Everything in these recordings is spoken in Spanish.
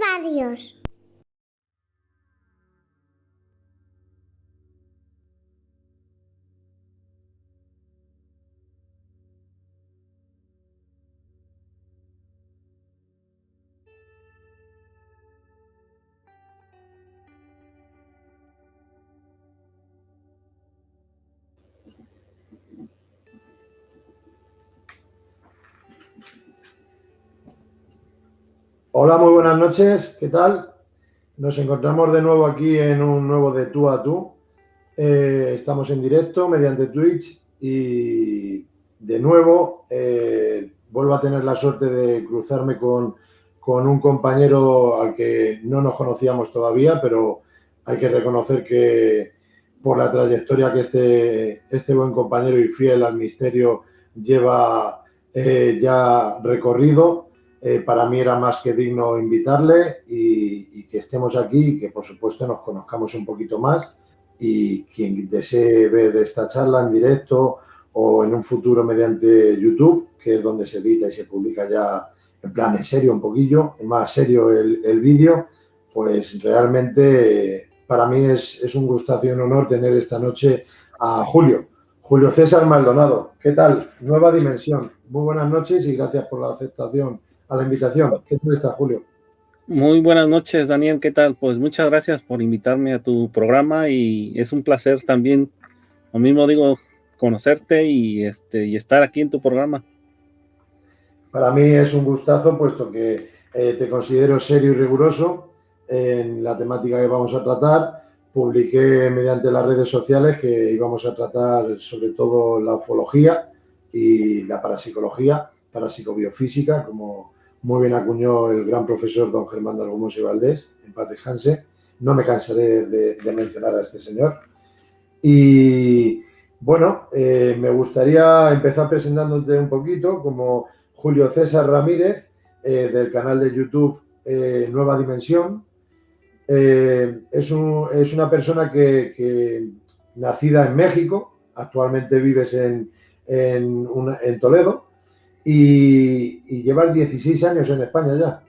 varios. Hola, muy buenas noches, ¿qué tal? Nos encontramos de nuevo aquí en un nuevo de tú a tú. Estamos en directo mediante Twitch y de nuevo vuelvo a tener la suerte de cruzarme con un compañero al que no nos conocíamos todavía, pero hay que reconocer que por la trayectoria que este buen compañero y fiel al misterio lleva ya recorrido. Para mí era más que digno invitarle y que estemos aquí y que por supuesto nos conozcamos un poquito más, y quien desee ver esta charla en directo o en un futuro mediante YouTube, que es donde se edita y se publica ya en plan en serio un poquillo, más serio el vídeo, pues realmente para mí es un gustazo y un honor tener esta noche a Julio César Maldonado. ¿Qué tal? Nueva Dimensión. Muy buenas noches y gracias por la aceptación a la invitación. ¿Qué tal está, Julio? Muy buenas noches, Daniel, ¿qué tal? Pues muchas gracias por invitarme a tu programa y es un placer también, lo mismo digo, conocerte y estar aquí en tu programa. Para mí es un gustazo, puesto que te considero serio y riguroso en la temática que vamos a tratar. Publiqué mediante las redes sociales que íbamos a tratar sobre todo la ufología y la parapsicología, parapsicobiofísica, como muy bien acuñó el gran profesor don Germán de Argumos y Valdés, en paz descanse. No me cansaré de mencionar a este señor. Y bueno, me gustaría empezar presentándote un poquito como Julio César Ramírez, del canal de YouTube Nueva Dimensión. Es una persona que nacida en México, actualmente vives en Toledo y llevas 16 años en España ya.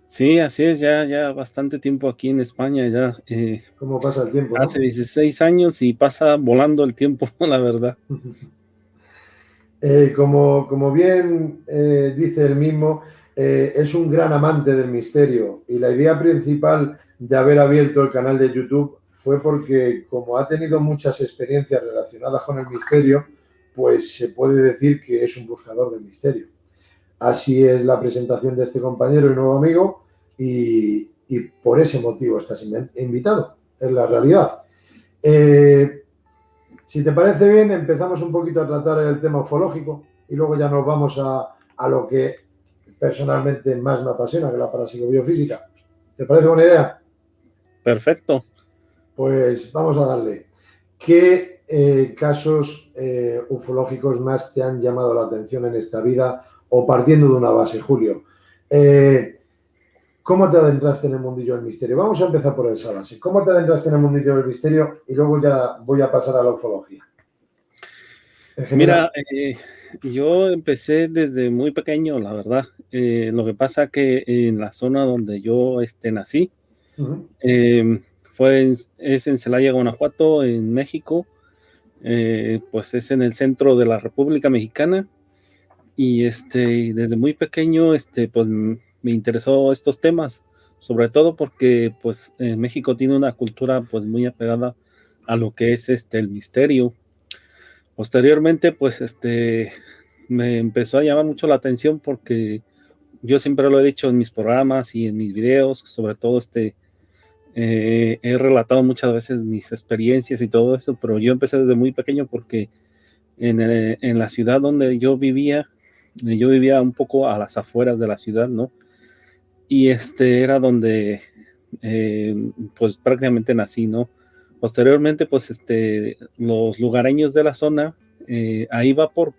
Sí, así es, ya bastante tiempo aquí en España, ya ¿Cómo pasa el tiempo, hace no? 16 años y pasa volando el tiempo, la verdad. Como bien dice él mismo, es un gran amante del misterio, y la idea principal de haber abierto el canal de YouTube fue porque, como ha tenido muchas experiencias relacionadas con el misterio, pues se puede decir que es un buscador del misterio. Así es la presentación de este compañero y nuevo amigo, y por ese motivo estás invitado, es la realidad. Si te parece bien, empezamos un poquito a tratar el tema ufológico y luego ya nos vamos a lo que personalmente más me apasiona, que es la parapsicobiofísica. ¿Te parece buena idea? Perfecto. Pues vamos a darle. ¿Qué casos ufológicos más te han llamado la atención en esta vida, o partiendo de una base, Julio? ¿Cómo te adentraste en el mundillo del misterio? Vamos a empezar por esa base. ¿Cómo te adentraste en el mundillo del misterio? Y luego ya voy a pasar a la ufología. En general. Mira, yo empecé desde muy pequeño, la verdad. Lo que pasa que en la zona donde yo nací, Uh-huh. es en Celaya, Guanajuato, en México. Pues es en el centro de la República Mexicana y desde muy pequeño pues me interesó estos temas, sobre todo porque pues México tiene una cultura pues muy apegada a lo que es el misterio. Posteriormente pues me empezó a llamar mucho la atención porque yo siempre lo he dicho en mis programas y en mis videos, sobre todo he relatado muchas veces mis experiencias y todo eso, pero yo empecé desde muy pequeño porque en la ciudad donde yo vivía un poco a las afueras de la ciudad, ¿no? Y era donde pues prácticamente nací, ¿no? Posteriormente, pues los lugareños de la zona, ahí va por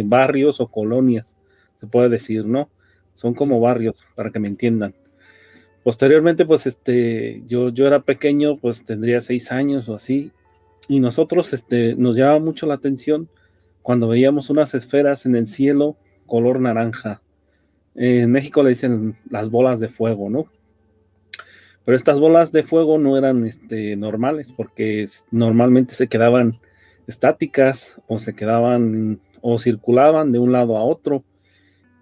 barrios o colonias, se puede decir, ¿no? Son como barrios, para que me entiendan. Posteriormente, pues yo era pequeño, pues tendría 6 años o así, y nosotros nos llamaba mucho la atención cuando veíamos unas esferas en el cielo color naranja. En México le dicen las bolas de fuego, ¿no? Pero estas bolas de fuego no eran normales, porque normalmente se quedaban estáticas o se quedaban o circulaban de un lado a otro.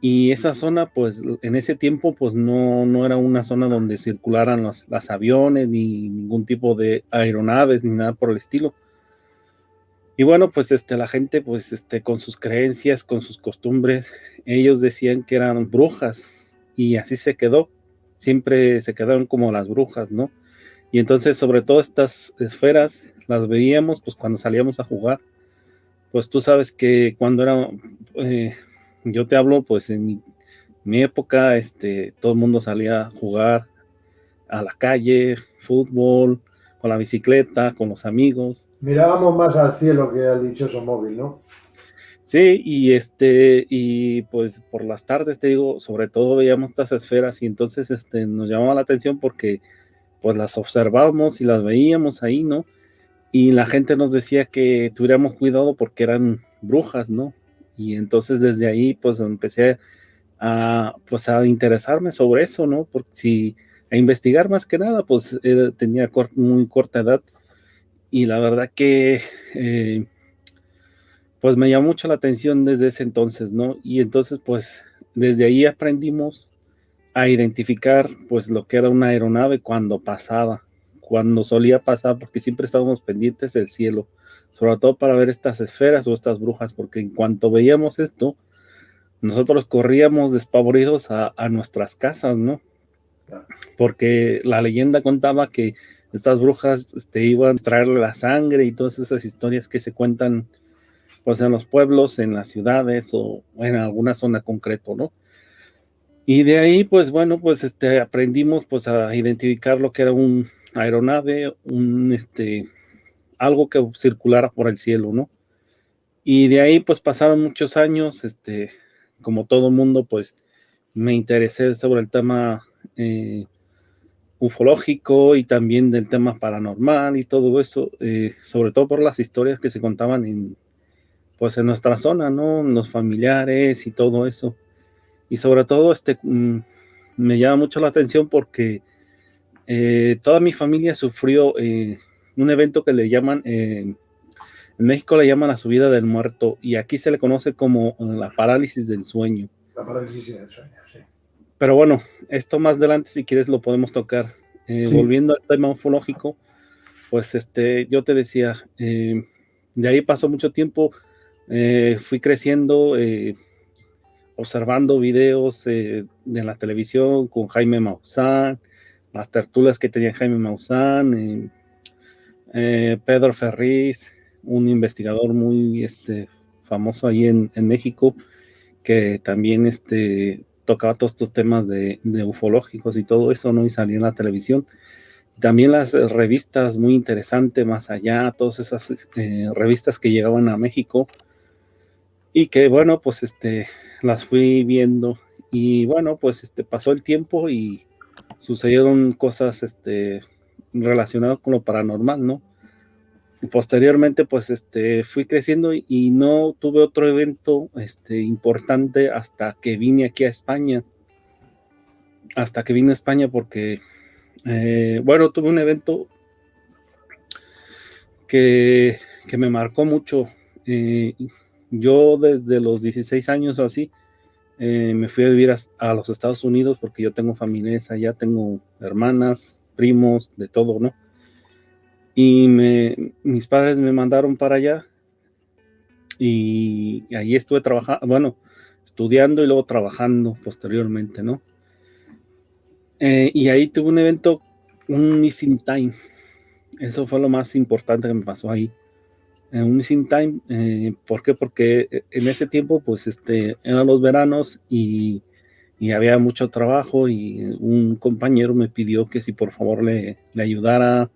Y esa zona, pues en ese tiempo, pues no era una zona donde circularan los aviones, ni ningún tipo de aeronaves, ni nada por el estilo. Y bueno, pues la gente, pues con sus creencias, con sus costumbres, ellos decían que eran brujas, y así se quedó. Siempre se quedaron como las brujas, ¿no? Y entonces, sobre todo estas esferas, las veíamos pues cuando salíamos a jugar. Pues tú sabes que cuando era, yo te hablo, pues en mi época, todo el mundo salía a jugar a la calle, fútbol, con la bicicleta, con los amigos. Mirábamos más al cielo que al dichoso móvil, ¿no? Sí, y pues por las tardes, te digo, sobre todo veíamos estas esferas, y entonces nos llamaba la atención porque pues las observábamos y las veíamos ahí, ¿no? Y la gente nos decía que tuviéramos cuidado porque eran brujas, ¿no? Y entonces desde ahí pues empecé pues a interesarme sobre eso, ¿no? Porque a investigar más que nada, pues tenía muy corta edad, y la verdad que pues me llamó mucho la atención desde ese entonces, ¿no? Y entonces pues desde ahí aprendimos a identificar pues lo que era una aeronave cuando solía pasar, porque siempre estábamos pendientes del cielo, sobre todo para ver estas esferas o estas brujas, porque en cuanto veíamos esto, nosotros corríamos despavoridos a nuestras casas, ¿no? Porque la leyenda contaba que estas brujas iban a traerle la sangre y todas esas historias que se cuentan pues en los pueblos, en las ciudades o en alguna zona concreto, ¿no? Y de ahí, pues bueno, pues aprendimos pues a identificar lo que era un aeronave, algo que circulara por el cielo, ¿no? Y de ahí pues pasaron muchos años, como todo mundo, pues me interesé sobre el tema ufológico y también del tema paranormal y todo eso, sobre todo por las historias que se contaban pues en nuestra zona, ¿no? Los familiares y todo eso. Y sobre todo, me llama mucho la atención porque toda mi familia sufrió un evento que le llaman, en México le llaman la subida del muerto, y aquí se le conoce como la parálisis del sueño. La parálisis del sueño, sí. Pero bueno, esto más adelante, si quieres, lo podemos tocar. Sí. Volviendo al tema ufológico, pues yo te decía, de ahí pasó mucho tiempo, fui creciendo, observando videos de la televisión con Jaime Maussan, las tertulias que tenía Jaime Maussan, Pedro Ferriz, un investigador muy famoso ahí en México, que también tocaba todos estos temas de ufológicos y todo eso, ¿no? Y salía en la televisión. También las revistas muy interesantes, Más Allá, todas esas revistas que llegaban a México, y que bueno, pues las fui viendo, y bueno, pues pasó el tiempo y sucedieron cosas relacionadas con lo paranormal, ¿no? Y posteriormente, pues fui creciendo y no tuve otro evento importante hasta que vine aquí a España. Hasta que vine a España porque, bueno, tuve un evento que me marcó mucho. Yo desde los 16 años o así, me fui a vivir a los Estados Unidos porque yo tengo familiares allá, tengo hermanas, primos, de todo, ¿no? Y mis padres me mandaron para allá, y ahí estuve trabajando, bueno, estudiando y luego trabajando posteriormente, ¿no? Y ahí tuve un evento, un missing time. Eso fue lo más importante que me pasó ahí. Un missing time, ¿por qué? Porque en ese tiempo, pues, eran los veranos y había mucho trabajo, y un compañero me pidió que si por favor le ayudara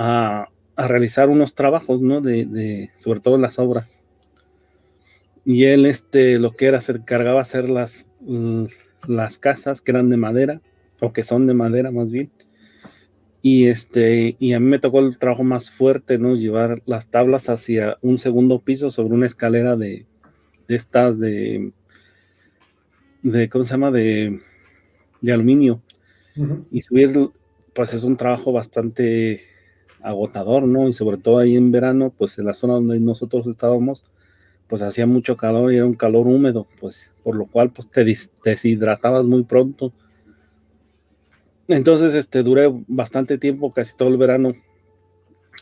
a realizar unos trabajos, ¿no? Sobre todo las obras. Y él, lo que era, se encargaba de hacer las casas que eran de madera, o que son de madera más bien. Y a mí me tocó el trabajo más fuerte, ¿no? Llevar las tablas hacia un segundo piso sobre una escalera de estas ¿cómo se llama? De aluminio. Ujú. Y subir, pues es un trabajo bastante agotador, ¿no? Y sobre todo ahí en verano, pues en la zona donde nosotros estábamos, pues hacía mucho calor y era un calor húmedo, pues por lo cual pues te deshidratabas muy pronto. Entonces, duré bastante tiempo, casi todo el verano,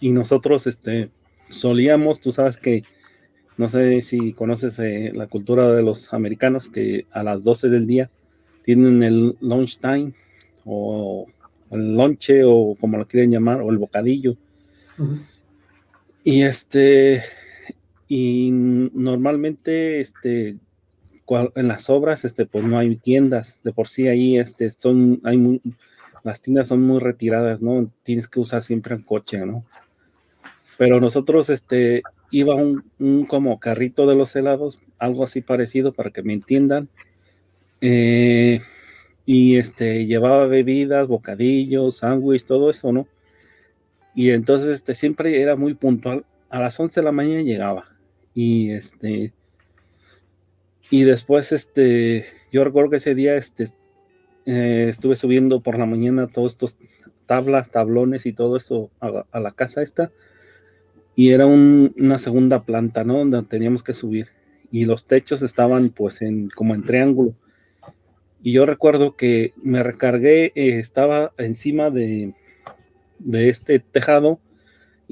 y nosotros, solíamos, tú sabes que, no sé si conoces la cultura de los americanos, que a las 12 del día tienen el lunch time, o el lonche, o como lo quieren llamar, o el bocadillo. Ujú. Y y normalmente, en las obras, pues no hay tiendas, de por sí ahí, las tiendas son muy retiradas, ¿no? Tienes que usar siempre un coche, ¿no? Pero nosotros, iba un como carrito de los helados, algo así parecido para que me entiendan, eh, y llevaba bebidas, bocadillos, sándwich, todo eso, ¿no? Y entonces, siempre era muy puntual, a las 11 de la mañana llegaba, y y después, yo recuerdo que ese día, estuve subiendo por la mañana todos estos tablones y todo eso a la casa esta, y era una segunda planta, ¿no? Donde teníamos que subir, y los techos estaban pues como en triángulo, y yo recuerdo que me recargué, estaba encima de este tejado,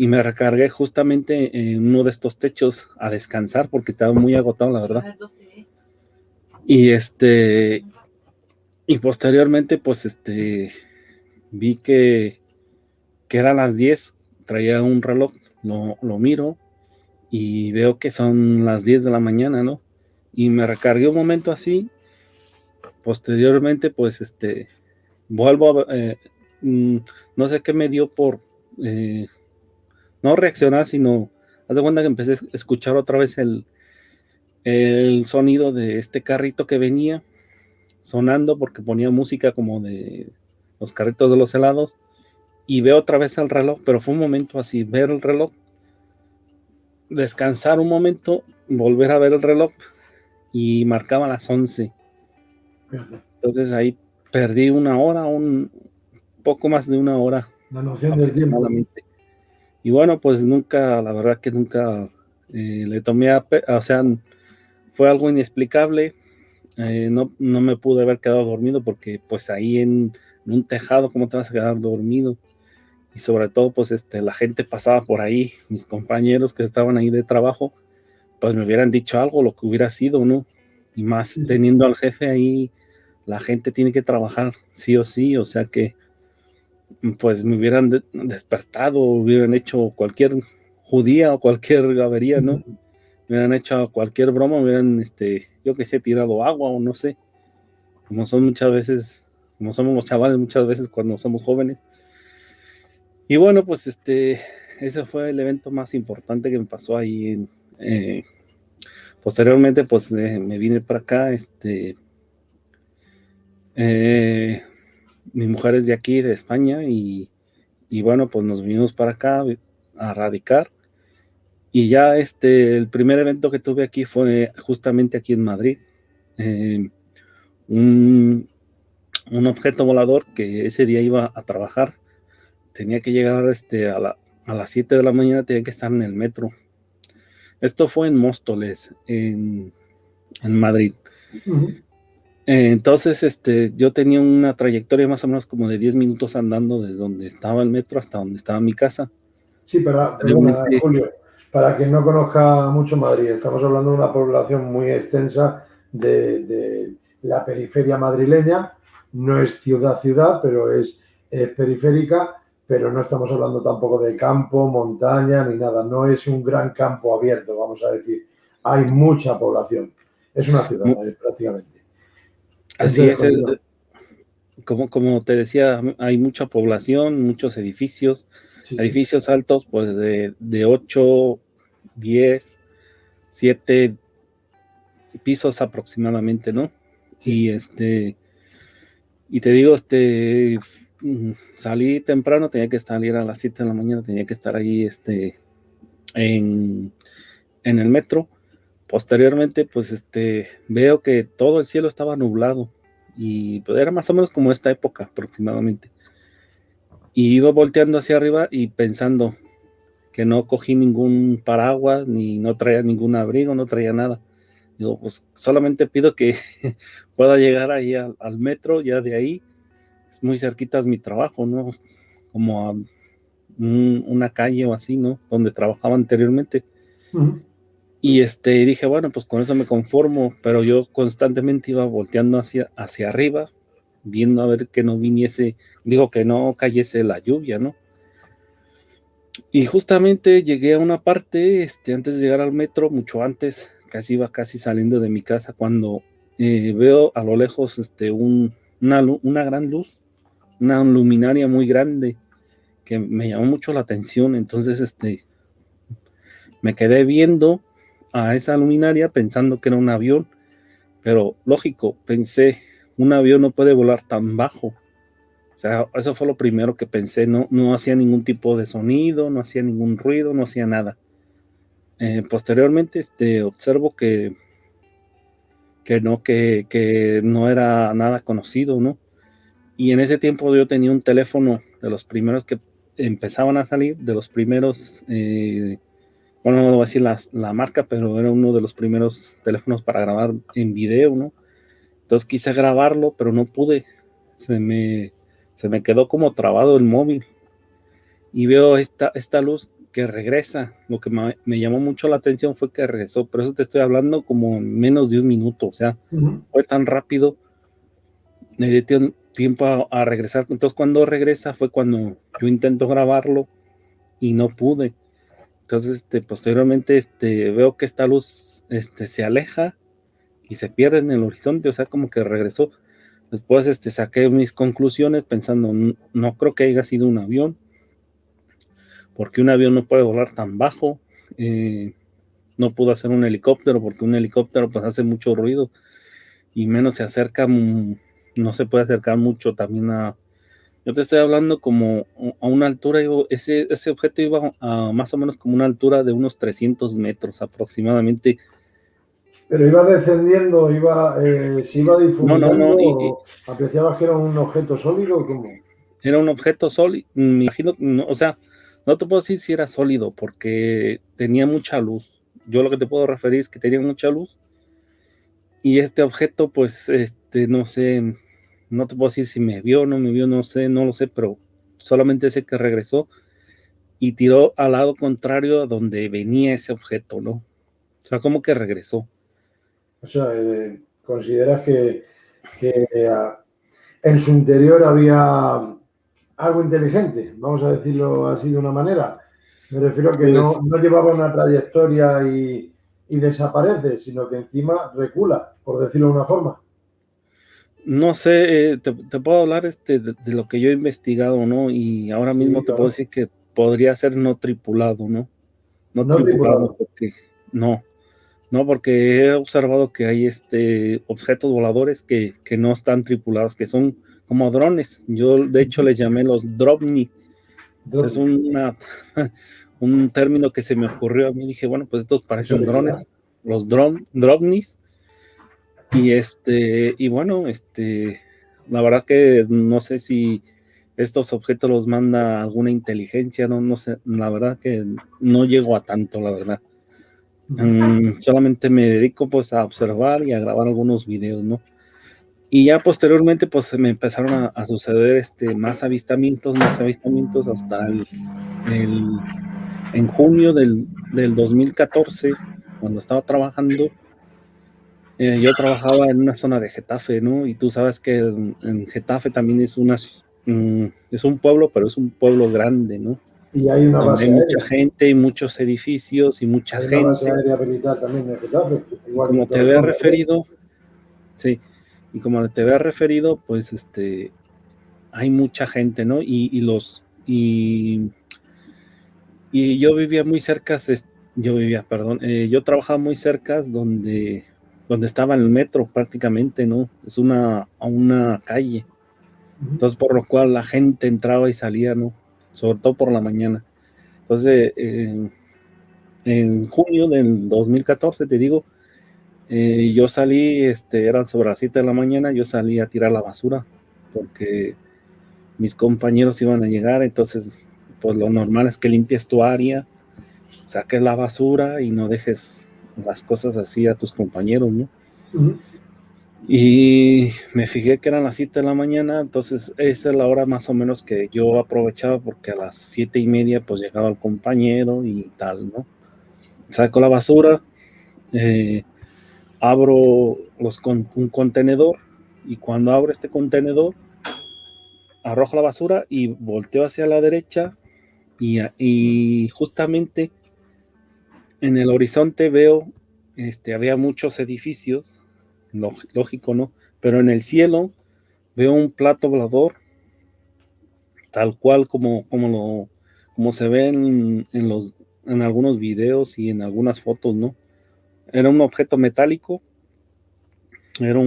y me recargué justamente en uno de estos techos a descansar porque estaba muy agotado, la verdad. Y y posteriormente pues vi que eran las 10, traía un reloj, lo miro y veo que son las 10 de la mañana, ¿no? Y me recargué un momento así, posteriormente pues vuelvo no sé qué me dio por eh, no reaccionar, sino haz de cuenta que empecé a escuchar otra vez el sonido de este carrito que venía sonando porque ponía música como de los carritos de los helados, y veo otra vez el reloj, pero fue un momento así, ver el reloj, descansar un momento, volver a ver el reloj y marcaba las 11. Fíjate, Entonces ahí perdí una hora, un poco más de una hora la noción del tiempo, ¿no? aproximadamente. Y bueno, pues nunca, la verdad que nunca le tomé o sea, fue algo inexplicable. No me pude haber quedado dormido porque pues ahí en un tejado, ¿cómo te vas a quedar dormido? Y sobre todo, pues la gente pasaba por ahí, mis compañeros que estaban ahí de trabajo, pues me hubieran dicho algo, lo que hubiera sido, ¿no? Y más Sí, teniendo al jefe ahí, la gente tiene que trabajar sí o sí, o sea que pues me hubieran despertado, hubieran hecho cualquier judía o cualquier avería, ¿no? sí. Me hubieran hecho cualquier broma, me hubieran, yo que sé, tirado agua o no sé, como son muchas veces, como somos los chavales muchas veces cuando somos jóvenes. Y bueno, pues ese fue el evento más importante que me pasó ahí. Posteriormente, pues me vine para acá. Eh, Mi mujer es de aquí, de España, y bueno, pues nos vinimos para acá a radicar. Y ya el primer evento que tuve aquí fue justamente aquí en Madrid. Eh, un, un objeto volador que ese día iba a trabajar. Tenía que llegar a las 7 de la mañana, tenía que estar en el metro. Esto fue en Móstoles, en Madrid. Ujú. Entonces, yo tenía una trayectoria más o menos como de 10 minutos andando desde donde estaba el metro hasta donde estaba mi casa. Sí, perdona, Posteriormente, Julio, para quien no conozca mucho Madrid, estamos hablando de una población muy extensa de la periferia madrileña, no es ciudad-ciudad, pero es periférica, pero no estamos hablando tampoco de campo, montaña ni nada, no es un gran campo abierto, vamos a decir, hay mucha población, es una ciudad prácticamente. así Entonces, es, continúa. como te decía, hay mucha población, muchos Sí, sí, edificios altos, pues de 8, 10, 7 pisos aproximadamente, ¿no? sí. Y y te digo, salí temprano, tenía que salir a las 7 de la mañana, tenía que estar ahí, en el metro. Posteriormente, pues veo que todo el cielo estaba nublado y pues, era más o menos como esta época aproximadamente. Y iba volteando hacia arriba y pensando que no cogí ningún paraguas, ni no traía ningún abrigo, no traía nada. Digo, pues solamente pido que pueda llegar ahí al metro, ya de ahí, es muy cerquita es mi trabajo, ¿no? Como a una calle o así, ¿no? Donde trabajaba anteriormente. Ujú. Y dije, bueno, pues con eso me conformo, pero yo constantemente iba volteando hacia arriba, viendo a ver que no viniese, digo que no cayese la lluvia, ¿no? Y justamente llegué a una parte, antes de llegar al metro, mucho antes, iba casi saliendo de mi casa, cuando veo a lo lejos una gran luz, una luminaria muy grande, que me llamó mucho la atención. Entonces me quedé viendo a esa luminaria pensando que era un avión, pero lógico, pensé, un avión no puede volar tan bajo. O sea, eso fue lo primero que pensé. No hacía ningún tipo de sonido, no hacía ningún ruido, no hacía nada. Posteriormente observo que no era nada conocido, ¿no? Y en ese tiempo yo tenía un teléfono de los primeros que empezaban a salir, de los primeros, bueno, no voy a decir la marca, pero era uno de los primeros teléfonos para grabar en video, ¿no? Entonces quise grabarlo, pero no pude. Se me quedó como trabado el móvil. Y veo esta luz que regresa. Lo que me llamó mucho la atención fue que regresó. Por eso te estoy hablando como en menos de un minuto. O sea, fue tan rápido. Me dio tiempo a regresar. Entonces cuando regresa fue cuando yo intento grabarlo y no pude. Entonces posteriormente veo que esta luz se aleja y se pierde en el horizonte. O sea, como que regresó. Después saqué mis conclusiones pensando, no creo que haya sido un avión, porque un avión no puede volar tan bajo. No pudo hacer un helicóptero, porque un helicóptero pues hace mucho ruido y menos se acerca, no se puede acercar mucho también yo te estoy hablando como a una altura, ese objeto iba a más o menos como una altura de unos 300 metros aproximadamente. Pero iba descendiendo, se iba No, difuminando, o apreciabas que era un objeto sólido, ¿cómo? era un objeto sólido, me imagino, no, o sea, no te puedo decir si era sólido, porque tenía mucha luz. Yo lo que te puedo referir es que tenía mucha luz, y este objeto, pues, no sé, no te puedo decir si me vio, no me vio, no sé, no lo sé, pero solamente sé que regresó y tiró al lado contrario a donde venía ese objeto, ¿no? O sea, como que regresó. O sea, ¿consideras que en su interior había algo inteligente? Vamos a decirlo así de una manera. Me refiero a que Pues, no llevaba una trayectoria y desaparece, sino que encima recula, por decirlo de una forma. no sé, te puedo hablar de lo que yo he investigado, ¿no? Y ahora Sí, mismo te puedo claro. decir que podría ser no tripulado, ¿no? No No tripulado, tripulado. porque no, no, porque he observado que hay objetos voladores que no están tripulados, que son como drones. Yo, de hecho, les llamé los Dropni. O sea, es Drone. un término que se me ocurrió a mí. Dije, bueno, pues estos ¿Eso parecen de qué era? drones, los Dropnis. Y bueno, la verdad que no sé si estos objetos los manda alguna inteligencia, no sé, la verdad que no llego a tanto, la verdad. Solamente me dedico pues a observar y a grabar algunos videos, ¿no? Y ya posteriormente pues me empezaron a suceder más avistamientos hasta en junio del 2014, cuando estaba trabajando. Yo trabajaba en una zona de Getafe, ¿no? Y tú sabes que en Getafe también es un pueblo, pero es un pueblo grande, ¿no? Y hay una Donde hay base mucha aérea. gente y muchos edificios y mucha Hay una base gente. aérea militar también en Getafe, Y igual que como en te había Torrejón también. referido, sí, y como te había referido, pues hay mucha gente, ¿no? Y yo vivía muy cerca, perdón, yo trabajaba muy cerca donde estaba el metro prácticamente, ¿no? Es a una calle. Entonces, por lo cual la gente entraba y salía, ¿no? Sobre todo por la mañana. Entonces, en junio del 2014, te digo, Yo salí, eran sobre las 7 de la mañana, yo salí a tirar la basura porque mis compañeros iban a llegar, entonces pues lo normal es que limpies tu área, saques la basura y no dejes las cosas así a tus compañeros, ¿no? Uh-huh. Y me fijé que eran las 7 de la mañana, entonces esa es la hora más o menos que yo aprovechaba porque a las 7:30 pues llegaba el compañero y tal, ¿no? Saco la basura, abro un contenedor y cuando abro este contenedor arrojo la basura y volteo hacia la derecha y justamente en el horizonte veo, había muchos edificios, lógico, ¿no? Pero en el cielo veo un plato volador, tal cual como se ve en algunos videos y en algunas fotos, ¿no? Era un objeto metálico, era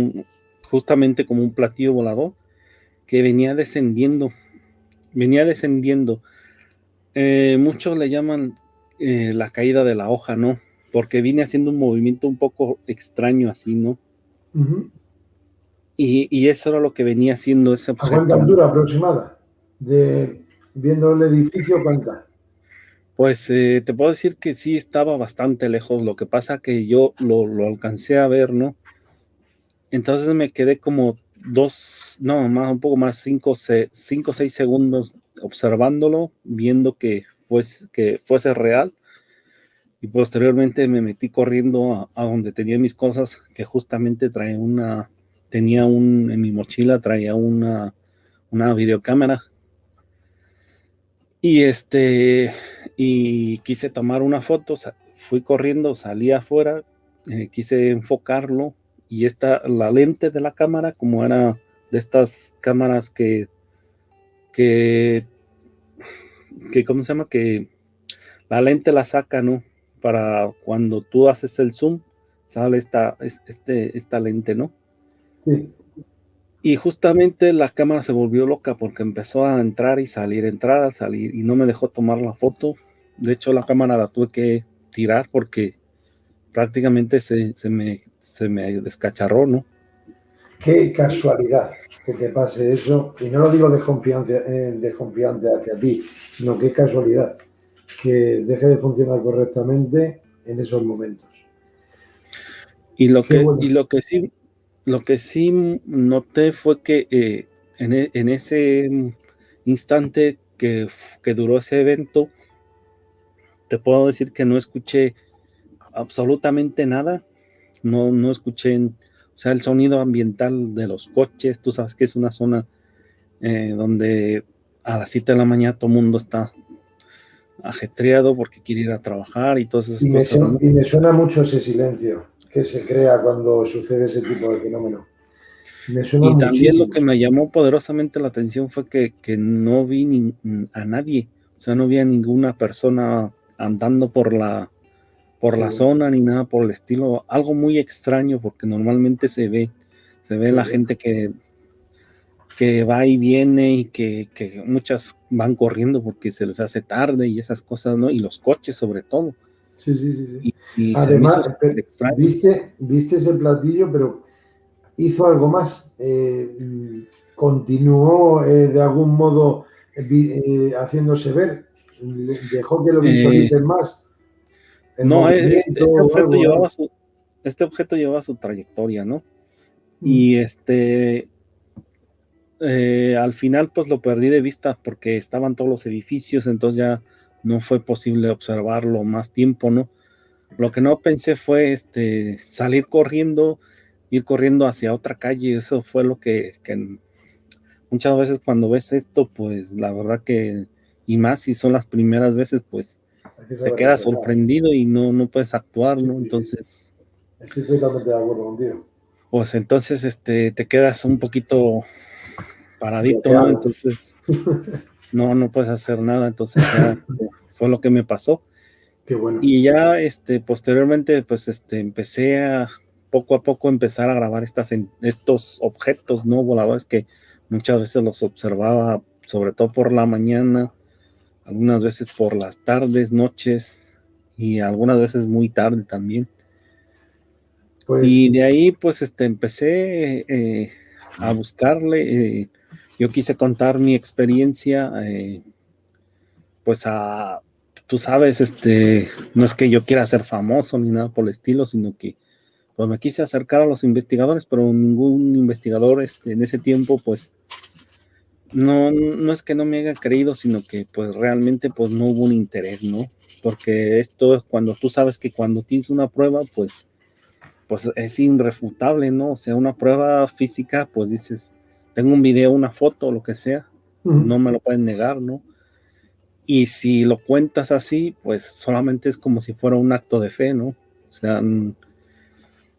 justamente como un platillo volador que venía descendiendo. Muchos le llaman la caída de la hoja, ¿no? Porque viene haciendo un movimiento un poco extraño así, ¿no? Uh-huh. Y eso era lo que venía haciendo ese ¿A cuánta objeto, ¿no? altura aproximada? Viendo el edificio, ¿cuánta? Pues te puedo decir que sí estaba bastante lejos, lo que pasa que yo lo alcancé a ver, ¿no? Entonces me quedé como un poco más, 5 o 6 segundos observándolo, viendo que fuese real. Y posteriormente me metí corriendo a donde tenía mis cosas, que justamente en mi mochila traía una videocámara. Y quise tomar una foto, fui corriendo, salí afuera, quise enfocarlo y la lente de la cámara, como era de estas cámaras que ¿cómo se llama? Que la lente la saca, ¿no? Para cuando tú haces el zoom, sale esta lente, ¿no? Sí. Y justamente la cámara se volvió loca porque empezó a entrar a salir, y no me dejó tomar la foto. De hecho, la cámara la tuve que tirar porque prácticamente se me descacharró, ¿no? Qué casualidad que te pase eso, y no lo digo desconfiante hacia ti, sino qué casualidad que deje de funcionar correctamente en esos momentos. Qué bueno. Lo que sí noté fue que en ese instante que duró ese evento, te puedo decir que no escuché absolutamente nada. No escuché, o sea, el sonido ambiental de los coches. Tú sabes que es una zona donde a las 7 de la mañana todo el mundo está ajetreado porque quiere ir a trabajar y todas esas cosas, ¿no? Y me suena mucho ese silencio que se crea cuando sucede ese tipo de fenómeno. Me suena Y también lo muchísimo. que me llamó poderosamente la atención fue que no vi a nadie, o sea, no vi a ninguna persona andando por la Qué zona ni nada por el estilo. Algo muy extraño porque normalmente se ve la bueno. gente que va y viene y que muchas van corriendo porque se les hace tarde y esas cosas, ¿no? Y los coches sobre todo. Sí, sí, sí, sí. Y se me hizo Además, súper extraño. viste ese platillo, pero hizo algo más. Continuó de algún modo haciéndose ver. Dejó que lo Eh, visualicen más. El no, movimiento o algo. este objeto llevaba su trayectoria, ¿no? Mm. Y al final pues lo perdí de vista porque estaban todos los edificios, entonces ya no fue posible observarlo más tiempo, ¿no? Lo que no pensé fue salir corriendo, ir corriendo hacia otra calle. Eso fue lo que muchas veces cuando ves esto, pues la verdad que, y más si son las primeras veces, pues Hay que te saber quedas reaccionar. sorprendido y no puedes actuar, Sí, ¿no? sí, sí. Entonces, Estoy totalmente de acuerdo contigo. pues entonces te quedas un poquito paradito, ¿no? Bloqueado. Entonces no puedes hacer nada, entonces ya fue lo que me pasó. Qué bueno. Y ya posteriormente pues empecé a poco empezar a grabar estos objetos no voladores que muchas veces los observaba, sobre todo por la mañana, algunas veces por las tardes, noches y algunas veces muy tarde también. Pues Y de ahí, pues, empecé a buscarle. Yo quise contar mi experiencia, pues, tú sabes, no es que yo quiera ser famoso ni nada por el estilo, sino que, pues, me quise acercar a los investigadores, pero ningún investigador, en ese tiempo, pues, no es que no me haya creído, sino que, pues, realmente, pues, no hubo un interés, ¿no? Porque esto es cuando tú sabes que cuando tienes una prueba, pues es irrefutable, ¿no? O sea, una prueba física, pues dices, tengo un video, una foto, lo que sea, no me lo pueden negar, ¿no? Y si lo cuentas así, pues solamente es como si fuera un acto de fe, ¿no? O sea,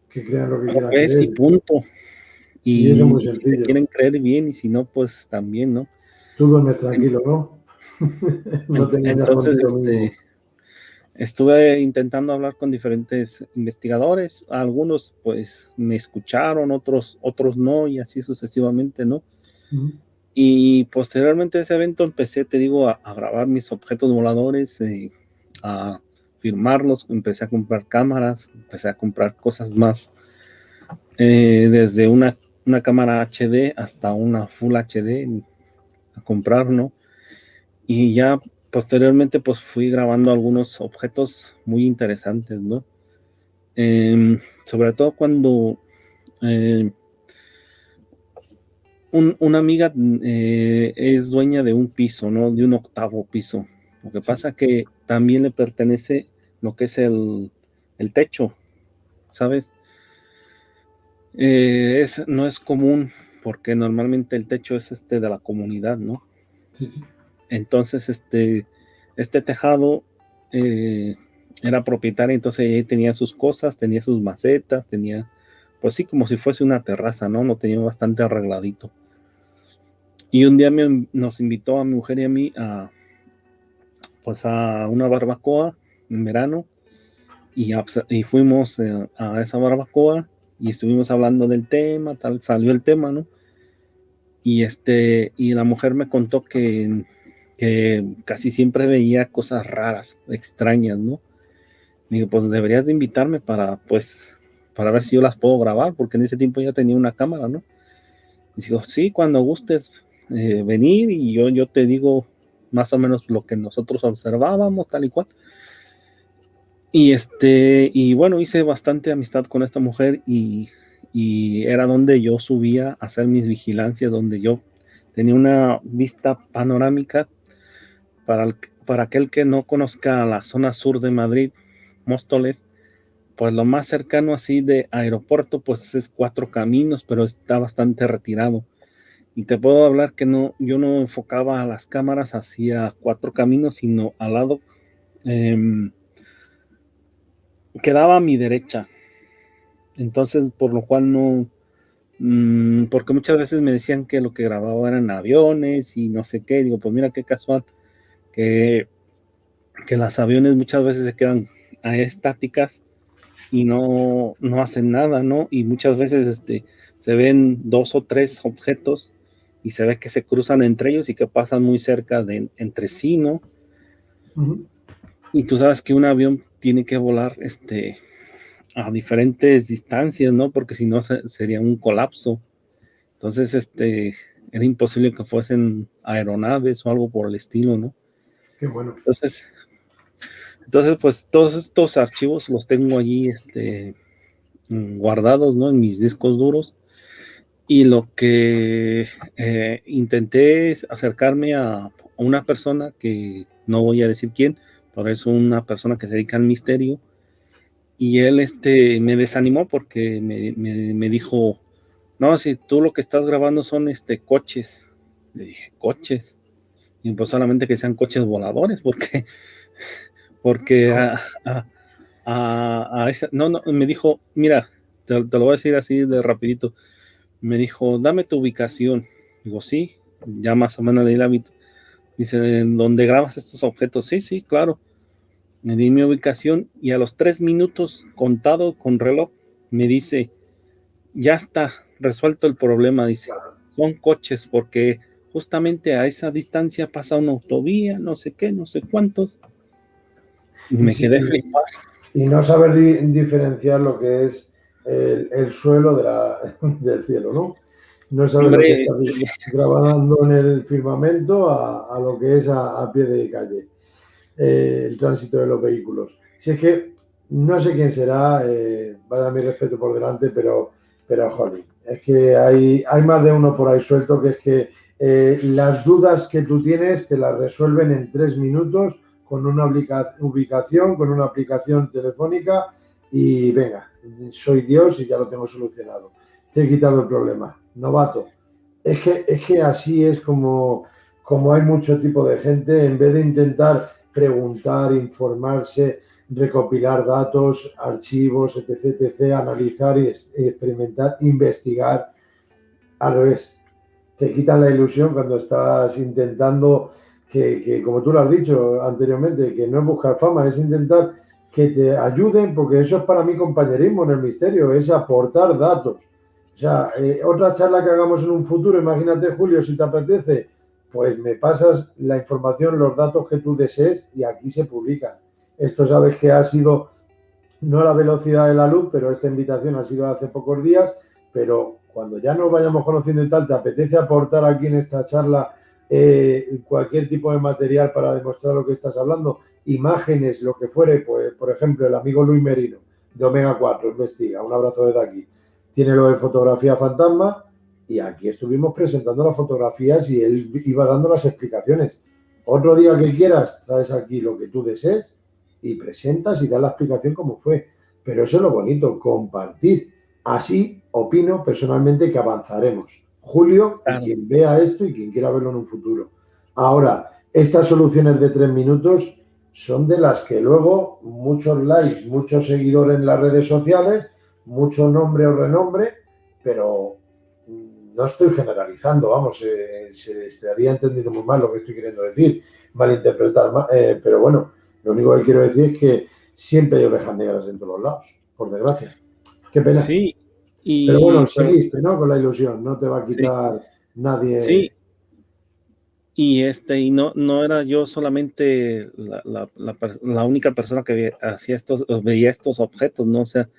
que crean lo que lo quieran ves y creer. punto. Sí, eso es muy Y si te sencillo. quieren creer bien, y si no, pues también, ¿no? Tú duermes tranquilo, ¿no? No te engañas Entonces, contigo mismo. estuve intentando hablar con diferentes investigadores, algunos pues me escucharon, otros no, y así sucesivamente, ¿no? Y posteriormente a ese evento empecé, te digo, a grabar mis objetos voladores, a firmarlos, empecé a comprar cámaras, empecé a comprar cosas más, desde una cámara HD hasta una Full HD, a comprar, ¿no? Y ya posteriormente pues fui grabando algunos objetos muy interesantes, ¿no? Sobre todo cuando una amiga es dueña de un piso, ¿no? De un 8º piso. Lo que pasa que también le pertenece lo que es el techo, ¿sabes? No es común porque normalmente el techo es de la comunidad, ¿no? Sí, sí. Entonces, este tejado era propietario, entonces ella tenía sus cosas, tenía sus macetas, tenía, pues sí, como si fuese una terraza, ¿no? Lo tenía bastante arregladito. Y un día nos invitó a mi mujer y a mí pues a una barbacoa en verano, y fuimos a esa barbacoa y estuvimos hablando del tema, tal, salió el tema, ¿no? Y la mujer me contó que casi siempre veía cosas raras, extrañas, ¿no? Digo, pues deberías de invitarme para ver si yo las puedo grabar, porque en ese tiempo ya tenía una cámara, ¿no? Y digo, sí, cuando gustes venir, y yo te digo más o menos lo que nosotros observábamos, tal y cual. Y bueno, hice bastante amistad con esta mujer, y era donde yo subía a hacer mis vigilancias, donde yo tenía una vista panorámica. Para aquel que no conozca la zona sur de Madrid, Móstoles, pues lo más cercano así de aeropuerto, pues es Cuatro Caminos, pero está bastante retirado. Y te puedo hablar que yo no enfocaba las cámaras hacia Cuatro Caminos, sino al lado, quedaba a mi derecha. Entonces, por lo cual no, porque muchas veces me decían que lo que grababa eran aviones y no sé qué. Digo, pues mira qué casual que las aviones muchas veces se quedan estáticas y no hacen nada, ¿no? Y muchas veces se ven 2 o 3 objetos y se ve que se cruzan entre ellos y que pasan muy cerca entre sí, ¿no? Y tú sabes que un avión tiene que volar a diferentes distancias, ¿no? Porque si no sería un colapso. Entonces, era imposible que fuesen aeronaves o algo por el estilo, ¿no? Qué bueno. Entonces, pues todos estos archivos los tengo allí guardados, ¿no? En mis discos duros. Y lo que intenté es acercarme a una persona que no voy a decir quién, pero es una persona que se dedica al misterio. Y él me desanimó porque me dijo, no, si tú lo que estás grabando son coches. Le dije, ¿coches? Y pues solamente que sean coches voladores, porque no, me dijo, mira, te lo voy a decir así de rapidito. Me dijo, dame tu ubicación. Digo, sí, ya más o menos leí la hábito. Dice, ¿en dónde grabas estos objetos? Sí, sí, claro. Me di mi ubicación y a los 3 minutos, contado con reloj, me dice, ya está resuelto el problema, dice. Son coches porque justamente a esa distancia pasa una autovía, no sé qué, no sé cuántos. Y me quedé flipado. Y no saber diferenciar lo que es el suelo del cielo, ¿no? No sabes lo que Hombre, estás grabando en el firmamento a lo que es a pie de calle, el tránsito de los vehículos. Si es que no sé quién será, vaya mi respeto por delante, pero jolín, es que hay más de uno por ahí suelto que es que las dudas que tú tienes te las resuelven en 3 minutos con una ubicación, con una aplicación telefónica y venga, soy Dios y ya lo tengo solucionado. Te he quitado el problema. Novato. Es que así es como hay mucho tipo de gente, en vez de intentar preguntar, informarse, recopilar datos, archivos, etc., etc., analizar y experimentar, investigar, al revés. Te quitan la ilusión cuando estás intentando como tú lo has dicho anteriormente, que no es buscar fama, es intentar que te ayuden, porque eso es para mí compañerismo en el misterio, es aportar datos. O sea, otra charla que hagamos en un futuro, imagínate, Julio, si te apetece, pues me pasas la información, los datos que tú desees y aquí se publican. Esto sabes que ha sido no a la velocidad de la luz, pero esta invitación ha sido hace pocos días, pero cuando ya nos vayamos conociendo y tal, ¿te apetece aportar aquí en esta charla cualquier tipo de material para demostrar lo que estás hablando? Imágenes, lo que fuere, pues, por ejemplo, el amigo Luis Merino, de Omega 4, investiga, un abrazo desde aquí. Tiene lo de fotografía fantasma y aquí estuvimos presentando las fotografías y él iba dando las explicaciones. Otro día que quieras, traes aquí lo que tú desees y presentas y das la explicación como fue. Pero eso es lo bonito, compartir. Así opino personalmente que avanzaremos. Julio y claro, quien vea esto y quien quiera verlo en un futuro. Ahora, estas soluciones de 3 minutos son de las que luego muchos likes, muchos seguidores en las redes sociales, mucho nombre o renombre, pero no estoy generalizando, vamos, se estaría entendido muy mal lo que estoy queriendo decir, malinterpretar, pero bueno, lo único que quiero decir es que siempre hay ovejas negras en todos los lados, por desgracia. Qué pena. sí, Pero y bueno, pues seguiste, ¿no? Con la ilusión, no te va a sí, quitar sí, nadie. y no era yo solamente la única persona que veía estos objetos, ¿no? O sea,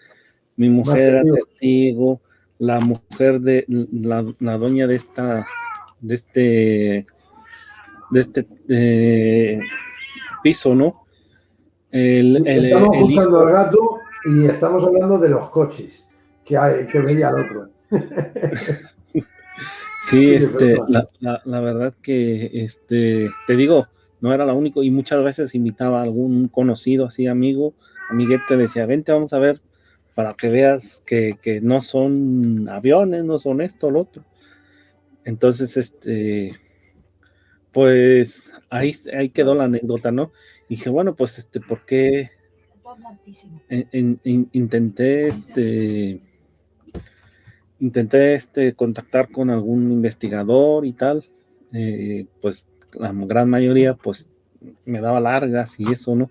mi Más mujer era testigos. testigo, la mujer de la dueña de este, de este piso, ¿no? Sí, estamos El escuchando al hijo, gato y estamos hablando de los coches que veía el otro. sí, Sigue, perdona. la verdad que, te digo, no era la única y muchas veces invitaba a algún conocido, así, amigo, amiguete, decía, vente, vamos a ver, para que veas que no son aviones, no son esto, lo otro. Entonces, pues ahí quedó la anécdota, ¿no? Y dije, bueno, pues, ¿por qué intenté, contactar con algún investigador y tal? Pues la gran mayoría, pues, me daba largas y eso, ¿no?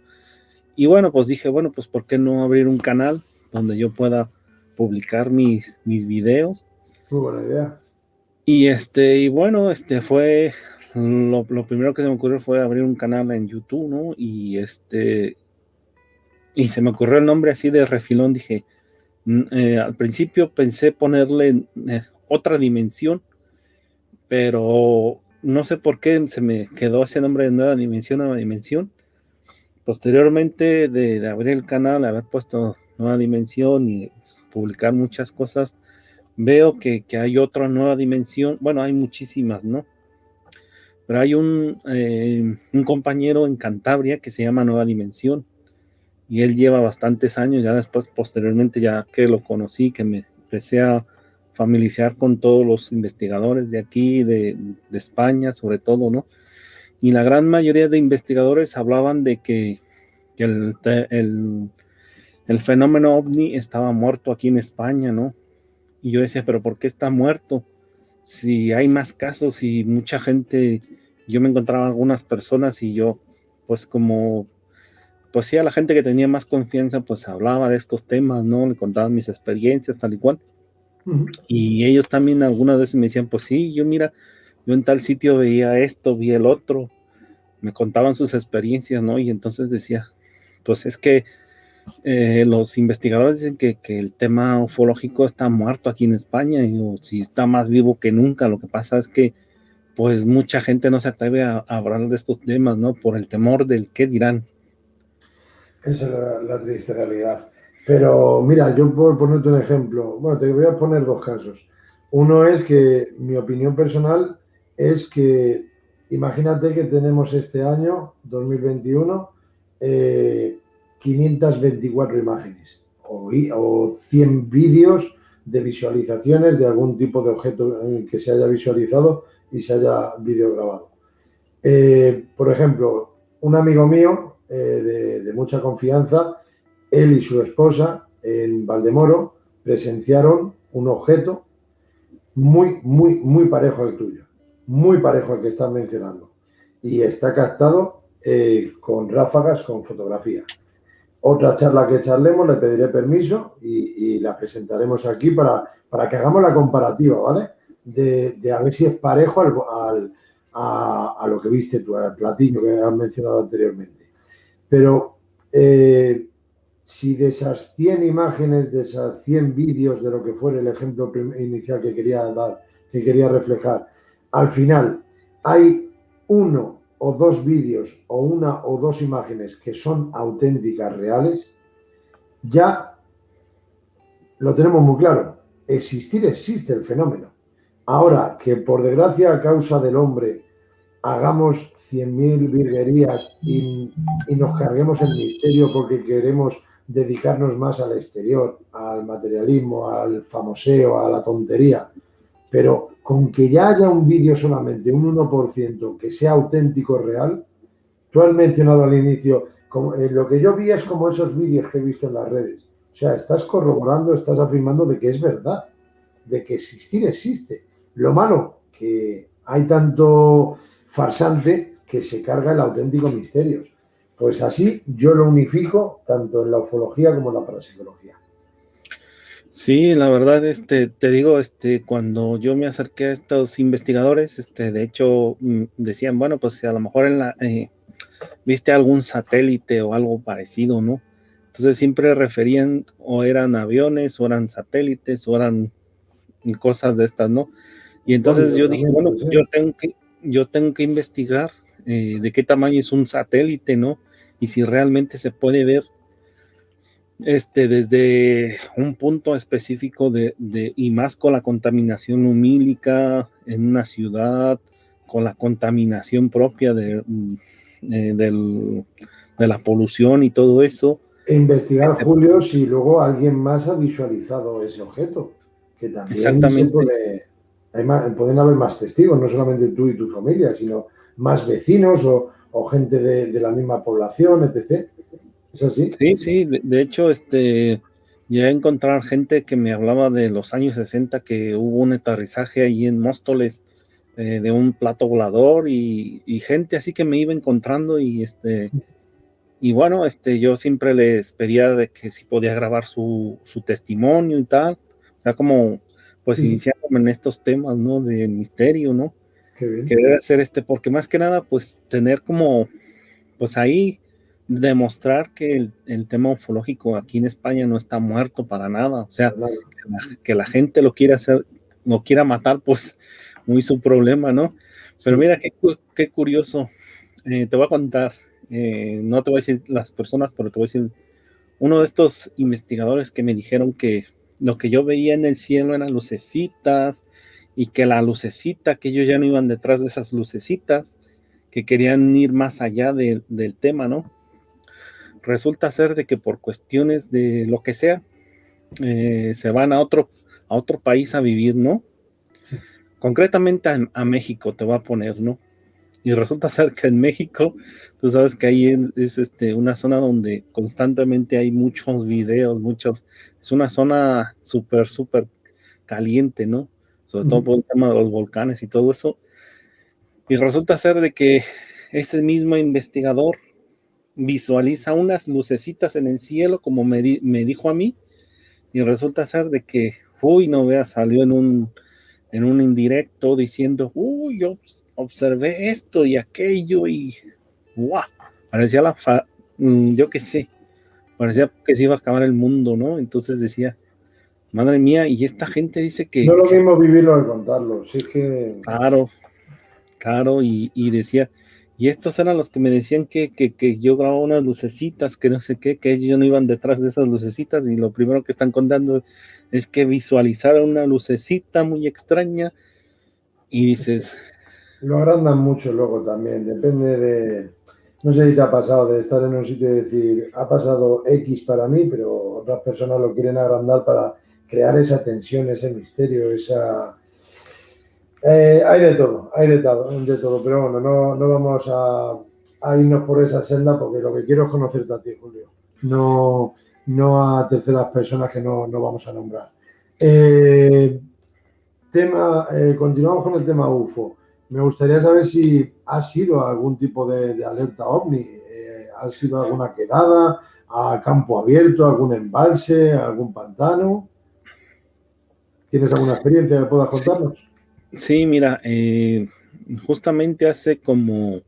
Y bueno, pues dije, bueno, pues, ¿por qué no abrir un canal donde yo pueda publicar mis videos? Muy buena idea. Y bueno, fue lo primero que se me ocurrió fue abrir un canal en YouTube, ¿no? Y se me ocurrió el nombre así de refilón, dije, al principio pensé ponerle otra dimensión, pero no sé por qué se me quedó ese nombre de nueva dimensión, nueva dimensión. Posteriormente de abrir el canal, haber puesto nueva dimensión y publicar muchas cosas, veo que hay otra nueva dimensión, bueno, hay muchísimas, ¿no? Pero hay un compañero en Cantabria que se llama Nueva Dimensión y él lleva bastantes años, ya después, posteriormente, ya que lo conocí, que me empecé a familiarizar con todos los investigadores de aquí, de España, sobre todo, ¿no? Y la gran mayoría de investigadores hablaban de que el fenómeno ovni estaba muerto aquí en España, ¿no? Y yo decía, pero ¿por qué está muerto? Si hay más casos y mucha gente, yo me encontraba algunas personas y yo, pues como, pues sí, a la gente que tenía más confianza, pues hablaba de estos temas, ¿no? Le contaba mis experiencias, tal y cual. Y ellos también algunas veces me decían, pues sí, yo mira, yo en tal sitio veía esto, vi el otro, me contaban sus experiencias, ¿no? Y entonces decía, pues es que los investigadores dicen que el tema ufológico está muerto aquí en España, o si está más vivo que nunca. Lo que pasa es que pues mucha gente no se atreve a hablar de estos temas, ¿no? Por el temor del qué dirán. Esa es la triste realidad. Pero mira, yo por ponerte un ejemplo, bueno, te voy a poner dos casos. Uno es que mi opinión personal es que imagínate que tenemos este año, 2021, 524 imágenes o 100 vídeos de visualizaciones de algún tipo de objeto que se haya visualizado y se haya videograbado. Por ejemplo, un amigo mío de mucha confianza, él y su esposa en Valdemoro presenciaron un objeto muy parejo al tuyo, muy parejo al que estás mencionando. Y está captado con ráfagas, con fotografía. Otra charla que charlemos, le pediré permiso y la presentaremos aquí para que hagamos la comparativa, ¿vale? De a ver si es parejo a lo que viste tú, al platillo que has mencionado anteriormente. Pero si de esas 100 imágenes, de esas 100 vídeos, de lo que fuera el ejemplo inicial que quería dar, que quería reflejar, al final hay uno o dos vídeos o una o dos imágenes que son auténticas, reales, ya lo tenemos muy claro. Existir existe el fenómeno. Ahora, que por desgracia a causa del hombre hagamos 100.000 virguerías y nos carguemos el misterio porque queremos dedicarnos más al exterior, al materialismo, al famoseo, a la tontería, pero con que ya haya un vídeo solamente, un 1% que sea auténtico, real. Tú has mencionado al inicio, lo que yo vi es como esos vídeos que he visto en las redes. O sea, estás corroborando, estás afirmando de que es verdad, de que existir existe. Lo malo, que hay tanto farsante que se carga el auténtico misterio. Pues así yo lo unifico tanto en la ufología como en la parapsicología. Sí, la verdad, te digo, cuando yo me acerqué a estos investigadores, de hecho, decían, bueno, pues si a lo mejor viste algún satélite o algo parecido, ¿no? Entonces siempre referían o eran aviones, o eran satélites, o eran cosas de estas, ¿no? Y entonces yo dije, bueno, pues yo tengo que investigar de qué tamaño es un satélite, ¿no? Y si realmente se puede ver desde un punto específico y más con la contaminación lumílica en una ciudad, con la contaminación propia de la polución y todo eso. E investigar, Julio, si luego alguien más ha visualizado ese objeto, que también se puede, pueden haber más testigos, no solamente tú y tu familia, sino más vecinos o gente de la misma población, etc. ¿Es así? Sí, de hecho, llegué a encontrar gente que me hablaba de los años 60, que hubo un aterrizaje ahí en Móstoles de un plato volador y gente así que me iba encontrando y bueno, yo siempre les pedía de que si podía grabar su testimonio y tal, o sea, como pues iniciándome en estos temas, ¿no? De misterio, ¿no? Qué bien. Querer hacer porque más que nada, pues tener como, pues ahí demostrar que el tema ufológico aquí en España no está muerto para nada, o sea, que la gente lo quiera hacer, lo quiera matar, pues muy su problema, ¿no? Pero mira, qué curioso, te voy a contar, no te voy a decir las personas, pero te voy a decir uno de estos investigadores que me dijeron que lo que yo veía en el cielo eran lucecitas y que la lucecita, que ellos ya no iban detrás de esas lucecitas, que querían ir más allá del tema, ¿no? Resulta ser de que por cuestiones de lo que sea, se van a otro país a vivir, ¿no? Sí. Concretamente a México, te voy a poner, ¿no? Y resulta ser que en México, tú sabes que ahí es una zona donde constantemente hay muchos videos, es una zona súper caliente, ¿no? Sobre todo por el tema de los volcanes y todo eso. Y resulta ser de que ese mismo investigador visualiza unas lucecitas en el cielo, como me dijo a mí, y resulta ser de que, uy, no veas, salió en un indirecto diciendo, uy, yo observé esto y aquello y, guau, parecía yo qué sé, parecía que se iba a acabar el mundo, ¿no? Entonces decía, madre mía, y esta gente dice No es lo que mismo vivirlo que contarlo. Sí, es que claro, claro, y decía, y estos eran los que me decían que yo grababa unas lucecitas, que no sé qué, que ellos no iban detrás de esas lucecitas, y lo primero que están contando es que visualizaron una lucecita muy extraña, y dices, lo agrandan mucho luego también. Depende de. No sé si te ha pasado de estar en un sitio y decir, ha pasado X para mí, pero otras personas lo quieren agrandar para crear esa tensión, ese misterio, esa. Hay de todo, pero bueno, no vamos a irnos por esa senda porque lo que quiero es conocerte a ti, Julio, no a terceras personas que no vamos a nombrar. Eh, continuamos con el tema UFO. Me gustaría saber si ha sido algún tipo de alerta OVNI, ha sido alguna quedada a campo abierto, algún embalse, algún pantano. ¿Tienes alguna experiencia que puedas sí, contarnos? sí, mira, justamente hace como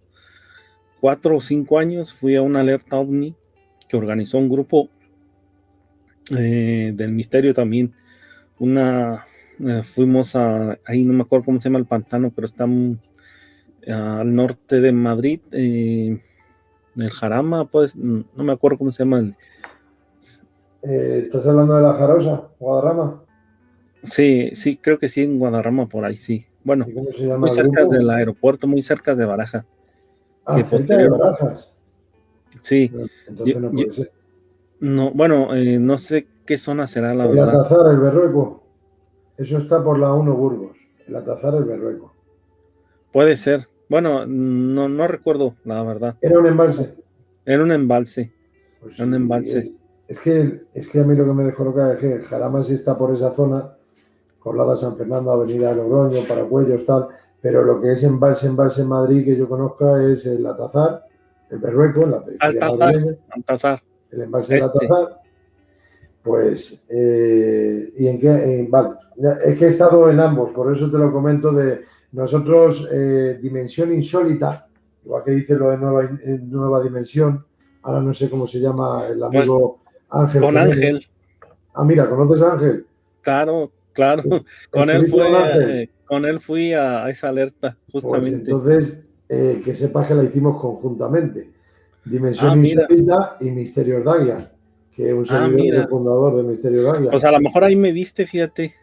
4 o 5 años fui a una alerta OVNI que organizó un grupo del misterio también. Fuimos ahí no me acuerdo cómo se llama el pantano, pero está al norte de Madrid, el Jarama, pues, no me acuerdo cómo se llama. ¿Estás hablando de la Jarosa, Guadarrama? Sí, sí, creo que sí, en Guadarrama, por ahí, sí. Bueno, ¿Y cómo se llama muy el cerca del grupo? aeropuerto, muy cerca de Baraja, Ah, que cerca de posterior, Barajas. sí, Entonces no puede ser. no, bueno, no sé qué zona será, la El verdad. Atazar, el Berrueco. Eso está por la 1 Burgos. El Atazar, el Berrueco. Puede ser. Bueno, no recuerdo, la verdad. Era un embalse. Era un embalse, Pues era un sí, embalse. es que a mí lo que me dejó loca es que Jarama sí está por esa zona, Corlada San Fernando, Avenida de Logroño, Paracuellos, tal, pero lo que es embalse en Madrid que yo conozca es el Atazar, el Berrueco, en la periferia Altazar, madrileña, Altazar, el embalse del este. Atazar. Pues, ¿y en qué? Vale, es que he estado en ambos, por eso te lo comento de nosotros, Dimensión Insólita, igual que dice lo de nueva Dimensión, ahora no sé cómo se llama el Pues amigo Ángel con Jiménez. Ángel, Ah, mira, ¿conoces a Ángel? claro, claro. ¿Estuviste con Ángel? Con él fui a esa alerta, Pues justamente. entonces, que sepas que la hicimos conjuntamente. Ah, Dimensión mira, Insólita y Misterios Dagia, que un servidor es el mira. fundador de Misterios Pues Dagia. a lo mejor ahí me viste, fíjate.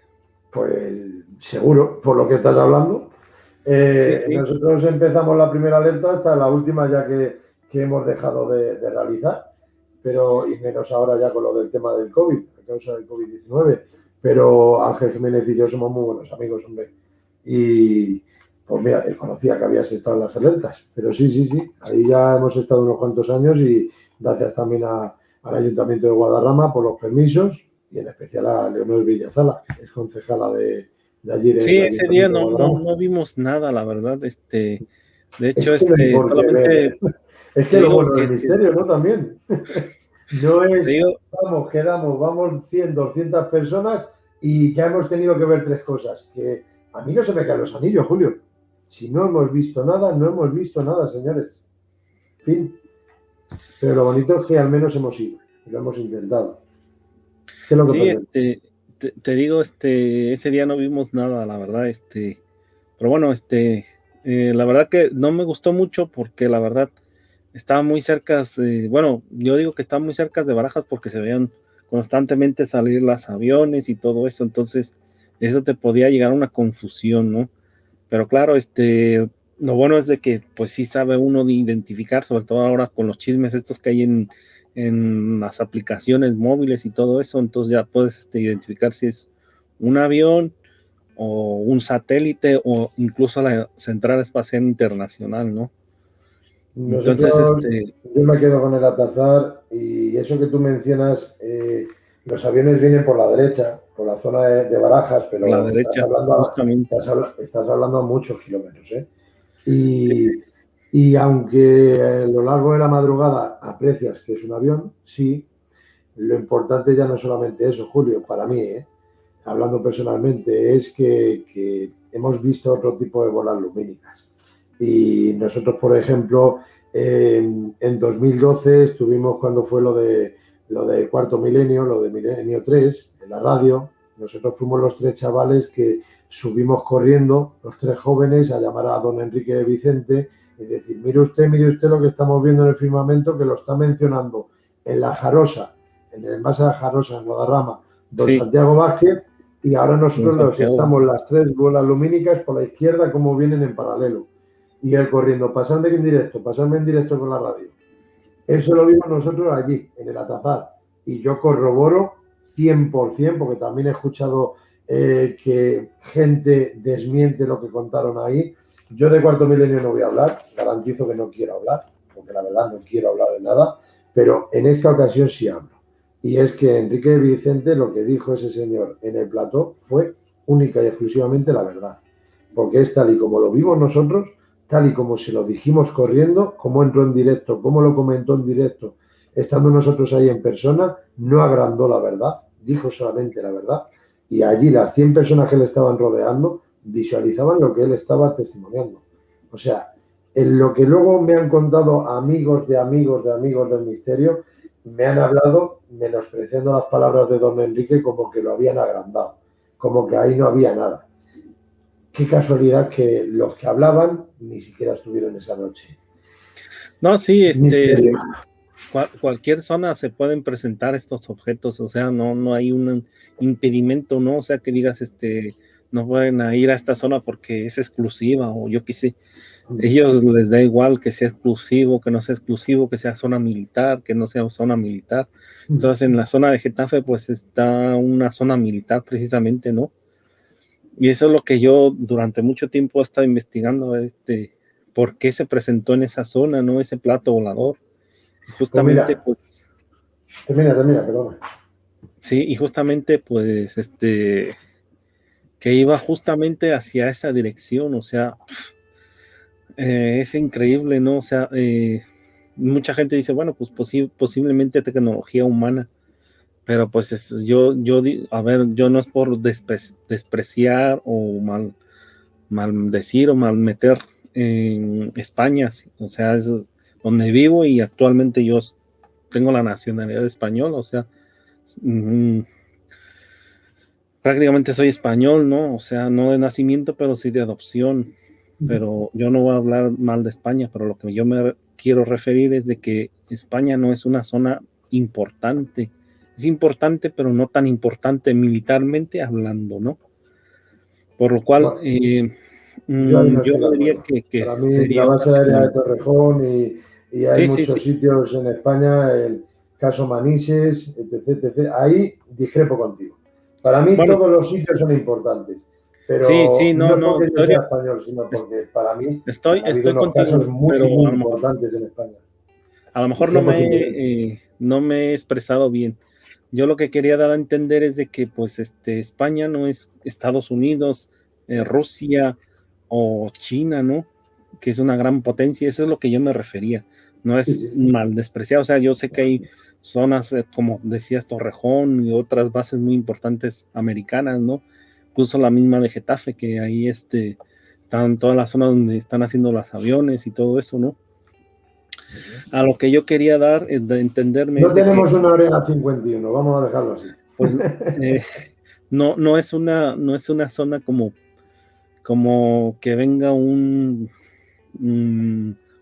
Pues seguro, por lo que estás hablando. Sí, sí. Nosotros empezamos la primera alerta hasta la última ya que hemos dejado de realizar, pero y menos ahora ya con lo del tema del COVID, a causa del COVID-19. Pero Ángel Jiménez y yo somos muy buenos amigos, hombre. Y pues mira, desconocía que habías estado en las alertas, pero sí, sí, sí, ahí ya hemos estado unos cuantos años y gracias también al Ayuntamiento de Guadarrama por los permisos y en especial a Leonor Villazala, que es concejala de allí Sí, del ese día Ayuntamiento de Guadarrama. no vimos nada, la verdad. De hecho, Es que no hay por qué solamente ver. Es te que lo digo bueno que del misterio, ¿no? También. No te es, digo, vamos 100, 200 personas y ya hemos tenido que ver tres cosas. Que a mí no se me caen los anillos, Julio. Si no hemos visto nada, no hemos visto nada, señores. Fin. Pero lo bonito es que al menos hemos ido y lo hemos intentado. ¿Qué es lo que sí, perdemos? te digo, ese día no vimos nada, la verdad, pero bueno, la verdad que no me gustó mucho porque la verdad estaba muy cerca, bueno, yo digo que estaba muy cerca de Barajas porque se veían constantemente salir los aviones y todo eso, entonces eso te podía llegar a una confusión, ¿no? Pero claro, lo bueno es de que pues sí sabe uno de identificar, sobre todo ahora con los chismes estos que hay en las aplicaciones móviles y todo eso, entonces ya puedes identificar si es un avión o un satélite o incluso la Central Espacial Internacional, ¿no? Entonces, Nosotros, yo me quedo con el Atazar y eso que tú mencionas, los aviones vienen por la derecha, por la zona de Barajas, por la pero derecha, justamente. estás hablando a muchos kilómetros, ¿eh? Sí, sí. Y aunque a lo largo de la madrugada aprecias que es un avión, sí, lo importante ya no es solamente eso, Julio, para mí, hablando personalmente, es que hemos visto otro tipo de bolas lumínicas. Y nosotros, por ejemplo, en 2012 estuvimos cuando fue lo de lo de Cuarto Milenio, lo de Milenio 3, en la radio. Nosotros fuimos los 3 chavales que subimos corriendo, los 3 jóvenes, a llamar a don Enrique Vicente y decir, mire usted lo que estamos viendo en el firmamento, que lo está mencionando en la Jarosa, en el envase de la Jarosa, en Guadarrama, don Santiago Vázquez, y ahora nosotros los estamos las 3 bolas lumínicas por la izquierda como vienen en paralelo. Y él corriendo, pasarme en directo con la radio. Eso lo vimos nosotros allí, en el Atazar. Y yo corroboro 100%, porque también he escuchado que gente desmiente lo que contaron ahí. Yo de Cuarto Milenio no voy a hablar, garantizo que no quiero hablar, porque la verdad no quiero hablar de nada, pero en esta ocasión sí hablo. Y es que Enrique Vicente, lo que dijo ese señor en el plató fue única y exclusivamente la verdad. Porque es tal y como lo vimos nosotros, tal y como se lo dijimos corriendo, cómo entró en directo, cómo lo comentó en directo, estando nosotros ahí en persona, no agrandó la verdad, dijo solamente la verdad, y allí las 100 personas que le estaban rodeando visualizaban lo que él estaba testimoniando. O sea, en lo que luego me han contado amigos del misterio, me han hablado menospreciando las palabras de don Enrique como que lo habían agrandado, como que ahí no había nada. Qué casualidad que los que hablaban ni siquiera estuvieron esa noche. No, sí, cualquier zona se pueden presentar estos objetos, o sea, no hay un impedimento, ¿no? O sea, que digas, no pueden ir a esta zona porque es exclusiva, o yo qué sé. Ellos les da igual que sea exclusivo, que no sea exclusivo, que sea zona militar, que no sea zona militar. Entonces, en la zona de Getafe, pues está una zona militar precisamente, ¿no? Y eso es lo que yo durante mucho tiempo he estado investigando, por qué se presentó en esa zona, ¿no? Ese plato volador. Justamente, pues... Termina, perdona. Sí, y justamente, pues, que iba justamente hacia esa dirección, o sea, es increíble, ¿no? O sea, mucha gente dice, bueno, pues posiblemente tecnología humana, pero pues a ver, yo no es por despreciar o mal decir o mal meter en España, o sea, es donde vivo y actualmente yo tengo la nacionalidad española, o sea, prácticamente soy español, ¿no? O sea, no de nacimiento, pero sí de adopción. Pero yo no voy a hablar mal de España, pero lo que yo me quiero referir es de que España no es una zona importante. Es importante, pero no tan importante militarmente hablando, ¿no? Por lo cual, yo diría que para mí, sería la base aérea de Torrejón y hay muchos sitios en España, el caso Manises, etc. Ahí discrepo contigo. Para mí todos los sitios son importantes, pero no porque yo sea español, sino porque para mí ha habido unos casos muy importantes en España. A lo mejor no me he expresado bien. Yo lo que quería dar a entender es de que pues España no es Estados Unidos, Rusia o China, ¿no? Que es una gran potencia, eso es lo que yo me refería. No es mal despreciado, o sea, yo sé que hay zonas, como decías, Torrejón y otras bases muy importantes americanas, ¿no? Incluso la misma de Getafe, que ahí están todas las zonas donde están haciendo los aviones y todo eso, ¿no? A lo que yo quería dar es de entenderme. No tenemos una hora 51, vamos a dejarlo así. Pues no es una zona como que venga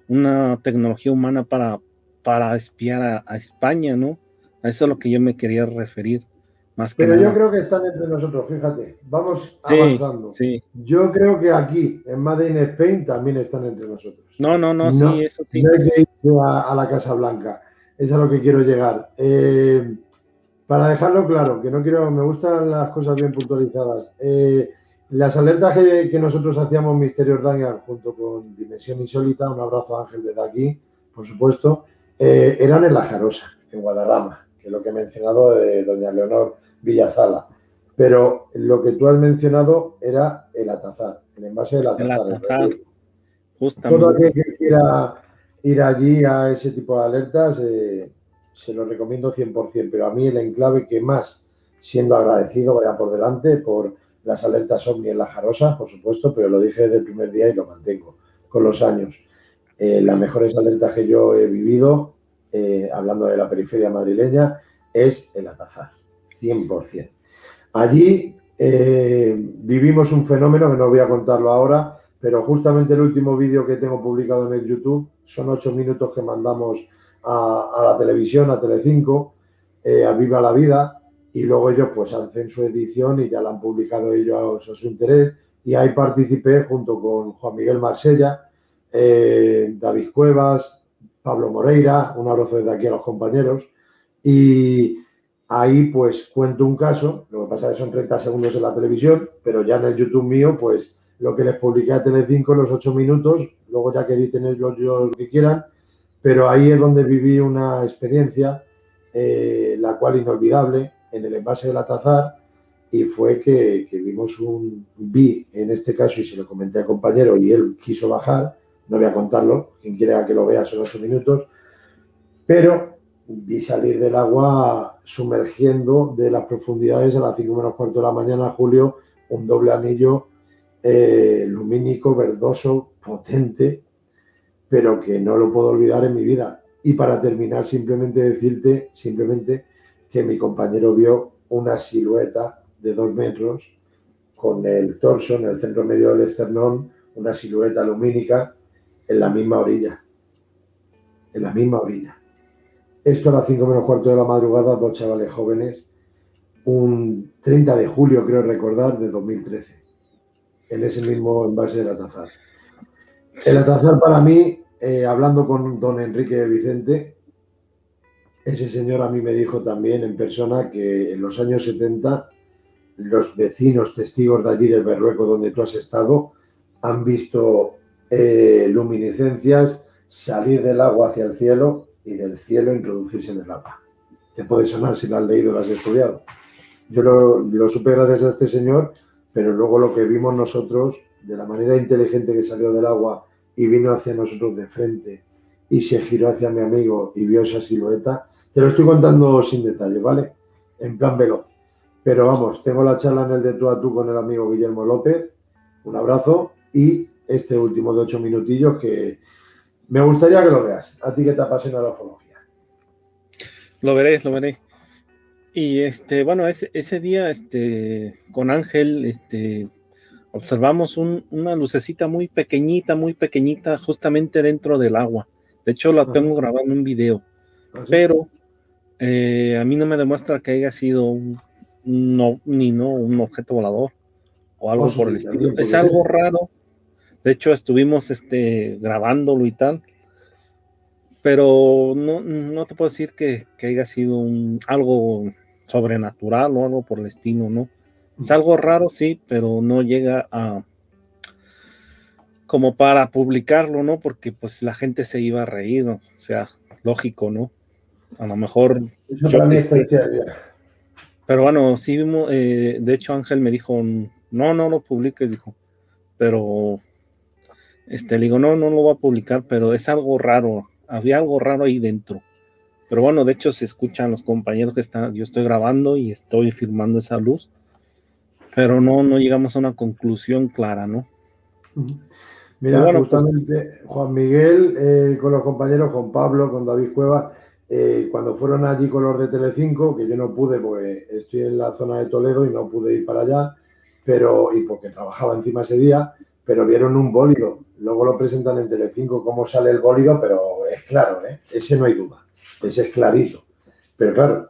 una tecnología humana para espiar a España, ¿no? A eso es lo que yo me quería referir, más que nada. Pero yo creo que están entre nosotros, fíjate, vamos avanzando. Sí. Yo creo que aquí, en Made in Spain, también están entre nosotros. No, sí, eso sí. No hay que ir a la Casa Blanca, es a lo que quiero llegar. Para dejarlo claro, que no quiero, me gustan las cosas bien puntualizadas. Las alertas que nosotros hacíamos Misterios Dangan junto con Dimensión Insólita, un abrazo a Ángel desde aquí, por supuesto, eran en La Jarosa, en Guadarrama, que es lo que he mencionado de doña Leonor Villazala. Pero lo que tú has mencionado era el Atazar, el envase del Atazar. Todo aquel que quiera ir allí a ese tipo de alertas, se lo recomiendo 100%, pero a mí el enclave que más, siendo agradecido, vaya por delante, por las alertas OVNI en La Jarosa, por supuesto, pero lo dije desde el primer día y lo mantengo con los años. Las mejores alertas que yo he vivido, hablando de la periferia madrileña, es el Atazar, 100%. Allí vivimos un fenómeno que no voy a contarlo ahora, pero justamente el último vídeo que tengo publicado en el YouTube son 8 minutos que mandamos a la televisión, a Telecinco, a Viva la Vida, y luego ellos pues hacen su edición y ya la han publicado ellos a su interés, y ahí participé junto con Juan Miguel Marsella, David Cuevas, Pablo Moreira, un abrazo desde aquí a los compañeros, y ahí pues cuento un caso, lo que pasa es que son 30 segundos en la televisión, pero ya en el YouTube mío pues lo que les publiqué a Telecinco, los 8 minutos, luego ya que editen ellos lo que quieran, pero ahí es donde viví una experiencia, la cual inolvidable, en el envase del Atazar, y fue que vi en este caso, y se lo comenté al compañero y él quiso bajar, no voy a contarlo, quien quiera que lo vea son 8 minutos, pero vi salir del agua sumergiendo de las profundidades a las 5 menos cuarto de la mañana, Julio, un doble anillo lumínico, verdoso, potente, pero que no lo puedo olvidar en mi vida. Y para terminar, simplemente decirte que mi compañero vio una silueta de 2 metros con el torso en el centro medio del esternón, una silueta lumínica en la misma orilla. En la misma orilla. Esto a las 5 menos cuarto de la madrugada, 2 chavales jóvenes, un 30 de julio, creo recordar, de 2013, en ese mismo envase del Atazar. El Atazar para mí, hablando con don Enrique Vicente, ese señor a mí me dijo también en persona que en los años 70 los vecinos testigos de allí del Berrueco donde tú has estado han visto luminiscencias salir del agua hacia el cielo y del cielo introducirse en el agua. Te puede sonar si lo has leído o lo has estudiado. Yo lo supe gracias a este señor, pero luego lo que vimos nosotros, de la manera inteligente que salió del agua y vino hacia nosotros de frente y se giró hacia mi amigo y vio esa silueta, te lo estoy contando sin detalle, ¿vale? En plan veloz. Pero vamos, tengo la charla en el de tú a tú con el amigo Guillermo López, un abrazo, y este último de 8 minutillos que me gustaría que lo veas, a ti que te apasiona la ufología. Lo veré, lo veré. Y bueno, ese día, con Ángel, observamos una lucecita muy pequeñita, justamente dentro del agua. De hecho, la tengo grabada en un video. ¿Ah, sí? Pero a mí no me demuestra que haya sido un ovni, ¿no? Un objeto volador o algo por el Sí, estilo. también Es puede algo ser. raro. De hecho, estuvimos grabándolo y tal, pero no te puedo decir que haya sido algo sobrenatural o algo por el estilo, ¿no? Es algo raro, sí, pero no llega a como para publicarlo, ¿no? Porque pues la gente se iba a reír, ¿no? O sea, lógico, ¿no? A lo mejor Eso yo para mí que es sé. terciaria. Pero bueno, sí vimos, de hecho Ángel me dijo, no lo publiques, dijo, pero le digo, no lo voy a publicar, pero es algo raro, había algo raro ahí dentro. Pero bueno, de hecho se escuchan los compañeros que yo estoy grabando y estoy filmando esa luz, pero no llegamos a una conclusión clara, ¿no? Y Mira, bueno, pues justamente Juan Miguel, con los compañeros, con Pablo, con David Cuevas, cuando fueron allí con los de Telecinco, que yo no pude porque estoy en la zona de Toledo y no pude ir para allá, y porque trabajaba encima ese día, pero vieron un bólido. Luego lo presentan en Telecinco cómo sale el bólido, pero es claro, ese no hay duda, ese es clarito. Pero claro,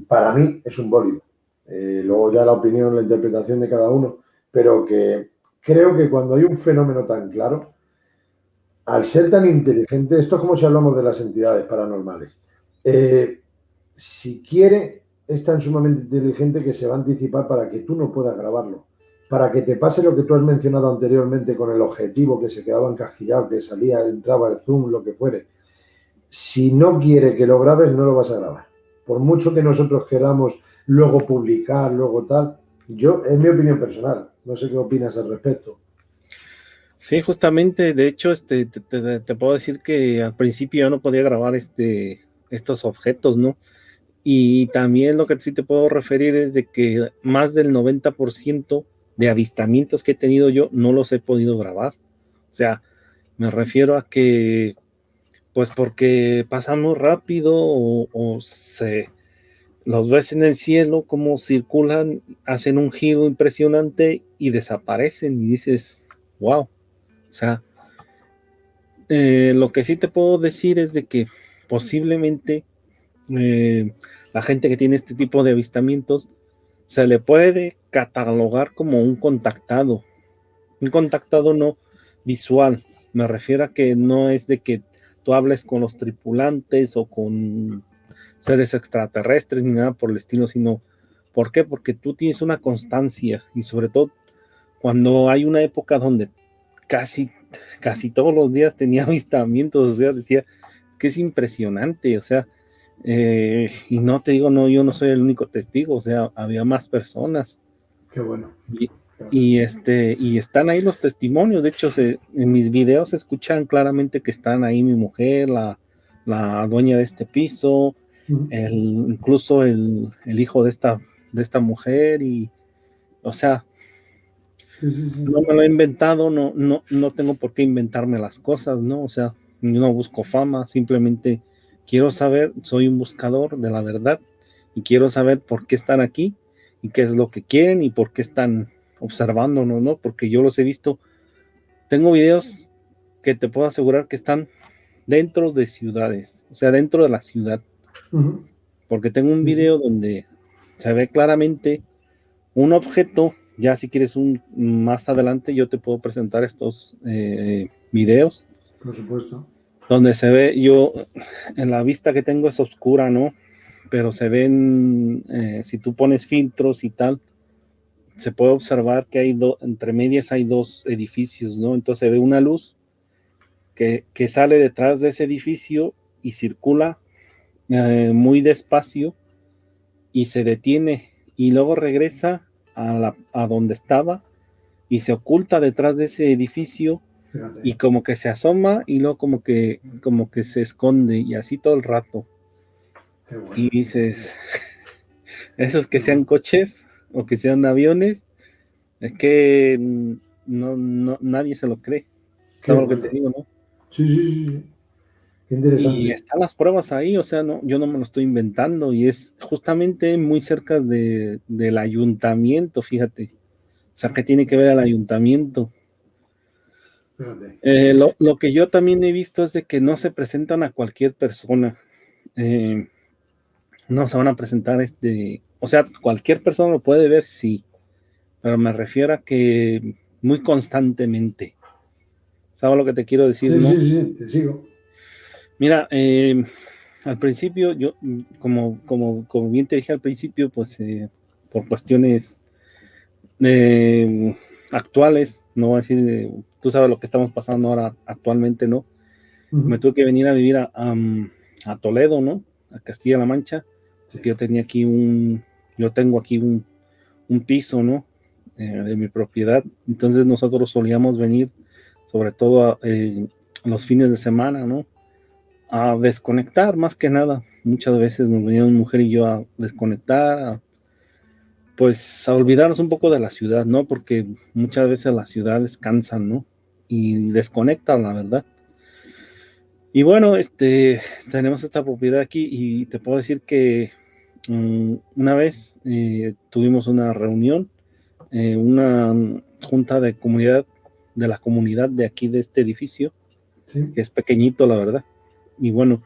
para mí es un bólido. Luego ya la opinión, la interpretación de cada uno, pero que creo que cuando hay un fenómeno tan claro, al ser tan inteligente, esto es como si hablamos de las entidades paranormales. Si quiere, es tan sumamente inteligente que se va a anticipar para que tú no puedas grabarlo. Para que te pase lo que tú has mencionado anteriormente con el objetivo que se quedaba encasquillado, que salía, entraba el zoom, lo que fuere. Si no quiere que lo grabes, no lo vas a grabar. Por mucho que nosotros queramos luego publicar, luego tal, yo, es mi opinión personal, no sé qué opinas al respecto. sí, justamente, de hecho, te puedo decir que al principio yo no podía grabar estos objetos, ¿no? Y también lo que sí te puedo referir es de que más del 90% de avistamientos que he tenido yo no los he podido grabar. O sea, me refiero a que, pues porque pasan muy rápido o los ves en el cielo, cómo circulan, hacen un giro impresionante y desaparecen y dices, wow. O sea, lo que sí te puedo decir es de que posiblemente la gente que tiene este tipo de avistamientos se le puede catalogar como un contactado no visual. Me refiero a que no es de que tú hables con los tripulantes o con seres extraterrestres ni nada por el estilo, sino, ¿por qué? Porque tú tienes una constancia y sobre todo cuando hay una época donde casi, casi todos los días tenía avistamientos, o sea, decía, es que es impresionante, o sea, y no te digo, no, yo no soy el único testigo, o sea, había más personas. Qué bueno. Y están ahí los testimonios, de hecho, en mis videos se escuchan claramente que están ahí mi mujer, la dueña de este piso, incluso el hijo de esta mujer, y, o sea, no me lo he inventado, no tengo por qué inventarme las cosas, ¿no? O sea, yo no busco fama, simplemente quiero saber, soy un buscador de la verdad y quiero saber por qué están aquí y qué es lo que quieren y por qué están observándonos, ¿no? Porque yo los he visto, tengo videos que te puedo asegurar que están dentro de ciudades, o sea, dentro de la ciudad, porque tengo un video donde se ve claramente un objeto. Ya si quieres más adelante yo te puedo presentar estos videos. Por supuesto. Donde se ve, yo en la vista que tengo es oscura, ¿no? Pero se ven, si tú pones filtros y tal, se puede observar que hay entre medias hay dos edificios, ¿no? Entonces se ve una luz que sale detrás de ese edificio y circula muy despacio y se detiene y luego regresa a donde estaba y se oculta detrás de ese edificio. Fíjate. Y como que se asoma y luego como que se esconde y así todo el rato. Bueno. Y dices, esos que sean coches o que sean aviones, es que nadie se lo cree. ¿Sabes lo que te digo, no? Sí. Qué interesante. Y están las pruebas ahí, o sea, no, yo no me lo estoy inventando y es justamente muy cerca del ayuntamiento, fíjate. O sea, ¿qué tiene que ver el ayuntamiento? Lo que yo también he visto es de que no se presentan a cualquier persona. No se van a presentar, o sea, cualquier persona lo puede ver, sí, pero me refiero a que muy constantemente. ¿Sabes lo que te quiero decir? Sí, ¿no? sí, te sigo. Mira, al principio, yo, como bien te dije al principio, pues por cuestiones actuales, no voy a decir, tú sabes lo que estamos pasando ahora actualmente, ¿no? Me tuve que venir a vivir a Toledo, ¿no? A Castilla-La Mancha, porque yo tengo aquí un piso, ¿no? De mi propiedad. Entonces nosotros solíamos venir, sobre todo los fines de semana, ¿no? A desconectar, más que nada. Muchas veces nos veníamos mi mujer y yo a desconectar, pues a olvidarnos un poco de la ciudad, ¿no? Porque muchas veces las ciudades cansan, ¿no? Y desconectan, la verdad. Y bueno, tenemos esta propiedad aquí y te puedo decir que una vez tuvimos una reunión, una junta de comunidad, de la comunidad de aquí de este edificio, sí, que es pequeñito, la verdad. Y bueno,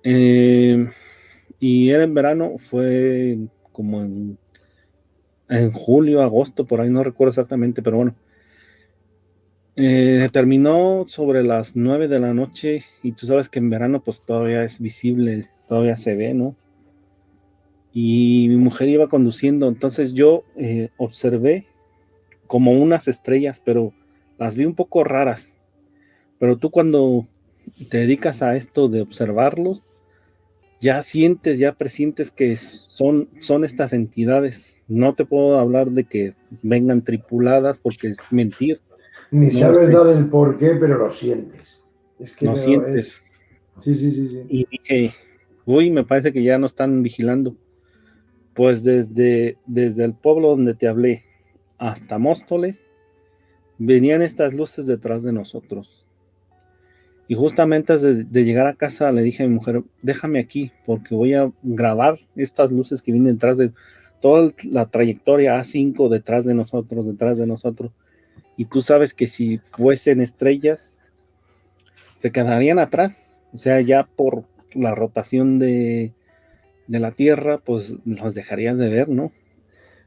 y era en verano, fue como en julio, agosto, por ahí no recuerdo exactamente, pero bueno. Terminó sobre las 9 de la noche y tú sabes que en verano pues todavía es visible, todavía se ve, ¿no? Y mi mujer iba conduciendo, entonces yo observé como unas estrellas, pero las vi un poco raras. Pero tú cuando te dedicas a esto de observarlos, ya sientes, ya presientes que son estas entidades. No te puedo hablar de que vengan tripuladas porque es mentir. Ni sabes dar el por qué, pero lo sientes. Es que no sientes. Sí. Y dije, uy, me parece que ya no están vigilando. Pues desde el pueblo donde te hablé hasta Móstoles, venían estas luces detrás de nosotros. Y justamente antes de llegar a casa le dije a mi mujer, déjame aquí porque voy a grabar estas luces que vienen detrás de toda la trayectoria A5 detrás de nosotros. Y tú sabes que si fuesen estrellas, se quedarían atrás. O sea, ya por la rotación de la Tierra, pues las dejarías de ver, ¿no?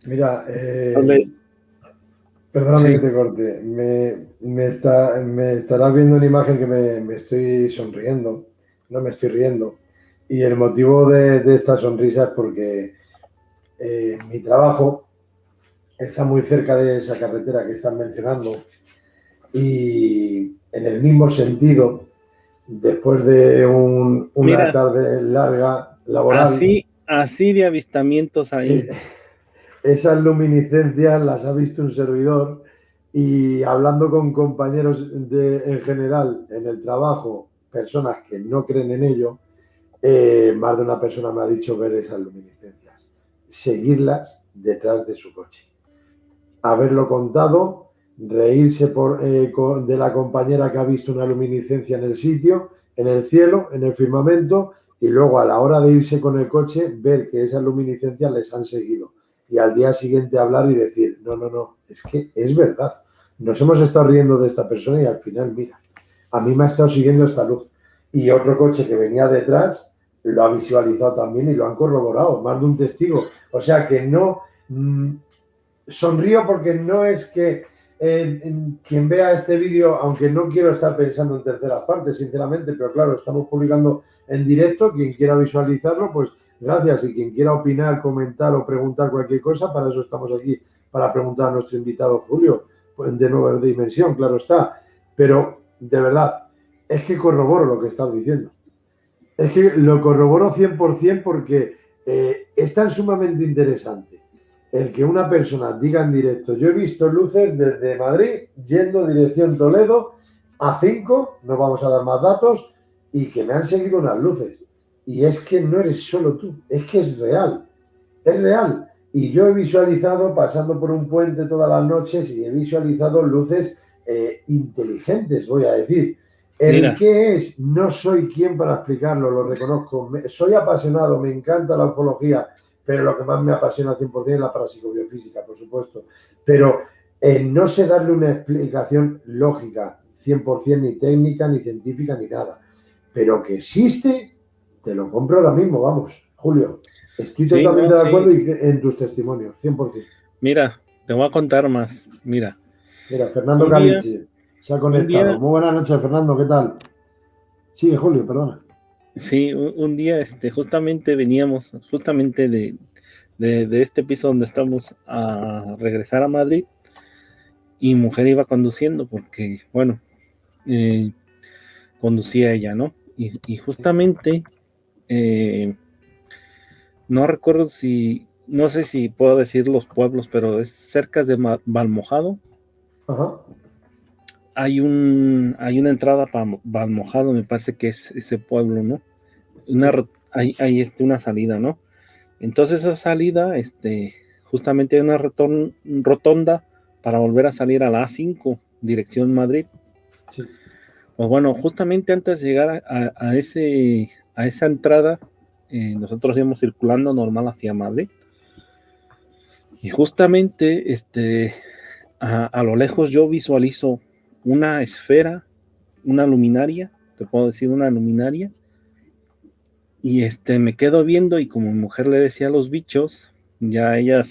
Mira, Entonces, perdóname que sí, te corte. Me estarás viendo una imagen que me estoy sonriendo, no me estoy riendo. Y el motivo de esta sonrisa es porque mi trabajo está muy cerca de esa carretera que están mencionando y en el mismo sentido, después de una mira, tarde larga laboral, así de avistamientos eh, ahí. esas luminiscencias las ha visto un servidor y hablando con compañeros en general en el trabajo, personas que no creen en ello, más de una persona me ha dicho ver esas luminiscencias, seguirlas detrás de su coche, haberlo contado, reírse de la compañera que ha visto una luminiscencia en el sitio, en el cielo, en el firmamento, y luego a la hora de irse con el coche, ver que esas luminiscencias les han seguido. Y al día siguiente hablar y decir, no, no, no, es que es verdad. Nos hemos estado riendo de esta persona y al final, mira, a mí me ha estado siguiendo esta luz. Y otro coche que venía detrás lo ha visualizado también y lo han corroborado, más de un testigo. O sea que no, sonrío porque no es que quien vea este vídeo, aunque no quiero estar pensando en terceras partes, sinceramente, pero claro, estamos publicando en directo, quien quiera visualizarlo, pues gracias, y quien quiera opinar, comentar o preguntar cualquier cosa, para eso estamos aquí, para preguntar a nuestro invitado Julio, pues, de Nueva Dimensión, claro está, pero de verdad, es que corroboro lo que estás diciendo. Es que lo corroboro 100% porque es tan sumamente interesante el que una persona diga en directo, yo he visto luces desde Madrid yendo dirección Toledo a 5, no vamos a dar más datos, y que me han seguido unas luces. Y es que no eres solo tú, es que es real, es real. Y yo he visualizado pasando por un puente todas las noches y he visualizado luces inteligentes, voy a decir. El Mira, qué es, no soy quien para explicarlo, lo reconozco. Soy apasionado, me encanta la ufología, pero lo que más me apasiona al 100% es la parapsicobiofísica, por supuesto. Pero no sé darle una explicación lógica, 100% ni técnica, ni científica, ni nada. Pero que existe, te lo compro ahora mismo, vamos, Julio. Estoy sí, totalmente no, de sí. acuerdo en tus testimonios, 100%. Mira, te voy a contar más. Mira, Mira, Fernando un día, Caliche se ha un conectado. día, Muy buenas noches, Fernando, ¿qué tal? Sigue, Julio, perdona. sí, un día, justamente veníamos, justamente de este piso donde estamos a regresar a Madrid y mujer iba conduciendo porque, bueno, eh, conducía ella, ¿no? Y justamente, eh, no recuerdo no sé si puedo decir los pueblos, pero es cerca de Valmojado. Ajá. Hay una entrada para Valmojado, me parece que es ese pueblo, ¿no? Sí. Hay una salida, ¿no? Entonces esa salida, justamente hay una rotonda para volver a salir a la A5, dirección Madrid. Sí. Pues bueno, justamente antes de llegar a esa entrada, nosotros íbamos circulando normal hacia Madrid. Y justamente, a lo lejos yo visualizo una esfera, una luminaria, te puedo decir una luminaria, y me quedo viendo y como mi mujer le decía a los bichos, ya ella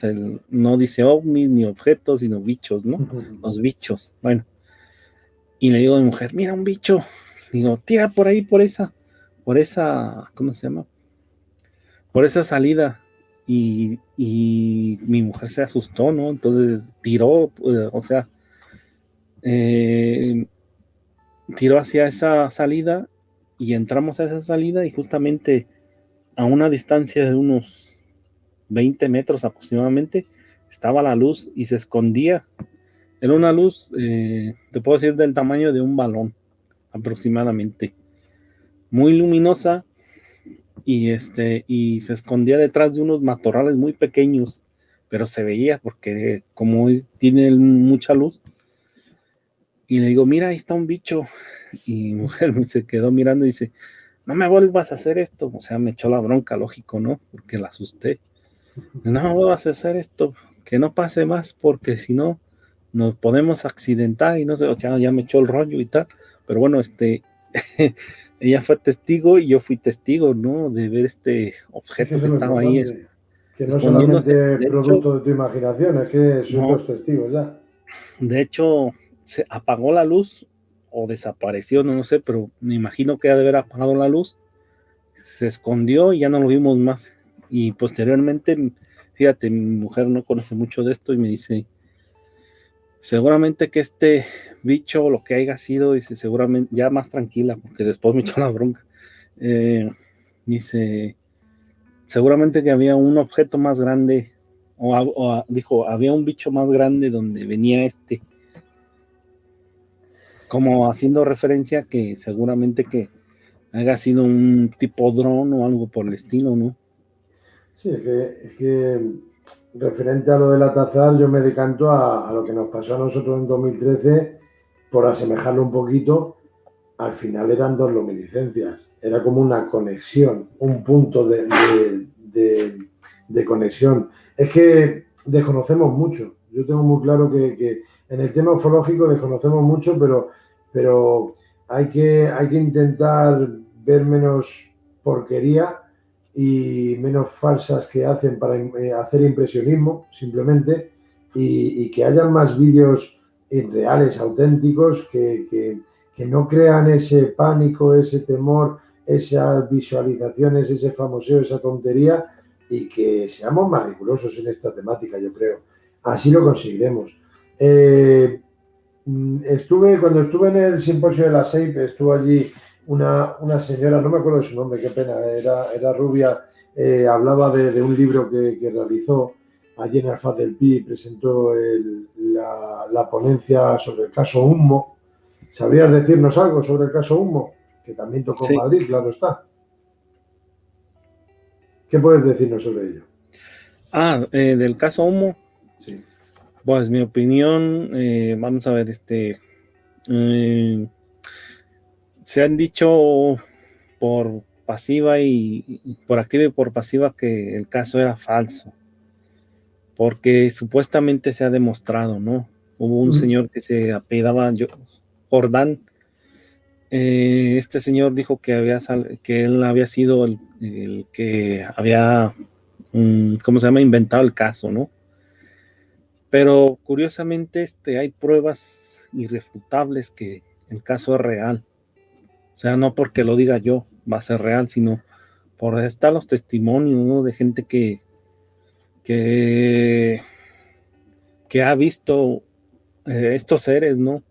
no dice ovnis ni objetos, sino bichos, ¿no? Los bichos, bueno, y le digo a mi mujer, mira un bicho, digo, tira por ahí, por esa, ¿cómo se llama? Por esa salida, y mi mujer se asustó, ¿no? Entonces tiró, o sea, eh, tiró hacia esa salida y entramos a esa salida y justamente a una distancia de unos 20 metros aproximadamente estaba la luz y se escondía. Era una luz, te puedo decir, del tamaño de un balón aproximadamente, muy luminosa y se escondía detrás de unos matorrales muy pequeños, pero se veía porque como tiene mucha luz. y le digo, mira, ahí está un bicho. Y mi mujer se quedó mirando y dice, no me vuelvas a hacer esto. O sea, me echó la bronca, lógico, ¿no? Porque la asusté. No me vuelvas a hacer esto, que no pase más, porque si no, nos podemos accidentar y no sé, o sea, ya me echó el rollo y tal. Pero bueno, ella fue testigo y yo fui testigo, ¿no? De ver este Es que objeto eso que es lo estaba ahí importante, que no escondiéndose. solamente es producto de tu imaginación, es que sois No, los testigos ya. de hecho, se apagó la luz o desapareció, no sé, pero me imagino que ha de haber apagado la luz, se escondió y ya no lo vimos más. Y posteriormente, fíjate, mi mujer no conoce mucho de esto y me dice, seguramente que este bicho, lo que haya sido, dice, seguramente, ya más tranquila, porque después me echó la bronca. Dice, seguramente que había un objeto más grande, dijo, había un bicho más grande donde venía como haciendo referencia que seguramente que haya sido un tipo dron o algo por el estilo, ¿no? Sí, es que referente a lo del Atazal, yo me decanto a lo que nos pasó a nosotros en 2013, por asemejarlo un poquito. Al final eran dos luminiscencias, era como una conexión, un punto de conexión. Es que desconocemos mucho, yo tengo muy claro que en el tema ufológico desconocemos mucho, pero hay que intentar ver menos porquería y menos falsas que hacen para hacer impresionismo, simplemente, y que hayan más vídeos reales, auténticos, que no crean ese pánico, ese temor, esas visualizaciones, ese famoseo, esa tontería, y que seamos más rigurosos en esta temática, yo creo. Así lo conseguiremos. Cuando estuve en el simposio de la SEIP, estuvo allí una señora, no me acuerdo de su nombre, qué pena, era rubia, hablaba de un libro que realizó allí en el FAD del PI, presentó la ponencia sobre el caso Humo. ¿Sabrías decirnos algo sobre el caso Humo? Que también tocó en Sí. Madrid, claro está. ¿Qué puedes decirnos sobre ello? Del caso Humo, Sí. pues mi opinión, vamos a ver, se han dicho por pasiva y por activa y por pasiva que el caso era falso, porque supuestamente se ha demostrado, ¿no? Hubo un señor que se apellidaba Jordán. Este señor dijo que que él había sido el que había, ¿cómo se llama? Inventado el caso, ¿no? Pero curiosamente hay pruebas irrefutables que el caso es real. O sea, no porque lo diga yo va a ser real, sino por estar los testimonios, ¿no? De gente que, que ha visto estos seres, ¿no?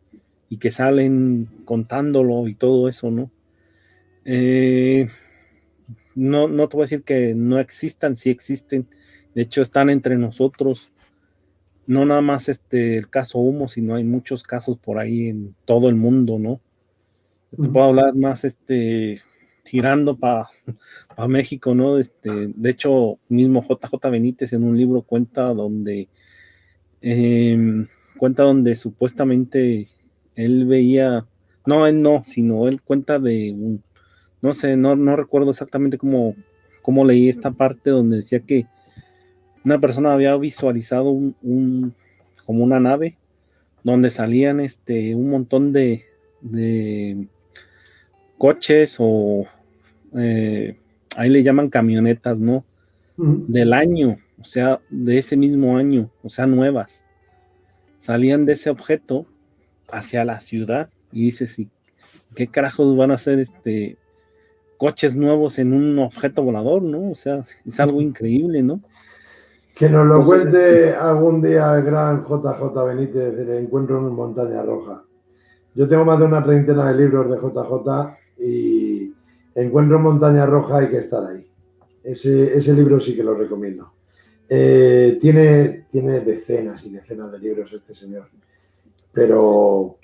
Y que salen contándolo y todo eso, ¿no? No te voy a decir que no existan, sí existen. De hecho, están entre nosotros. No nada más el caso Humo, sino hay muchos casos por ahí en todo el mundo, ¿no? Te puedo hablar más tirando para México, ¿no? De hecho, mismo JJ Benítez en un libro cuenta donde supuestamente él veía, no, él no, sino él cuenta no sé, no recuerdo exactamente cómo leí esta parte donde decía que una persona había visualizado como una nave donde salían un montón de coches o ahí le llaman camionetas, ¿no? Del año, o sea, de ese mismo año, o sea, nuevas. Salían de ese objeto hacia la ciudad y dices, ¿y qué carajos van a hacer coches nuevos en un objeto volador, ¿no? O sea, es algo increíble, ¿no? Que nos lo Entonces, cuente algún día el gran JJ Benítez del Encuentro en Montaña Roja. Yo tengo más de una treintena de libros de JJ y Encuentro en Montaña Roja hay que estar ahí. Ese libro sí que lo recomiendo. Tiene decenas y decenas de libros este señor, pero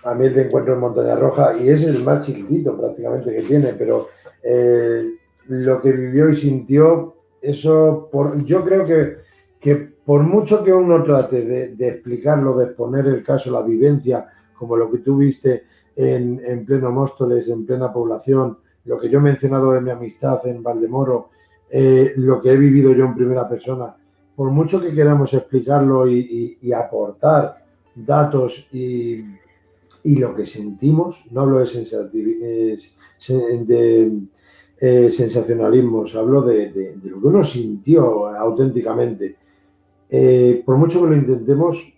a mí el de Encuentro en Montaña Roja, y es el más chiquitito prácticamente que tiene, pero lo que vivió y sintió, eso, yo creo que por mucho que uno trate de explicarlo, de exponer el caso, la vivencia, como lo que tú viste en pleno Móstoles, en plena población, lo que yo he mencionado de mi amistad en Valdemoro, lo que he vivido yo en primera persona, por mucho que queramos explicarlo y aportar datos y lo que sentimos, no hablo de sensacionalismos, hablo de lo que uno sintió auténticamente. Por mucho que lo intentemos,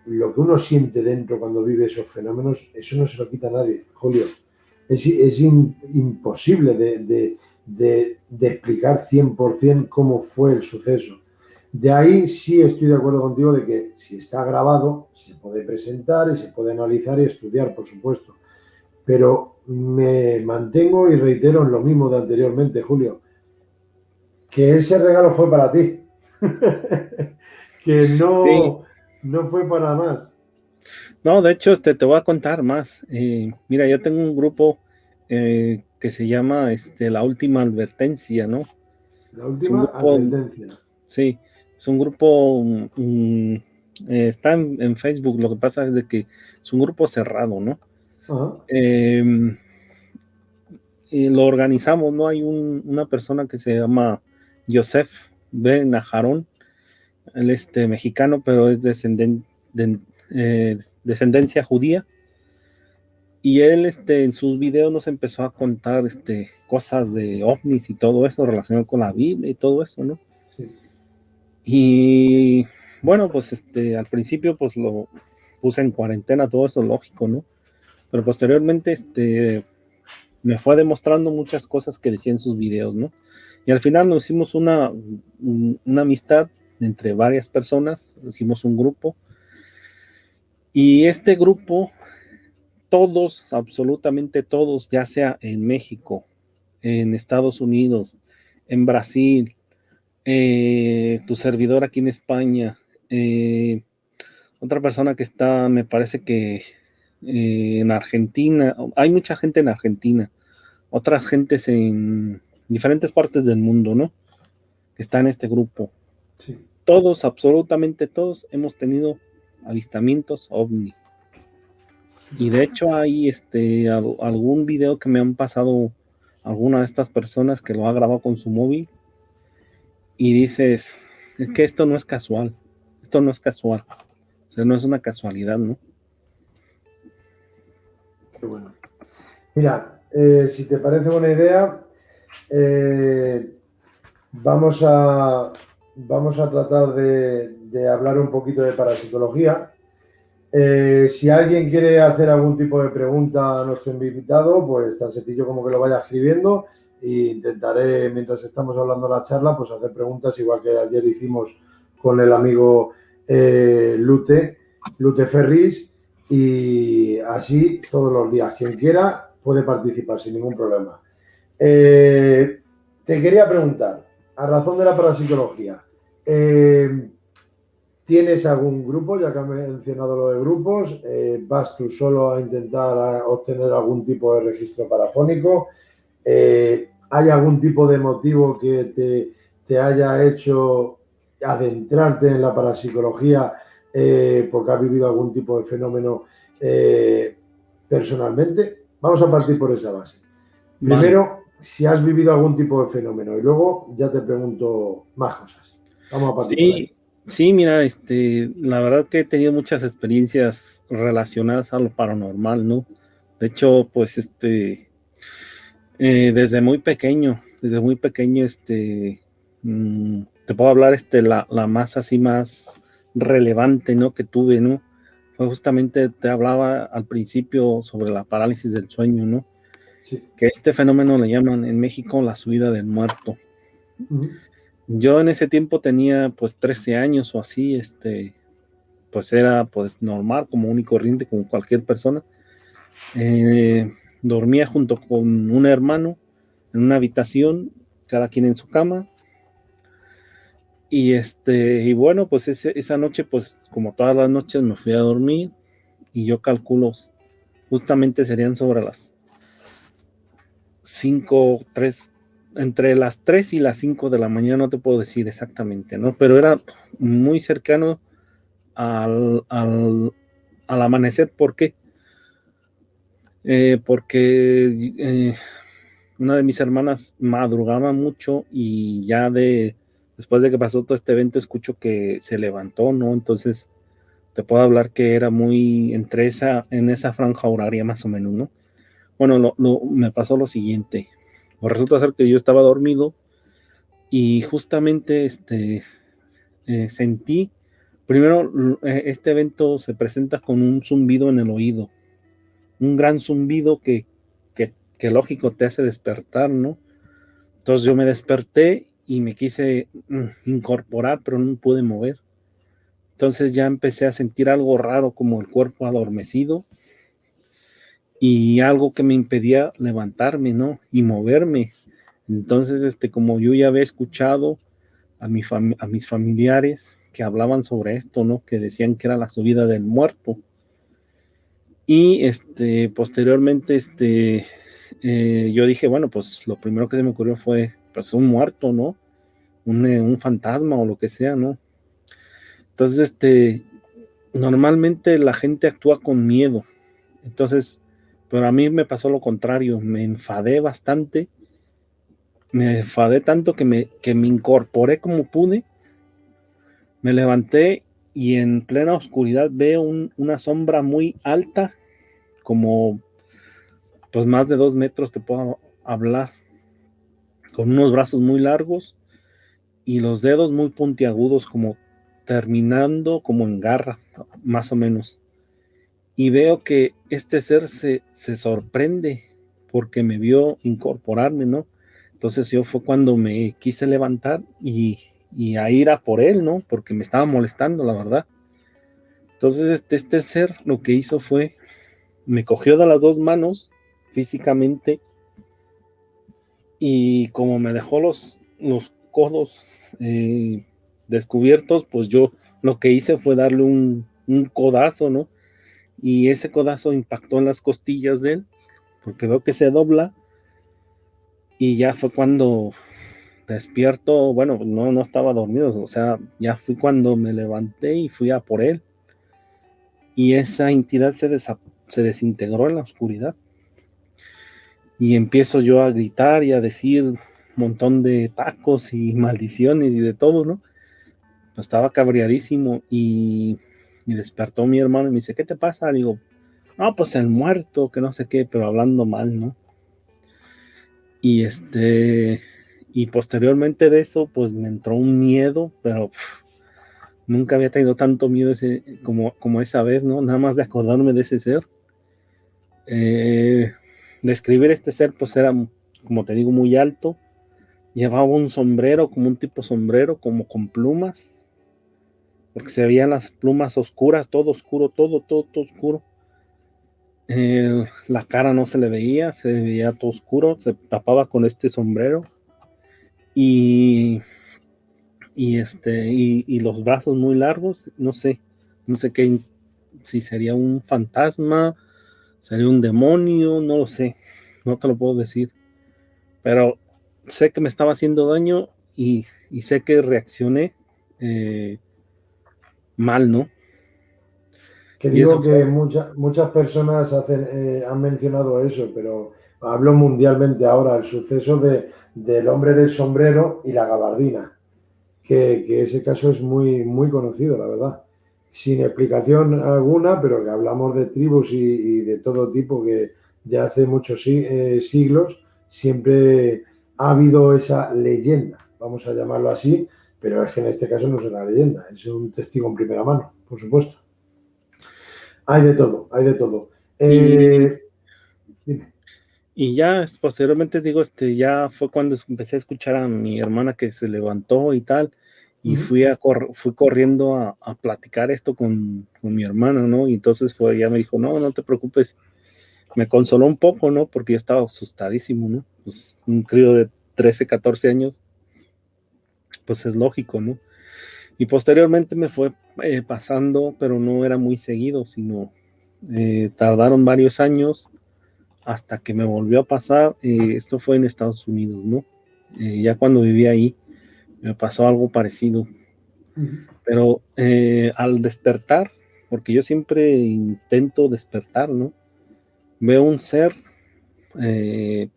lo que uno siente dentro cuando vive esos fenómenos, eso no se lo quita a nadie, Julio. Es imposible de explicar 100% cómo fue el suceso. De ahí sí estoy de acuerdo contigo de que si está grabado se puede presentar y se puede analizar y estudiar, por supuesto. Pero me mantengo y reitero en lo mismo de anteriormente, Julio, que ese regalo fue para ti, que Sí. no fue para más. No, de hecho, te voy a contar más. Mira, yo tengo un grupo que se llama La Última Advertencia, ¿no? La Es un última grupo, advertencia. sí, es un grupo, está en Facebook, lo que pasa es de que es un grupo cerrado, ¿no? Ajá. Y lo organizamos, ¿no? Hay una persona que se llama Joseph B. Najarón, él es mexicano, pero es descendencia judía. Y él en sus videos nos empezó a contar cosas de ovnis y todo eso relacionado con la Biblia y todo eso, ¿no? Sí. Y bueno, pues al principio pues lo puse en cuarentena, todo eso lógico, ¿no? Pero posteriormente me fue demostrando muchas cosas que decía en sus videos, ¿no? Y al final nos hicimos una amistad entre varias personas, hicimos un grupo. Y este grupo, todos, absolutamente todos, ya sea en México, en Estados Unidos, en Brasil, tu servidor aquí en España, otra persona que está, me parece que en Argentina, hay mucha gente en Argentina, otras gentes en diferentes partes del mundo, ¿no? Que está en este grupo. Sí. Todos, absolutamente todos, hemos tenido avistamientos ovni. Y de hecho hay algún video que me han pasado alguna de estas personas que lo ha grabado con su móvil y dices, es que esto no es casual, esto no es casual, o sea, no es una casualidad, ¿no? Qué bueno. Mira, si te parece buena idea, vamos a tratar de hablar un poquito de parapsicología. Si alguien quiere hacer algún tipo de pregunta a nuestro invitado, pues tan sencillo como que lo vaya escribiendo e intentaré, mientras estamos hablando de la charla, pues hacer preguntas igual que ayer hicimos con el amigo Lute Ferris, y así todos los días. Quien quiera puede participar sin ningún problema. Te quería preguntar, a razón de la parapsicología, ¿tienes algún grupo? Ya que has mencionado lo de grupos, ¿vas tú solo a intentar obtener algún tipo de registro parafónico? ¿Hay algún tipo de motivo que te haya hecho adentrarte en la parapsicología porque has vivido algún tipo de fenómeno personalmente? Vamos a partir por esa base. Primero, vale, si has vivido algún tipo de fenómeno y luego ya te pregunto más cosas. Vamos a partir por ahí. Sí, mira, la verdad que he tenido muchas experiencias relacionadas a lo paranormal, ¿no? De hecho, pues, desde muy pequeño, te puedo hablar, la más así, más relevante, ¿no? Que tuve, ¿no? Fue justamente, te hablaba al principio sobre la parálisis del sueño, ¿no? Sí. Que este fenómeno le llaman en México la subida del muerto. Uh-huh. Yo en ese tiempo tenía pues 13 años o así, pues era pues normal, común y corriente, como cualquier persona. Dormía junto con un hermano en una habitación, cada quien en su cama. Y bueno, pues esa noche, pues como todas las noches me fui a dormir y yo calculo, justamente serían sobre las 5, 3, entre las 3 y las 5 de la mañana, no te puedo decir exactamente, ¿no? Pero era muy cercano al amanecer. ¿Por qué? porque una de mis hermanas madrugaba mucho y ya después de que pasó todo este evento escucho que se levantó, ¿no? Entonces te puedo hablar que era muy en esa franja horaria más o menos, ¿no? Bueno, me pasó lo siguiente. Pues resulta ser que yo estaba dormido y justamente sentí, primero, este evento se presenta con un zumbido en el oído, un gran zumbido que lógico te hace despertar, ¿no? Entonces yo me desperté y me quise incorporar, pero no pude mover. Entonces ya empecé a sentir algo raro, como el cuerpo adormecido y algo que me impedía levantarme, ¿no? Y moverme. Entonces, como yo ya había escuchado a mis familiares que hablaban sobre esto, ¿no? Que decían que era la subida del muerto. Y posteriormente, yo dije, bueno, pues lo primero que se me ocurrió fue, pues un muerto, ¿no? Un fantasma o lo que sea, ¿no? Entonces, normalmente la gente actúa con miedo. Entonces, pero a mí me pasó lo contrario, me enfadé bastante, me enfadé tanto que me incorporé como pude, me levanté y en plena oscuridad veo una sombra muy alta, como pues más de 2 metros te puedo hablar, con unos brazos muy largos y los dedos muy puntiagudos, como terminando como en garra, más o menos. Y veo que este ser se sorprende porque me vio incorporarme, ¿no? Entonces yo fue cuando me quise levantar y a ir a por él, ¿no? Porque me estaba molestando, la verdad. Entonces este ser lo que hizo fue, me cogió de las dos manos físicamente y como me dejó los codos descubiertos, pues yo lo que hice fue darle un codazo, ¿no? Y ese codazo impactó en las costillas de él, porque veo que se dobla y ya fue cuando despierto, bueno, no estaba dormido, o sea, ya fui cuando me levanté y fui a por él y esa entidad se desintegró en la oscuridad y empiezo yo a gritar y a decir un montón de tacos y maldiciones y de todo, ¿no? Pues estaba cabreadísimo y despertó mi hermano y me dice, ¿qué te pasa? Le digo, no, pues el muerto, que no sé qué, pero hablando mal, ¿no? Y y posteriormente de eso, pues me entró un miedo, pero nunca había tenido tanto miedo como esa vez, ¿no? Nada más de acordarme de ese ser. Describir este ser, pues era, como te digo, muy alto. Llevaba un sombrero, como un tipo sombrero, como con plumas, porque se veían las plumas oscuras, todo oscuro, todo oscuro. La cara no se le veía todo oscuro, se tapaba con este sombrero y, y los brazos muy largos, no sé qué, si sería un fantasma, sería un demonio, no lo sé, no te lo puedo decir, pero sé que me estaba haciendo daño y sé que reaccioné mal, ¿no? Que Y eso digo fue, que muchas personas han mencionado eso, pero hablo mundialmente ahora, el suceso del hombre del sombrero y la gabardina, que ese caso es muy conocido, la verdad. Sin explicación alguna, pero que hablamos de tribus y de todo tipo que de hace muchos siglos siempre ha habido esa leyenda, vamos a llamarlo así, pero es que en este caso no es una leyenda, es un testigo en primera mano, por supuesto. Hay de todo, hay de todo. y, Dime. y ya posteriormente digo, ya fue cuando empecé a escuchar a mi hermana que se levantó y tal, y Ujú. fui corriendo a platicar esto con mi hermana, ¿no? Y entonces ella me dijo, no te preocupes, me consoló un poco, ¿no? Porque yo estaba asustadísimo, ¿no? Pues un crío de 13 14 años, pues es lógico, ¿no? Y posteriormente me fue pasando, pero no era muy seguido, sino tardaron varios años hasta que me volvió a pasar. Esto fue en Estados Unidos, ¿no? Ya cuando viví ahí, me pasó algo parecido. Ujú. Pero al despertar, porque yo siempre intento despertar, ¿no? veo un ser,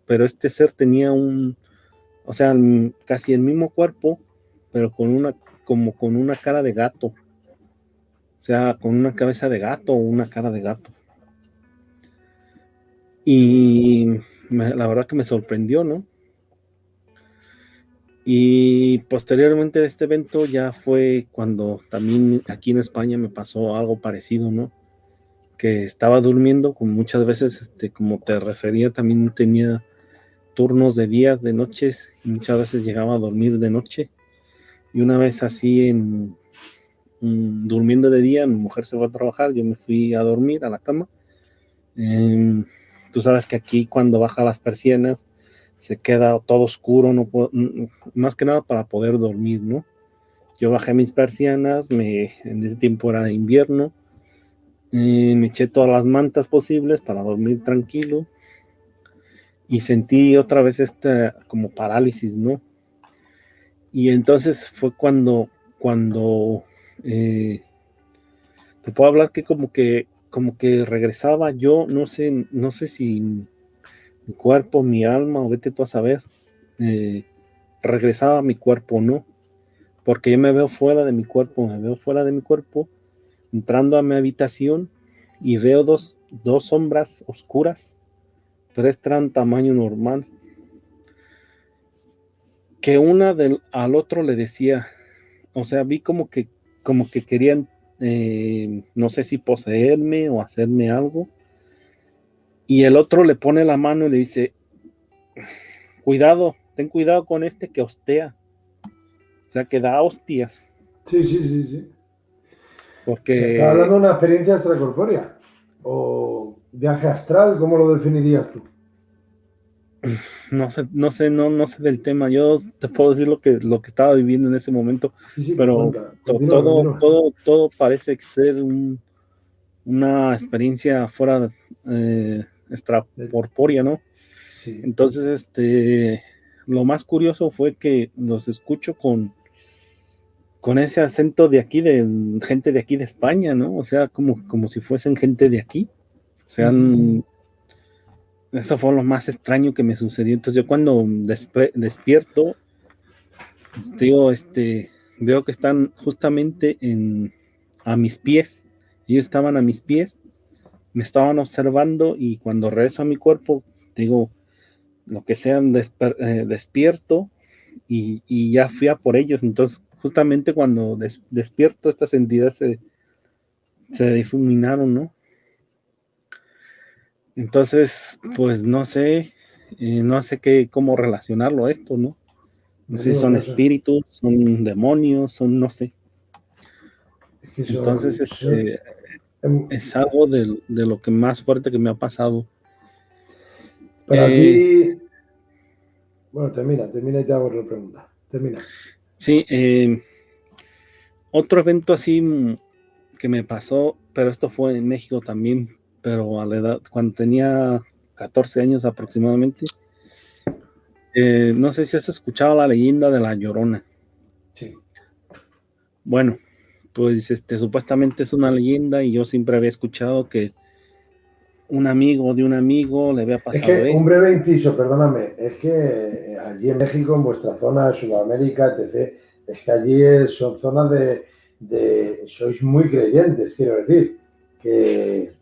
pero este ser tenía o sea, casi el mismo cuerpo, pero como con una cara de gato, o sea, con una cabeza de gato o una cara de gato. Y la verdad que me sorprendió, ¿no? Y posteriormente de este evento ya fue cuando también aquí en España me pasó algo parecido, ¿no? Que estaba durmiendo, como muchas veces, como te refería, también tenía turnos de días, de noches, y muchas veces llegaba a dormir de noche. Y una vez así, durmiendo de día, mi mujer se fue a trabajar, yo me fui a dormir a la cama. Tú sabes que aquí cuando baja las persianas se queda todo oscuro, no puedo, más que nada para poder dormir, ¿no? Yo bajé mis persianas, en ese tiempo era de invierno, me eché todas las mantas posibles para dormir tranquilo y sentí otra vez esta como parálisis, ¿no? Y entonces fue cuando te puedo hablar que como que regresaba yo, no sé si mi cuerpo, mi alma, o vete tú a saber, regresaba a mi cuerpo, ¿no? Porque yo me veo fuera de mi cuerpo, entrando a mi habitación y veo dos sombras oscuras, pero eran tamaño normal, que una al otro le decía, o sea, vi como que querían, no sé si poseerme o hacerme algo, y el otro le pone la mano y le dice, cuidado, ten cuidado con este que hostea, o sea, que da hostias, Sí, sí, sí, sí. ¿Se está porque hablando de una experiencia extracorpórea? ¿O viaje astral? ¿Cómo lo definirías tú? no sé del tema. Yo te puedo decir lo que estaba viviendo en ese momento, Sí, sí, pues pero cuenta, continúa, continúa. todo parece ser una experiencia fuera, extracorpórea, ¿no? Sí. Entonces, lo más curioso fue que los escucho con ese acento de aquí, de gente de aquí de España, ¿no? O sea, como si fuesen gente de aquí. O Sí, sea, sí, sí. eso fue lo más extraño que me sucedió. Entonces yo cuando despierto, digo, veo que están justamente a mis pies. Ellos estaban a mis pies, me estaban observando y cuando regreso a mi cuerpo, digo, lo que sean, despierto y ya fui a por ellos. Entonces, justamente cuando despierto, estas entidades se difuminaron, ¿no? Entonces, pues no sé cómo relacionarlo a esto, ¿no? No sé si Menudo son caso. espíritus, son demonios, no sé. Es que Entonces, em, es algo de lo que más fuerte que me ha pasado. para Eh, ti, bueno, termina y te hago otra pregunta. Termina. sí, otro evento así, que me pasó, pero esto fue en México también, pero a la edad, cuando tenía 14 años aproximadamente. No sé si has escuchado la leyenda de La Llorona. Sí. Bueno, pues supuestamente es una leyenda y yo siempre había escuchado que un amigo de un amigo le había Es pasado que, un esto. breve inciso, perdóname, es que allí en México, en vuestra zona de Sudamérica, etc., es que allí son zonas sois muy creyentes, quiero decir, que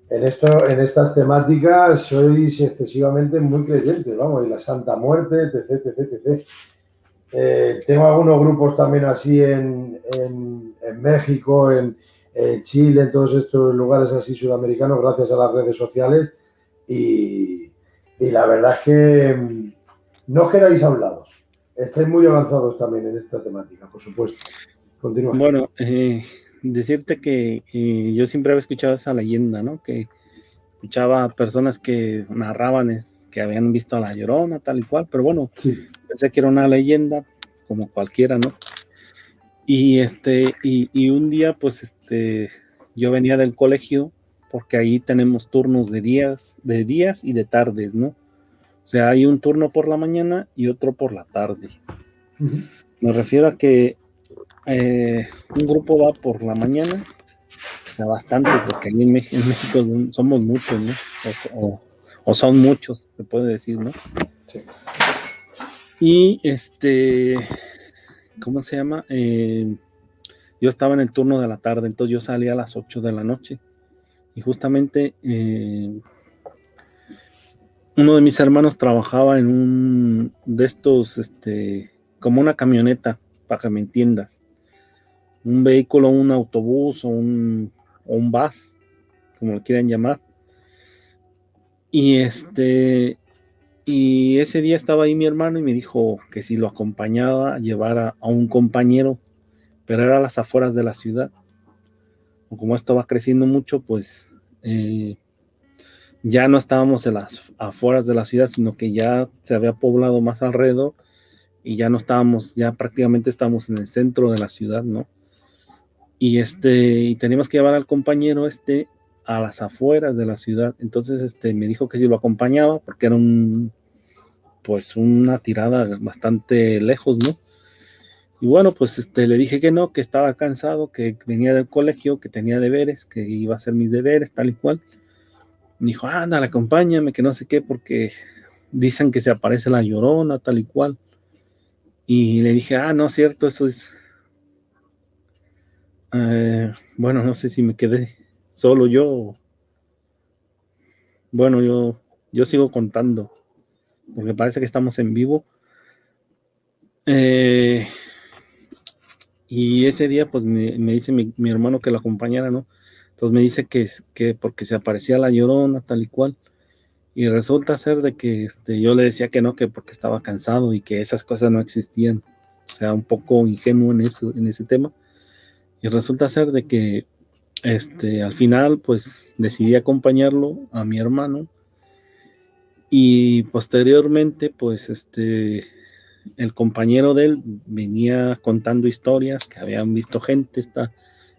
en estas temáticas sois excesivamente muy creyentes, vamos, y la Santa Muerte, etc., etc., etc. Tengo algunos grupos también así en México, en Chile, en todos estos lugares así sudamericanos, gracias a las redes sociales. Y, y la verdad es que no os quedáis hablados. Estáis muy avanzados también en esta temática, por supuesto. Continúa. Bueno, decirte que yo siempre había escuchado esa leyenda, ¿no? Que escuchaba a personas que narraban que habían visto a La Llorona, tal y cual, pero bueno, Sí. pensé que era una leyenda como cualquiera, ¿no? Y un día, pues, yo venía del colegio, porque ahí tenemos turnos de días y de tardes, ¿no? O sea, hay un turno por la mañana y otro por la tarde. Uh-huh. Me refiero a que un grupo va por la mañana sea, bastante, porque ahí en México somos muchos, ¿no? O son muchos, se puede decir, ¿no? Sí. Y ¿cómo se llama? Yo estaba en el turno de la tarde, entonces yo salía a las 8 de la noche. Y justamente uno de mis hermanos trabajaba en un de estos, como una camioneta, para que me entiendas. Un vehículo, un autobús o un bus, como lo quieran llamar. Y y ese día estaba ahí mi hermano y me dijo que si lo acompañaba a llevar a un compañero, pero era a las afueras de la ciudad. Como esto va creciendo mucho, pues ya no estábamos en las afueras de la ciudad, sino que ya se había poblado más alrededor y ya no estábamos, ya prácticamente estábamos en el centro de la ciudad, ¿no? Y y teníamos que llevar al compañero a las afueras de la ciudad. Entonces me dijo que si lo acompañaba, porque era pues una tirada bastante lejos, ¿no? Y bueno, pues le dije que no, que estaba cansado, que venía del colegio, que tenía deberes, que iba a hacer mis deberes, tal y cual. Me dijo, ándale, acompáñame, que no sé qué, porque dicen que se aparece la Llorona, tal y cual. Y le dije, no es cierto, eso es... bueno, no sé si me quedé solo yo. Bueno, yo sigo contando, porque parece que estamos en vivo. Y ese día, pues me dice mi hermano que lo acompañara, ¿no? Entonces me dice que porque se aparecía la Llorona, tal y cual. Y resulta ser de que yo le decía que no, que porque estaba cansado y que esas cosas no existían. O sea, un poco ingenuo en ese tema. Y resulta ser de que al final, pues decidí acompañarlo a mi hermano. Y posteriormente, pues el compañero de él venía contando historias que habían visto gente,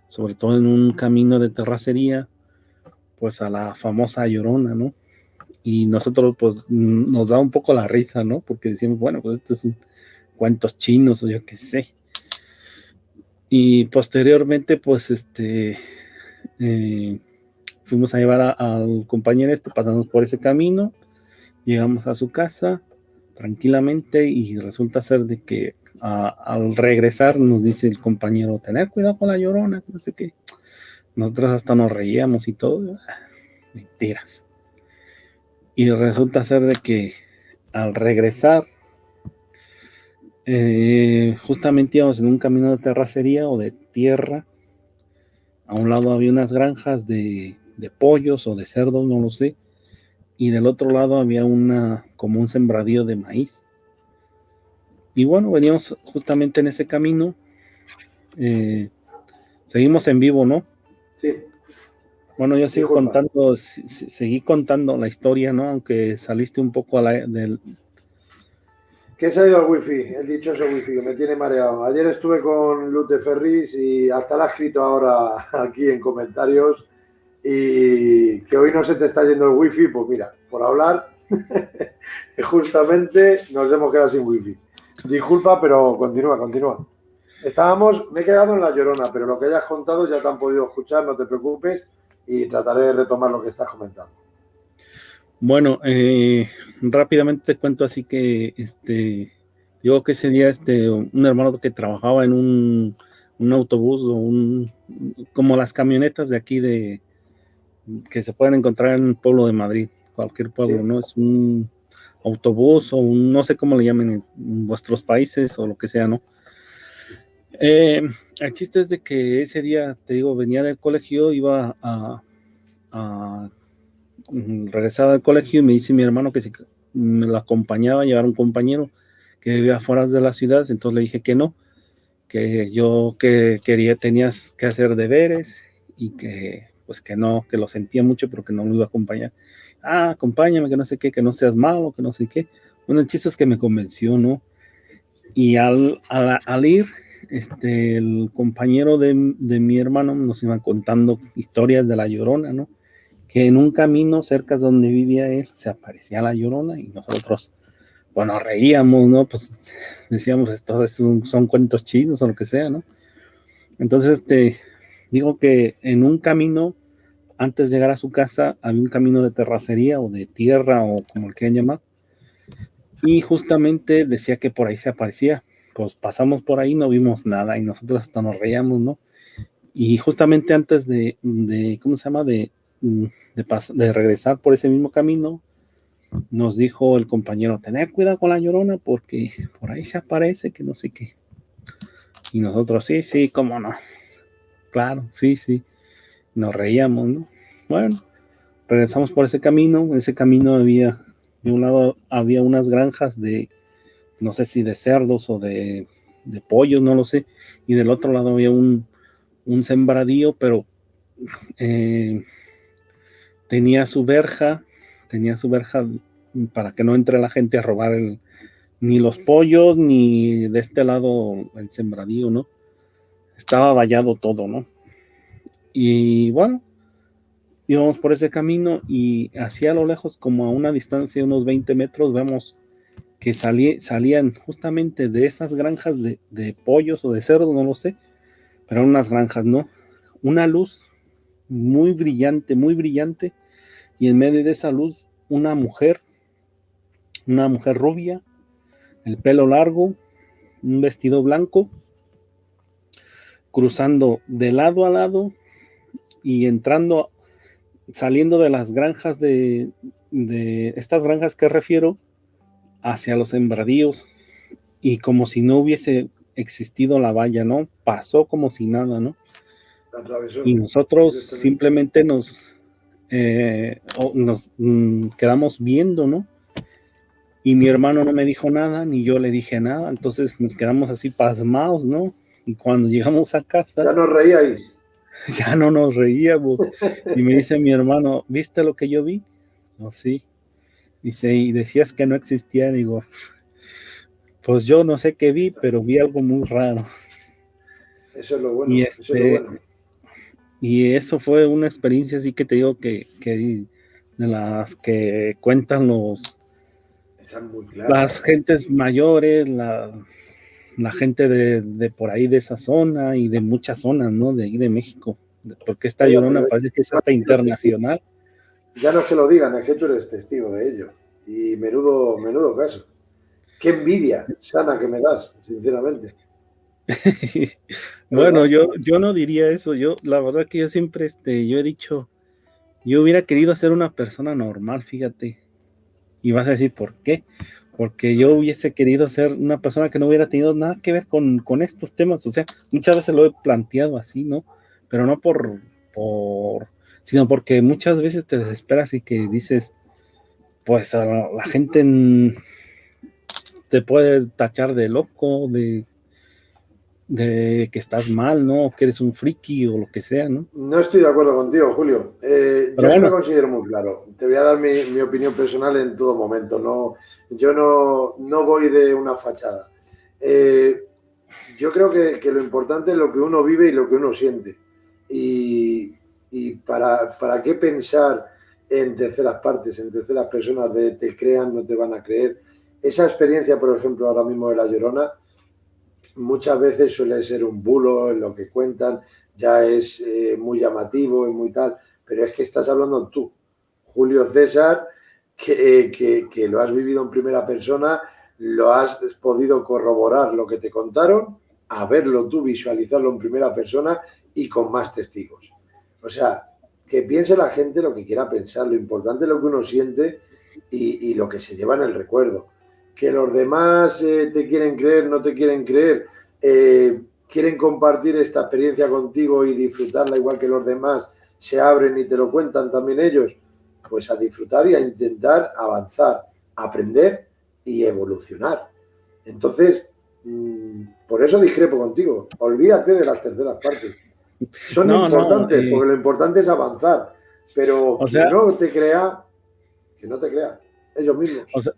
sobre todo en un camino de terracería, pues a la famosa Llorona, ¿no? Y nosotros pues nos da un poco la risa, ¿no? Porque decimos, bueno, pues estos son cuentos chinos o yo qué sé. Y posteriormente pues fuimos a llevar al compañero pasamos por ese camino, llegamos a su casa tranquilamente y resulta ser de que al regresar nos dice el compañero, tener cuidado con la Llorona, no sé qué. Nosotros hasta nos reíamos y todo. Mentiras. Y resulta ser de que al regresar, justamente íbamos en un camino de terracería o de tierra. A un lado había unas granjas de pollos o de cerdos, no lo sé. Y del otro lado había como un sembradío de maíz. Y bueno, veníamos justamente en ese camino. Seguimos en vivo, ¿no? Sí. Bueno, yo sigo contando, seguí contando la historia, ¿no? Aunque saliste un poco del... Que se ha ido al wifi, el dichoso wifi, que me tiene mareado. Ayer estuve con Luz de Ferris y hasta la ha escrito ahora aquí en comentarios y que hoy no se te está yendo el wifi, pues mira, por hablar, justamente nos hemos quedado sin wifi. Disculpa, pero continúa. Me he quedado en La Llorona, pero lo que hayas contado ya te han podido escuchar, no te preocupes, y trataré de retomar lo que estás comentando. Bueno, rápidamente te cuento así que yo que ese día un hermano que trabajaba en un autobús como las camionetas de aquí que se pueden encontrar en el pueblo de Madrid, cualquier pueblo, sí. ¿No? Es un autobús o no sé cómo le llamen en vuestros países o lo que sea, ¿no? El chiste es de que ese día, te digo, venía del colegio, iba a regresaba del colegio y me dice mi hermano que si me lo acompañaba a llevar un compañero que vivía afuera de la ciudad, entonces le dije que no, que yo tenías que hacer deberes y que pues que no, que lo sentía mucho, pero que no me iba a acompañar. Acompáñame, que no sé qué, que no seas malo, que no sé qué. Bueno, el chiste es que me convenció, ¿no? Y al ir, el compañero de mi hermano nos iba contando historias de la Llorona, ¿no? Que en un camino cerca de donde vivía él se aparecía la Llorona y nosotros, bueno, reíamos, ¿no? Pues decíamos, estos son cuentos chinos o lo que sea, ¿no? Entonces, Digo que en un camino, antes de llegar a su casa, había un camino de terracería o de tierra o como le quieran llamar, y justamente decía que por ahí se aparecía. Pues pasamos por ahí, no vimos nada y nosotros hasta nos reíamos, ¿no? Y justamente antes ¿cómo se llama? De regresar por ese mismo camino, nos dijo el compañero, tener cuidado con la Llorona porque por ahí se aparece, que no sé qué. Y nosotros, sí, sí, cómo no. Claro, sí, sí. Nos reíamos, ¿no? Bueno, regresamos por ese camino. En ese camino de un lado había unas granjas no sé si de cerdos o de pollos, no lo sé. Y del otro lado había un sembradío, pero eh, tenía su verja para que no entre la gente a robar ni los pollos, ni de este lado el sembradío, ¿no? Estaba vallado todo, ¿no? Y bueno, íbamos por ese camino y hacia lo lejos, como a una distancia de unos 20 metros, vemos que salían justamente de esas granjas de pollos o de cerdos, no lo sé, pero unas granjas, ¿no? Una luz muy brillante, y en medio de esa luz una mujer rubia, el pelo largo, un vestido blanco, cruzando de lado a lado y saliendo de las granjas de estas granjas que refiero, hacia los sembradíos, y como si no hubiese existido la valla, ¿no? Pasó como si nada, ¿no? Atravesó. Y nosotros simplemente nos quedamos viendo, ¿no? Y mi hermano no me dijo nada, ni yo le dije nada, entonces nos quedamos así pasmados, ¿no? Y cuando llegamos a casa, ya nos reíais. Ya no nos reíamos. Y me dice mi hermano, ¿viste lo que yo vi? No, sí. Dice, y decías que no existía. Digo, pues yo no sé qué vi, pero vi algo muy raro. Eso es lo bueno, Y eso es lo bueno. Y eso fue una experiencia así que te digo que de las que cuentan las gentes mayores, la gente de por ahí de esa zona y de muchas zonas, ¿no? De ahí de México. Porque esta Llorona parece que es hasta internacional. Ya no es que lo digan, es que tú eres testigo de ello. Y menudo caso. Qué envidia sana que me das, sinceramente. Bueno, yo no diría eso. La verdad que yo siempre, yo he dicho, yo hubiera querido ser una persona normal, fíjate. Y vas a decir, ¿por qué? Porque yo hubiese querido ser una persona que no hubiera tenido nada que ver con estos temas. O sea, muchas veces lo he planteado así, ¿no? Pero no sino porque muchas veces te desesperas y que dices, pues a la gente te puede tachar de loco, de que estás mal, ¿no? Que eres un friki o lo que sea, ¿no? No estoy de acuerdo contigo, Julio. Yo bueno, me considero muy claro. Te voy a dar mi opinión personal en todo momento. Yo no voy de una fachada. Yo creo que lo importante es lo que uno vive y lo que uno siente. Y para qué pensar en terceras partes, en terceras personas de te crean, no te van a creer. Esa experiencia, por ejemplo, ahora mismo de La Llorona, muchas veces suele ser un bulo en lo que cuentan, ya es muy llamativo y muy tal, pero es que estás hablando tú, Julio César, que lo has vivido en primera persona, lo has podido corroborar lo que te contaron, a verlo tú, visualizarlo en primera persona y con más testigos. O sea, que piense la gente lo que quiera pensar, lo importante es lo que uno siente y lo que se lleva en el recuerdo. Que los demás te quieren creer, no te quieren creer, quieren compartir esta experiencia contigo y disfrutarla igual que los demás, se abren y te lo cuentan también ellos, pues a disfrutar y a intentar avanzar, aprender y evolucionar. Entonces, por eso discrepo contigo, olvídate de las terceras partes. Son importantes, porque lo importante es avanzar, pero quien no te crea, que no te crea, ellos mismos. O sea,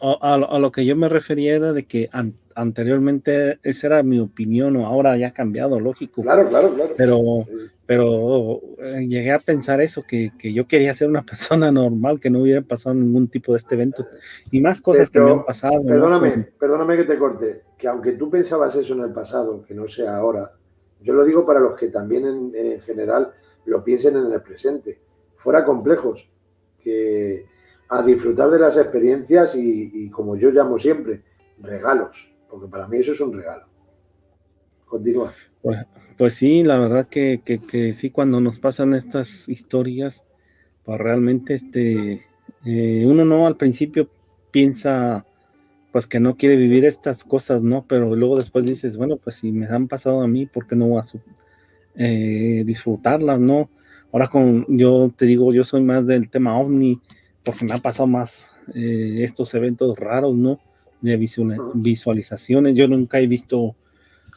a lo que yo me refería era de que anteriormente esa era mi opinión, o ahora ya ha cambiado, lógico. Claro. Pero llegué a pensar eso, que yo quería ser una persona normal, que no hubiera pasado ningún tipo de este evento. Y más cosas que me han pasado. Perdóname que te corte, que aunque tú pensabas eso en el pasado, que no sea ahora, Yo lo digo para los que también en general lo piensen en el presente. Fuera complejos, que a disfrutar de las experiencias y como yo llamo siempre, regalos, porque para mí eso es un regalo. Continúa. Pues, pues sí, la verdad que sí, cuando nos pasan estas historias, pues realmente uno no al principio piensa pues que no quiere vivir estas cosas, ¿no? Pero luego después dices, bueno, pues si me han pasado a mí, ¿por qué no voy a disfrutarlas, ¿no? Ahora yo te digo, yo soy más del tema ovni, porque me han pasado más estos eventos raros, ¿no? De visualizaciones. Yo nunca he visto,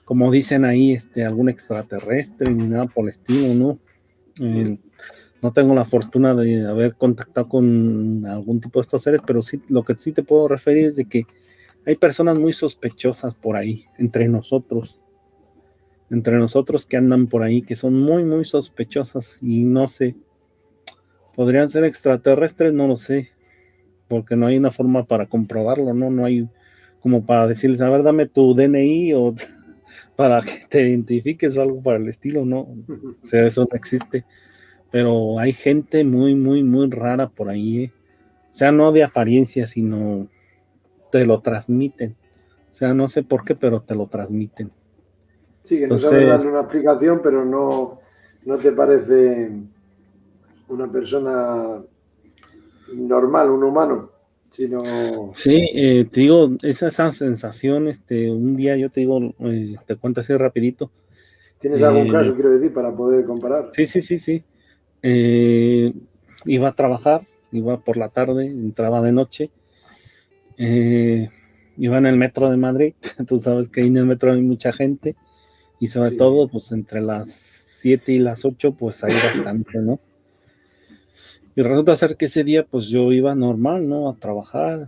como dicen ahí, algún extraterrestre ni nada por el estilo, ¿no? No tengo la fortuna de haber contactado con algún tipo de estos seres, pero sí, lo que sí te puedo referir es de que hay personas muy sospechosas por ahí, entre nosotros que andan por ahí, que son muy, muy sospechosas y no sé, podrían ser extraterrestres, no lo sé, porque no hay una forma para comprobarlo, ¿no? No hay como para decirles, a ver, dame tu DNI o para que te identifiques o algo para el estilo, ¿no? O sea, eso no existe. Pero hay gente muy, muy, muy rara por ahí, ¿eh? O sea, no de apariencia, sino te lo transmiten. O sea, no sé por qué, pero te lo transmiten. Sí, que no sabes darle una explicación, pero no te parece una persona normal, un humano, sino... Sí, te digo, esa sensación, un día yo te digo, te cuento así rapidito. ¿Tienes algún caso, quiero decir, para poder comparar? Sí. Iba a trabajar, iba por la tarde, entraba de noche, iba en el metro de Madrid, tú sabes que ahí en el metro hay mucha gente, y sobre todo, pues entre las 7 y las 8, pues hay bastante, ¿no? Y resulta ser que ese día, pues yo iba normal, ¿no? A trabajar,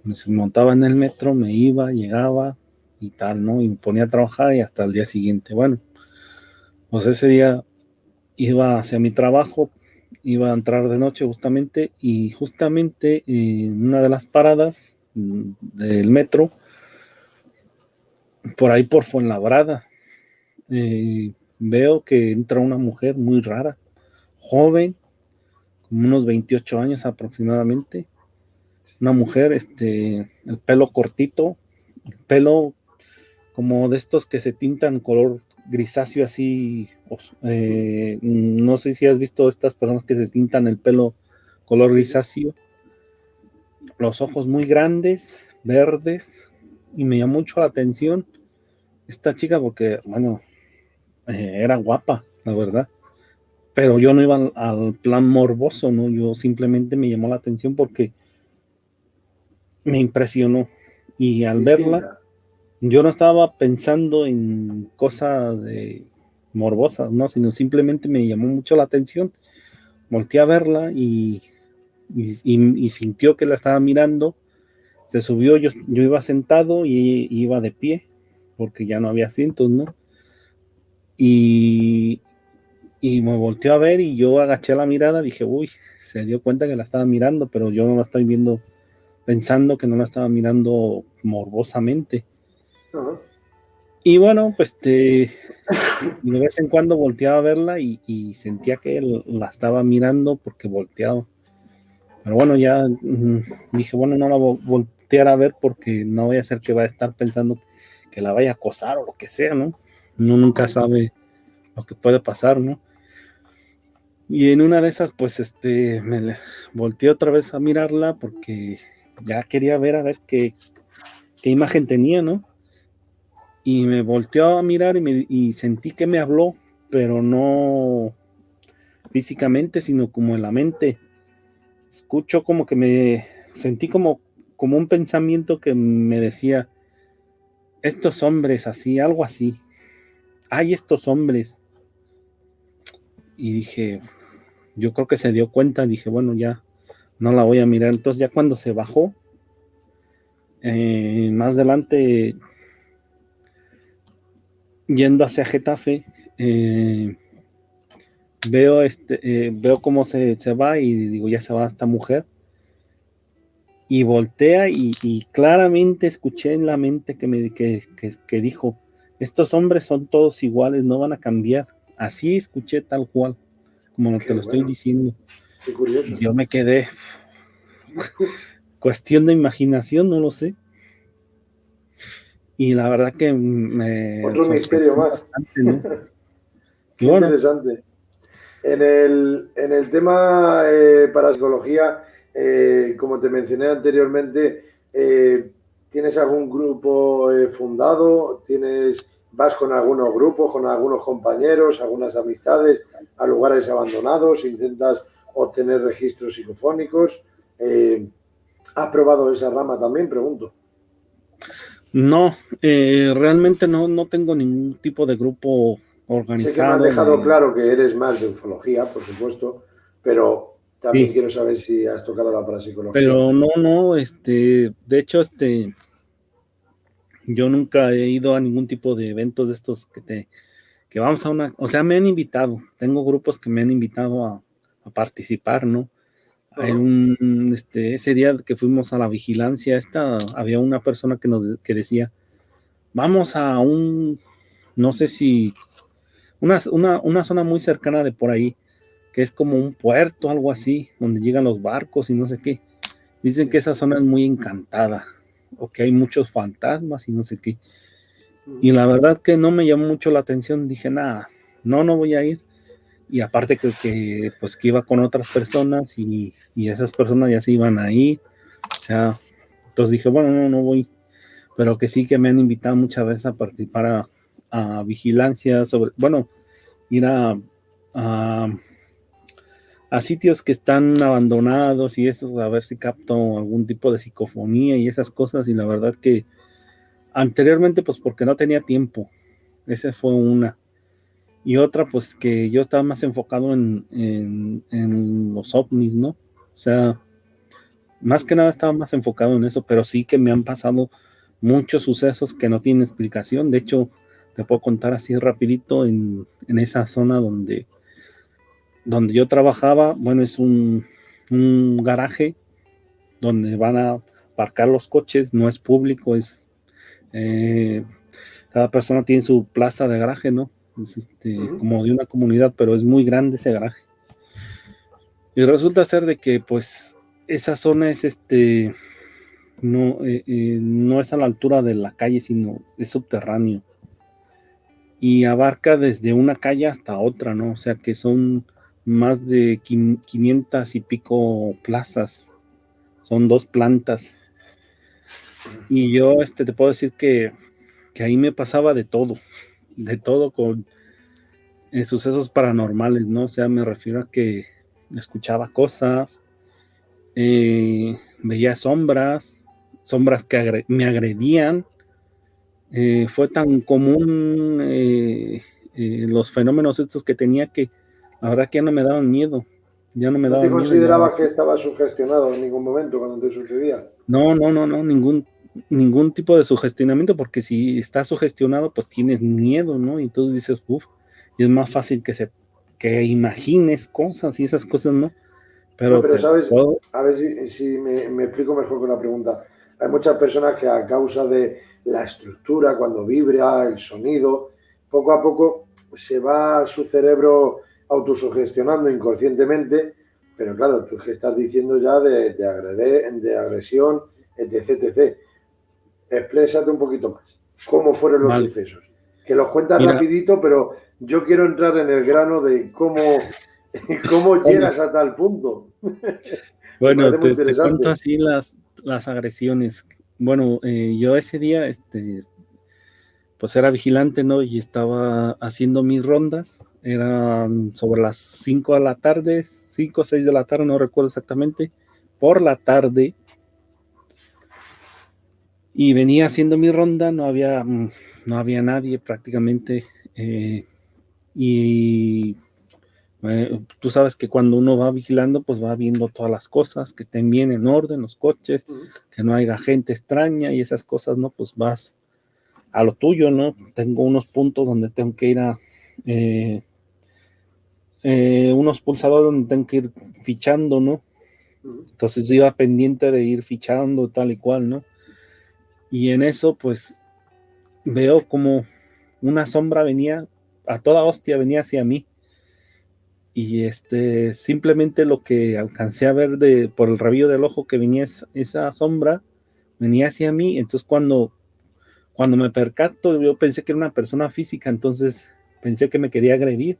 me montaba en el metro, me iba, llegaba y tal, ¿no? Y me ponía a trabajar y hasta el día siguiente. Bueno, pues ese día iba hacia mi trabajo, iba a entrar de noche justamente y justamente en una de las paradas del metro, por ahí por Fuenlabrada, veo que entra una mujer muy rara, joven, como unos 28 años aproximadamente, una mujer, el pelo cortito, el pelo como de estos que se tintan color grisáceo así, no sé si has visto estas personas que se tintan el pelo color grisáceo, los ojos muy grandes, verdes, y me llamó mucho la atención esta chica porque, bueno, era guapa, la verdad, pero yo no iba al plan morboso, ¿no? Yo simplemente me llamó la atención porque me impresionó, y al verla, yo no estaba pensando en cosas morbosas, ¿no? Sino simplemente me llamó mucho la atención. Volteé a verla y sintió que la estaba mirando. Se subió, yo iba sentado y iba de pie, porque ya no había asientos, ¿no? Y me volteó a ver y yo agaché la mirada, dije, uy, se dio cuenta que la estaba mirando, pero yo no la estoy viendo pensando que no la estaba mirando morbosamente. Y bueno, pues de vez en cuando volteaba a verla y sentía que él la estaba mirando porque volteaba. Pero bueno, ya dije, bueno, no la voy a voltear a ver porque no voy a hacer que vaya a estar pensando que la vaya a acosar o lo que sea, ¿no? Uno nunca sabe lo que puede pasar, ¿no? Y en una de esas, pues, me volteé otra vez a mirarla porque ya quería ver a ver qué imagen tenía, ¿no? Y me volteó a mirar y sentí que me habló, pero no físicamente, sino como en la mente. Escucho como que me sentí como un pensamiento que me decía, estos hombres así, algo así, hay estos hombres. Y dije, yo creo que se dio cuenta, dije, bueno, ya no la voy a mirar. Entonces ya cuando se bajó, más adelante, yendo hacia Getafe, veo cómo se va y digo, ya se va esta mujer. Y voltea y claramente escuché en la mente que dijo, estos hombres son todos iguales, no van a cambiar. Así escuché tal cual, como te lo estoy diciendo. Qué curioso. Y yo me quedé, cuestión de imaginación, no lo sé. Y la verdad que me otro misterio más. Bastante, ¿no? Qué interesante. En el tema parapsicología, como te mencioné anteriormente, ¿tienes algún grupo fundado? ¿Vas con algunos grupos, con algunos compañeros, algunas amistades a lugares abandonados? ¿Intentas obtener registros psicofónicos? ¿Has probado esa rama también? Pregunto. No, realmente no tengo ningún tipo de grupo organizado. Sé que me has dejado claro que eres más de ufología, por supuesto, pero también quiero saber si has tocado la parapsicología. Pero no, de hecho, yo nunca he ido a ningún tipo de eventos de estos que vamos a una, o sea, me han invitado, tengo grupos que me han invitado a participar, ¿no? Hay ese día que fuimos a la vigilancia, había una persona que decía, vamos a no sé si, una zona muy cercana de por ahí, que es como un puerto, algo así, donde llegan los barcos y no sé qué. Dicen que esa zona es muy encantada, o que hay muchos fantasmas y no sé qué. Y la verdad que no me llamó mucho la atención, dije, nada, no voy a ir. Y aparte que iba con otras personas y esas personas ya se iban ahí, o sea, entonces dije, bueno, no voy, pero que sí que me han invitado muchas veces a participar a vigilancia ir a sitios que están abandonados y eso, a ver si capto algún tipo de psicofonía y esas cosas, y la verdad que anteriormente pues porque no tenía tiempo, esa fue una. Y otra, pues que yo estaba más enfocado en los ovnis, ¿no? O sea, más que nada estaba más enfocado en eso, pero sí que me han pasado muchos sucesos que no tienen explicación. De hecho, te puedo contar así rapidito en esa zona donde yo trabajaba. Bueno, es un garaje donde van a aparcar los coches, no es público, cada persona tiene su plaza de garaje, ¿no? Es como de una comunidad, pero es muy grande ese garaje. Y resulta ser de que pues esa zona es no es a la altura de la calle, sino es subterráneo. Y abarca desde una calle hasta otra, ¿no? O sea que son más de 500 y pico plazas. Son 2 plantas. Y yo te puedo decir que ahí me pasaba de todo con sucesos paranormales, ¿no? O sea, me refiero a que escuchaba cosas, veía sombras que me agredían. Fue tan común los fenómenos estos que tenía que la verdad que ya no me daban miedo. ¿No te considerabas que estabas sugestionado en ningún momento cuando te sucedía? No, ningún tipo de sugestionamiento, porque si estás sugestionado, pues tienes miedo, ¿no? Y entonces dices, y es más fácil que imagines cosas y esas cosas, ¿no? Pero sabes, a ver si me explico mejor con la pregunta. Hay muchas personas que a causa de la estructura, cuando vibra el sonido, poco a poco se va su cerebro autosugestionando inconscientemente, pero claro, tú es que estás diciendo ya de agresión, etc, etc. Exprésate un poquito más. ¿Cómo fueron los sucesos? Que los cuentas rapidito, pero yo quiero entrar en el grano de cómo llegas a tal punto. Bueno, te cuento así las agresiones. Bueno, yo ese día, pues era vigilante, ¿no? Y estaba haciendo mis rondas. Eran sobre las 5 de la tarde, 5 o 6 de la tarde, no recuerdo exactamente. Por la tarde. Y venía haciendo mi ronda, no había nadie prácticamente. Y tú sabes que cuando uno va vigilando, pues va viendo todas las cosas, que estén bien en orden, los coches, que no haya gente extraña y esas cosas, ¿no? Pues vas a lo tuyo, ¿no? Tengo unos puntos donde tengo que ir unos pulsadores donde tengo que ir fichando, ¿no? Entonces iba pendiente de ir fichando tal y cual, ¿no? Y en eso, pues, veo como una sombra venía, a toda hostia venía hacia mí. Y simplemente lo que alcancé a ver por el rabillo del ojo que venía esa sombra, venía hacia mí. Entonces cuando me percato, yo pensé que era una persona física, entonces pensé que me quería agredir.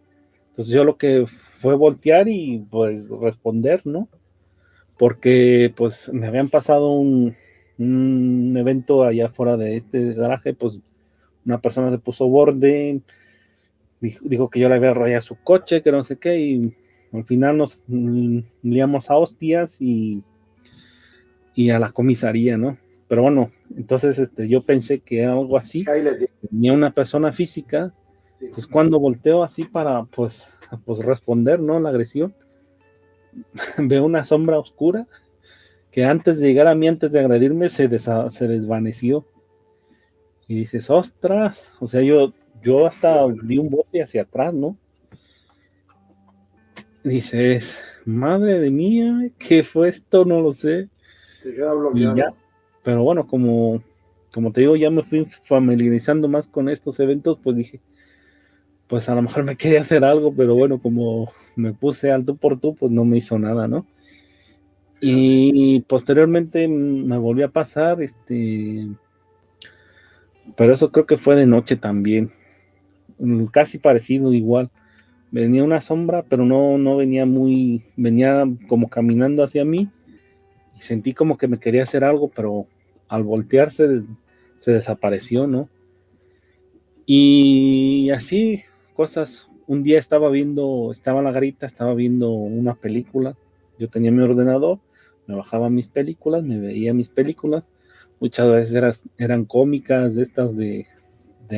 Entonces yo lo que fue voltear y pues responder, ¿no? Porque pues me habían pasado un evento allá fuera de este garaje, pues una persona se puso borde, dijo que yo le había rayado su coche, que no sé qué, y al final nos liamos a hostias y a la comisaría, ¿no? Pero bueno, entonces yo pensé que era algo así, tenía una persona física, sí. Entonces cuando volteo así para pues responder, ¿no? La agresión, veo una sombra oscura que antes de llegar a mí, antes de agredirme, se desvaneció. Y dices, ostras, o sea, yo hasta di un bote hacia atrás, ¿no? Dices, madre de mía, ¿qué fue esto? No lo sé. Te queda bloqueado. Y ya, pero bueno, como te digo, ya me fui familiarizando más con estos eventos, pues dije, pues a lo mejor me quería hacer algo, pero bueno, como me puse al tú por tú, pues no me hizo nada, ¿no? Y posteriormente me volvió a pasar, pero eso creo que fue de noche también, casi parecido igual. Venía una sombra, pero no venía venía como caminando hacia mí y sentí como que me quería hacer algo, pero al voltearse se desapareció, ¿no? Y así, cosas. Un día estaba en la garita, estaba viendo una película. Yo tenía mi ordenador, me bajaba mis películas, me veía mis películas. Muchas veces eran cómicas de estas de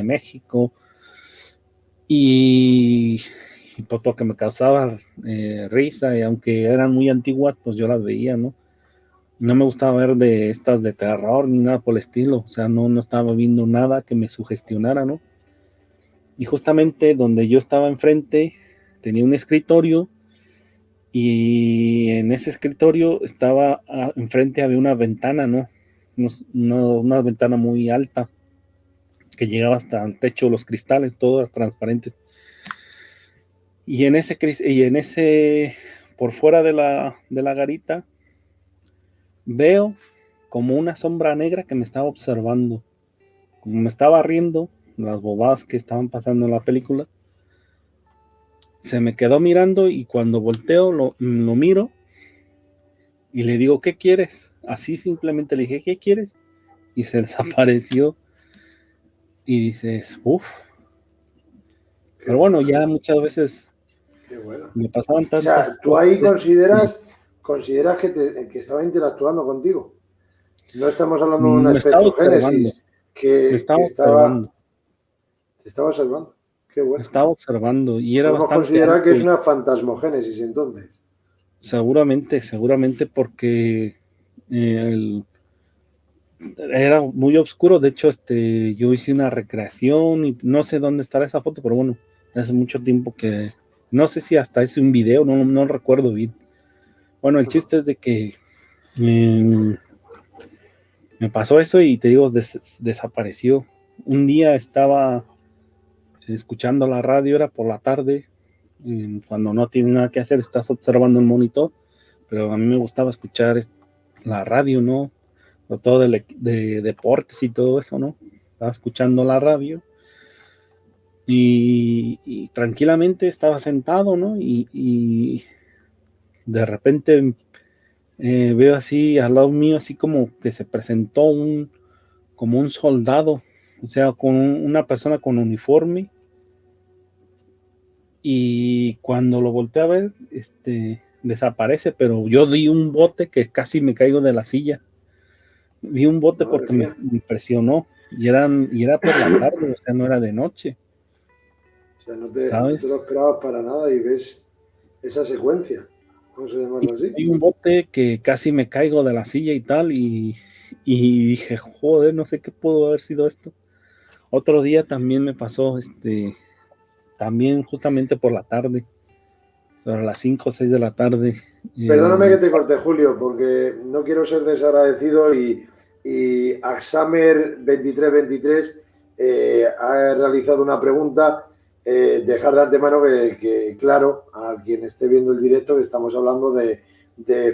México. Y porque me causaba risa, y aunque eran muy antiguas, pues yo las veía, ¿no? No me gustaba ver de estas de terror ni nada por el estilo, o sea, no estaba viendo nada que me sugestionara, ¿no? Y justamente donde yo estaba enfrente tenía un escritorio, y en ese escritorio enfrente había una ventana, ¿no? Una ventana muy alta que llegaba hasta el techo, los cristales, todos transparentes. Y en ese, por fuera de la garita, veo como una sombra negra que me estaba observando. Como me estaba riendo, las bobadas que estaban pasando en la película, se me quedó mirando, y cuando volteo lo miro y le digo, ¿qué quieres? Así simplemente le dije, ¿qué quieres? Y se desapareció. Y dices, uff. Pero bueno, ya muchas veces me pasaban tantas cosas. O sea, tú ahí consideras que estaba interactuando contigo. No estamos hablando de una espectrogénesis que estaba observando. Qué bueno. Me estaba observando y era Podemos bastante considerar alto. Que es una fantasmogénesis entonces. Seguramente porque era muy oscuro. De hecho, yo hice una recreación y no sé dónde estará esa foto, pero bueno, hace mucho tiempo que no sé si hasta hice un video, no recuerdo bien. Bueno, el chiste es de que me pasó eso y te digo, desapareció. Un día estaba escuchando la radio, era por la tarde, cuando no tienes nada que hacer, estás observando el monitor, pero a mí me gustaba escuchar la radio, ¿no? Todo de deportes y todo eso, ¿no? Estaba escuchando la radio y tranquilamente estaba sentado, ¿no? Y de repente veo así al lado mío, así como que se presentó como un soldado, o sea, con una persona con uniforme. Y cuando lo volteé a ver, desaparece, pero yo di un bote que casi me caigo de la silla. Di un bote porque me impresionó, y era por la tarde, o sea, no era de noche. O sea, no te lo esperabas para nada y ves esa secuencia. Vamos a llamarlo así. Di un bote que casi me caigo de la silla y tal, y dije, joder, no sé qué pudo haber sido esto. Otro día también me pasó, también justamente por la tarde, sobre las 5 o 6 de la tarde. Perdóname que te corte, Julio, porque no quiero ser desagradecido y Axamer 2323 ha realizado una pregunta. Dejar de antemano que, claro, a quien esté viendo el directo, que estamos hablando de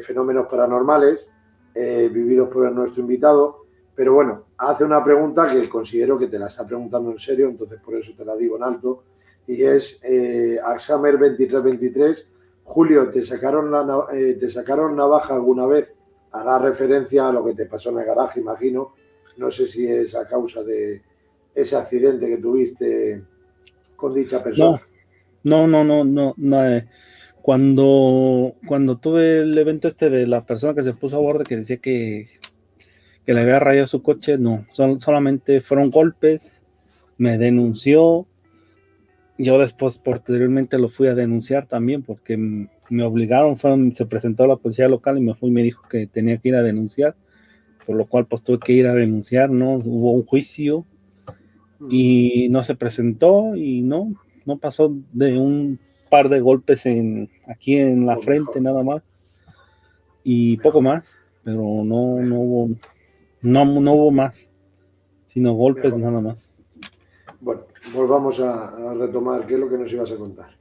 fenómenos paranormales vividos por nuestro invitado, pero bueno, hace una pregunta que considero que te la está preguntando en serio, entonces por eso te la digo en alto, y es Axamer 2323, Julio, ¿te sacaron navaja alguna vez? Hará referencia a lo que te pasó en el garaje, imagino, no sé si es a causa de ese accidente que tuviste con dicha persona. No. Cuando tuve el evento de la persona que se puso a borde, que decía que le había rayado su coche, no, solamente fueron golpes, me denunció, yo después posteriormente lo fui a denunciar también porque me obligaron, se presentó la policía local y me dijo que tenía que ir a denunciar, por lo cual pues tuve que ir a denunciar, ¿no? Hubo un juicio y no se presentó y no pasó de un par de golpes aquí en la frente nada más y poco más, pero no hubo más, sino golpes nada más. Bueno, volvamos a retomar qué es lo que nos ibas a contar.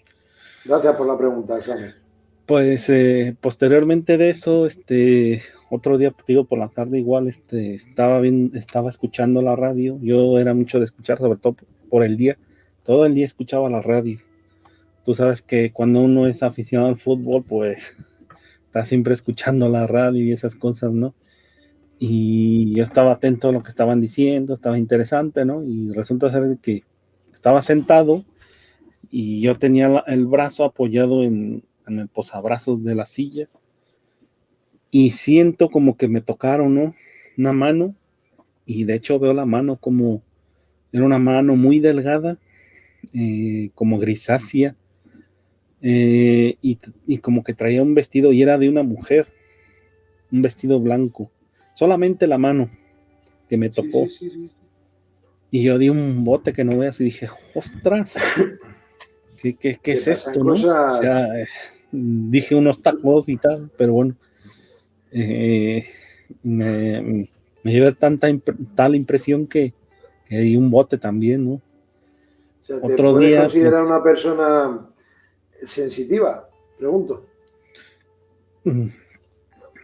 Gracias por la pregunta, Xamer. Pues posteriormente de eso, otro día, digo, por la tarde igual, estaba escuchando la radio. Yo era mucho de escuchar, sobre todo por el día. Todo el día escuchaba la radio. Tú sabes que cuando uno es aficionado al fútbol, pues está siempre escuchando la radio y esas cosas, ¿no? Y yo estaba atento a lo que estaban diciendo, estaba interesante, ¿no? Y resulta ser que estaba sentado y yo tenía el brazo apoyado en el posabrazos de la silla y siento como que me tocaron, ¿no? Una mano, y de hecho veo la mano como era una mano muy delgada, como grisácea, y como que traía un vestido y era de una mujer, un vestido blanco, solamente la mano que me tocó. Sí. Y yo di un bote que no veas y dije, ostras, ¿qué es esto, no? O sea, dije unos tacos y tal, pero bueno, me llevé tal impresión que di un bote también, ¿no? O sea, ¿te puedes considerar una persona sensitiva? Pregunto.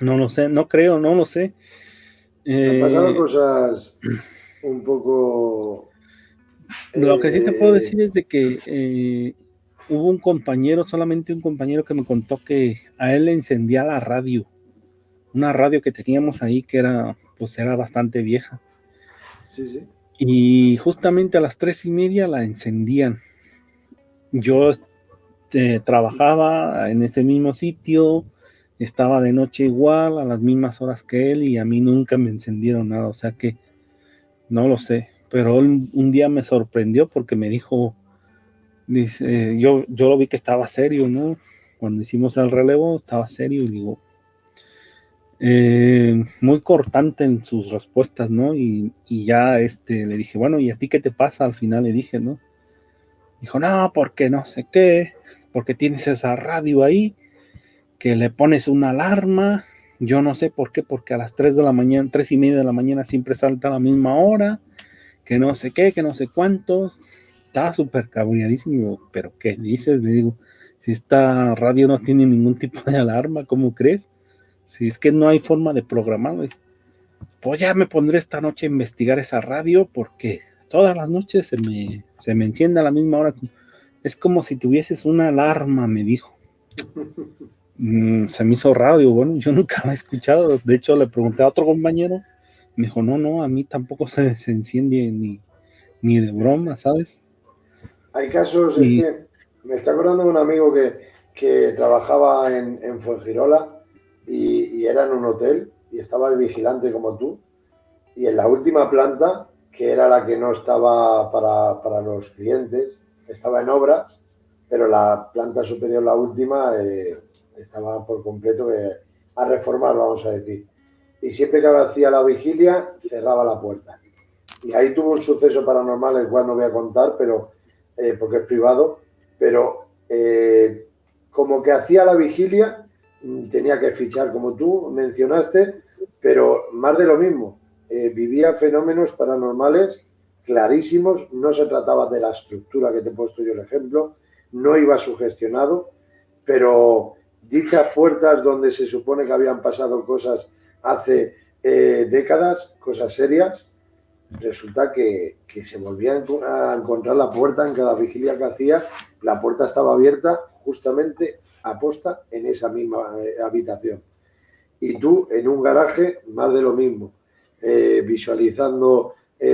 No lo sé, no creo, no lo sé. Han pasado cosas un poco... Lo que sí te puedo decir es de que hubo solamente un compañero que me contó que a él le encendía la radio, una radio que teníamos ahí que era bastante vieja. Sí. Y justamente a las 3:30 la encendían. Yo trabajaba en ese mismo sitio, estaba de noche igual, a las mismas horas que él, y a mí nunca me encendieron nada, o sea que no lo sé, pero un día me sorprendió porque me dijo, dice, yo lo vi que estaba serio, ¿no? Cuando hicimos el relevo estaba serio y digo, muy cortante en sus respuestas, ¿no? Y ya le dije, bueno, ¿y a ti qué te pasa? Al final le dije, ¿no? Dijo, no, porque no sé qué, porque tienes esa radio ahí, que le pones una alarma, yo no sé por qué, porque a las 3:30 de la mañana siempre salta a la misma hora, que no sé qué, que no sé cuántos. Estaba súper cabreadísimo, pero ¿qué dices? Le digo, si esta radio no tiene ningún tipo de alarma, ¿cómo crees? Si es que no hay forma de programarlo. Pues ya me pondré esta noche a investigar esa radio porque todas las noches se me enciende a la misma hora. Es como si tuvieses una alarma, me dijo. Se me hizo raro, digo, bueno, yo nunca la he escuchado. De hecho, le pregunté a otro compañero, me dijo, no, a mí tampoco se enciende ni de broma, ¿sabes? Hay casos, es que me está acordando de un amigo que trabajaba en Fuengirola y era en un hotel y estaba el vigilante como tú, y en la última planta, que era la que no estaba para los clientes, estaba en obras, pero la planta superior, la última, estaba por completo a reformar, vamos a decir. Y siempre que hacía la vigilia, cerraba la puerta. Y ahí tuvo un suceso paranormal, el cual no voy a contar, pero porque es privado, pero como que hacía la vigilia, tenía que fichar, como tú mencionaste, pero más de lo mismo. Vivía fenómenos paranormales clarísimos, no se trataba de la estructura que te he puesto yo el ejemplo, no iba sugestionado, pero dichas puertas donde se supone que habían pasado cosas hace décadas, cosas serias, resulta que se volvía a encontrar la puerta en cada vigilia que hacía, la puerta estaba abierta justamente aposta en esa misma habitación. Y tú en un garaje, más de lo mismo, visualizando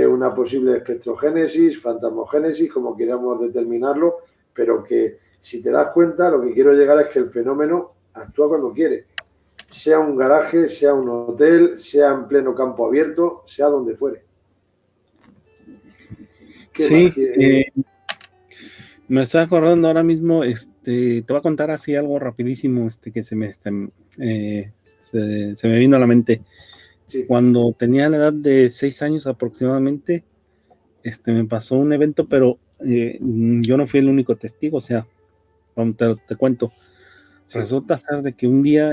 una posible espectrogénesis, fantasmogénesis, como queramos determinarlo, pero que si te das cuenta, lo que quiero llegar es que el fenómeno actúa cuando quiere. Sea un garaje, sea un hotel, sea en pleno campo abierto, sea donde fuere. Sí, me estoy acordando ahora mismo, te voy a contar así algo rapidísimo, que se me vino a la mente. Sí. Cuando tenía la edad de 6 años aproximadamente, me pasó un evento, pero yo no fui el único testigo, o sea, te cuento. Sí. Resulta ser de que un día,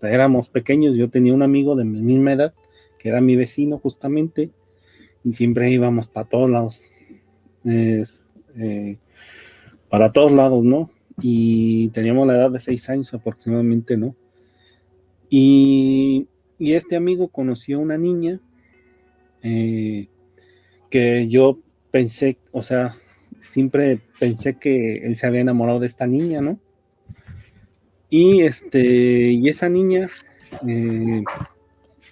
éramos pequeños, yo tenía un amigo de mi misma edad, que era mi vecino justamente, y siempre íbamos para todos lados, para todos lados, ¿no? Y teníamos la edad de 6 años aproximadamente, ¿no? Y este amigo conoció a una niña que yo pensé, o sea, siempre pensé que él se había enamorado de esta niña, ¿no? Y esa niña,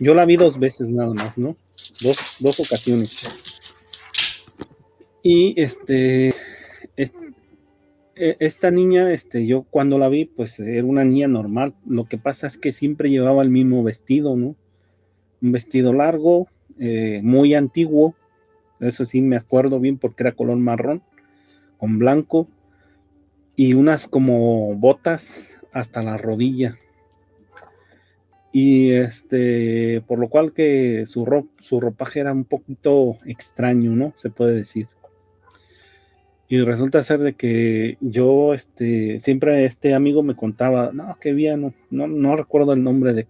yo la vi 2 veces nada más, ¿no? Dos ocasiones. Y esta niña, yo cuando la vi, pues era una niña normal. Lo que pasa es que siempre llevaba el mismo vestido, ¿no? Un vestido largo, muy antiguo. Eso sí me acuerdo bien porque era color marrón, con blanco, y unas como botas hasta la rodilla. Y por lo cual que su ropaje era un poquito extraño, ¿no? Se puede decir. Y resulta ser de que yo, siempre este amigo me contaba, no, que bien, no recuerdo el nombre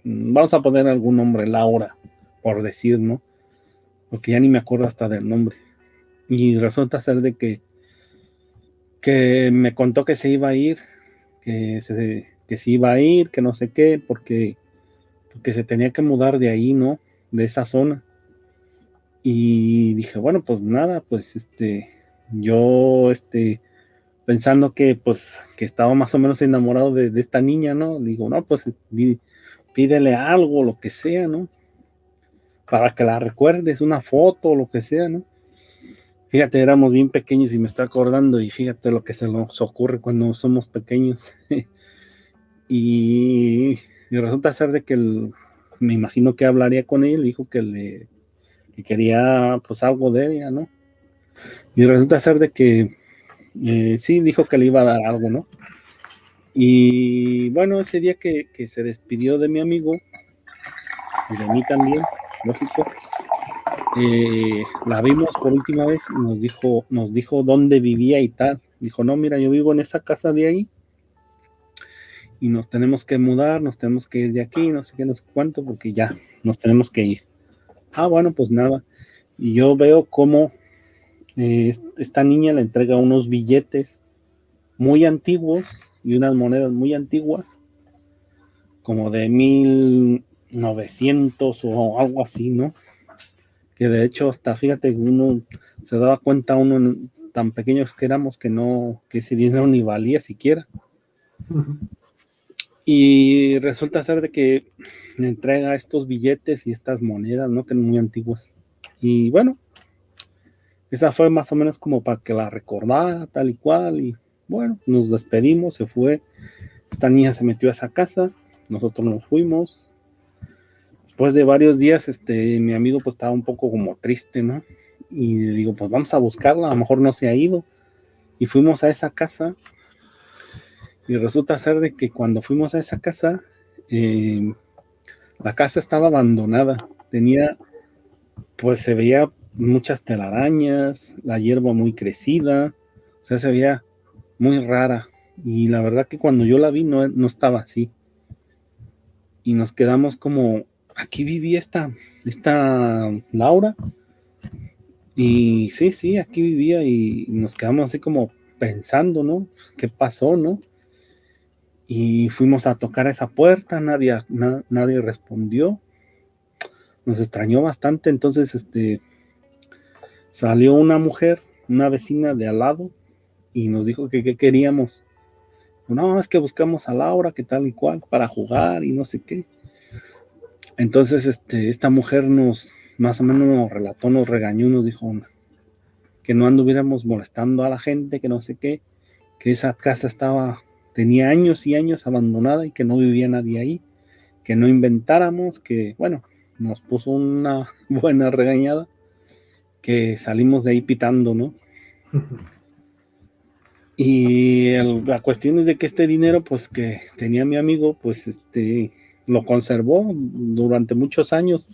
vamos a poner algún nombre, Laura, por decir, ¿no? Porque ya ni me acuerdo hasta del nombre. Y resulta ser de que me contó que se iba a ir, que se iba a ir, que no sé qué, porque se tenía que mudar de ahí, ¿no? De esa zona. Y dije, bueno, pues nada, pues yo, pensando que pues que estaba más o menos enamorado de esta niña, ¿no? Digo, no, pues pídele algo, lo que sea, ¿no? Para que la recuerdes, una foto, lo que sea, ¿no? Fíjate, éramos bien pequeños y me estoy acordando, y fíjate lo que se nos ocurre cuando somos pequeños. y resulta ser de que me imagino que hablaría con él, dijo que quería pues algo de ella, ¿no? Y resulta ser de que sí, dijo que le iba a dar algo, ¿no? Y bueno, ese día que se despidió de mi amigo, y de mí también, lógico, la vimos por última vez y nos dijo dónde vivía y tal. Dijo, no, mira, yo vivo en esa casa de ahí y nos tenemos que mudar, nos tenemos que ir de aquí, no sé qué, no sé cuánto, porque ya nos tenemos que ir. Ah, bueno, pues nada. Y yo veo cómo esta niña le entrega unos billetes muy antiguos y unas monedas muy antiguas, como de 1900 o algo así, ¿no? Que de hecho hasta, fíjate, uno se daba cuenta, uno tan pequeños que éramos, que ese dinero ni valía siquiera. Uh-huh. Y resulta ser de que me entrega estos billetes y estas monedas, ¿no? Que eran muy antiguas. Y bueno, esa fue más o menos como para que la recordara, tal y cual. Y bueno, nos despedimos, se fue. Esta niña se metió a esa casa, nosotros nos fuimos. Después de varios días, mi amigo pues estaba un poco como triste, ¿no? Y digo, pues vamos a buscarla, a lo mejor no se ha ido. Y fuimos a esa casa. Y resulta ser de que cuando fuimos a esa casa, la casa estaba abandonada. Pues se veía muchas telarañas, la hierba muy crecida, o sea, se veía muy rara. Y la verdad que cuando yo la vi no estaba así. Y nos quedamos como, aquí vivía esta Laura. Y sí, aquí vivía y nos quedamos así como pensando, ¿no? Pues, ¿qué pasó, no? Y fuimos a tocar esa puerta, nadie respondió. Nos extrañó bastante, entonces salió una mujer, una vecina de al lado, y nos dijo que qué queríamos. No, es que buscamos a Laura, que tal y cual, para jugar y no sé qué. Entonces, esta mujer más o menos nos relató, nos regañó, nos dijo que no anduviéramos molestando a la gente, que no sé qué, que esa casa tenía años y años abandonada y que no vivía nadie ahí, que no inventáramos, que bueno, nos puso una buena regañada, que salimos de ahí pitando, ¿no? Y la cuestión es de que este dinero, pues que tenía mi amigo, pues lo conservó durante muchos años,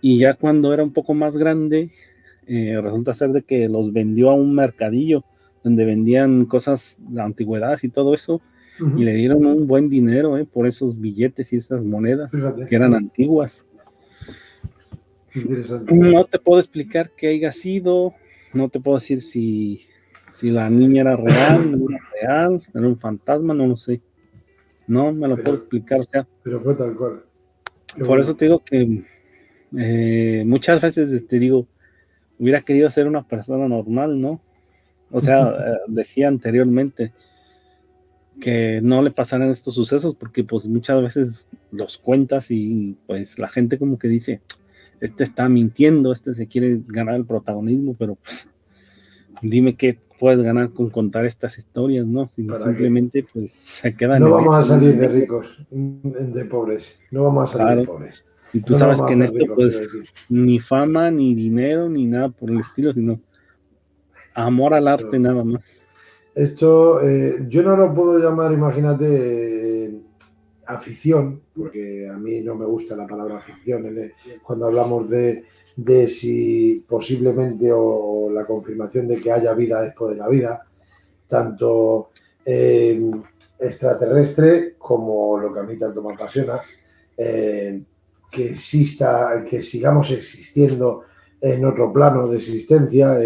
y ya cuando era un poco más grande, resulta ser de que los vendió a un mercadillo donde vendían cosas de antigüedades y todo eso, y le dieron un buen dinero por esos billetes y esas monedas. Fíjate, que eran antiguas. Interesante. No te puedo explicar qué haya sido, no te puedo decir si la niña era real, no era real, era un fantasma, no lo sé. No me lo puedo explicar. O sea, pero fue tal cual. Por eso te digo que muchas veces digo, hubiera querido ser una persona normal, ¿no? O sea, decía anteriormente que no le pasaran estos sucesos porque pues muchas veces los cuentas y pues la gente como que dice, está mintiendo, se quiere ganar el protagonismo, pero pues dime qué puedes ganar con contar estas historias, ¿no? Sino simplemente pues se quedan. No vamos a salir de ricos, de pobres. No vamos a salir de pobres. Y tú sabes que en esto pues ni fama, ni dinero, ni nada por el estilo, sino amor al arte nada más. Esto yo no lo puedo llamar, imagínate, afición, porque a mí no me gusta la palabra afición cuando hablamos de si posiblemente o la confirmación de que haya vida después de la vida, tanto extraterrestre como lo que a mí tanto me apasiona, que exista, que sigamos existiendo en otro plano de existencia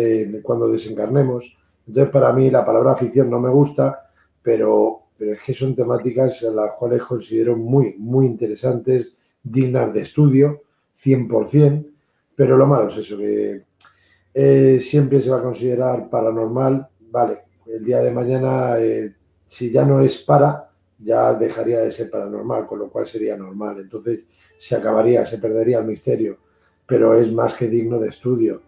cuando desencarnemos. Entonces, para mí la palabra afición no me gusta, pero es que son temáticas a las cuales considero muy, muy interesantes, dignas de estudio, 100%, pero lo malo es eso, que siempre se va a considerar paranormal, vale, el día de mañana, si ya no es ya dejaría de ser paranormal, con lo cual sería normal, entonces se perdería el misterio, pero es más que digno de estudio.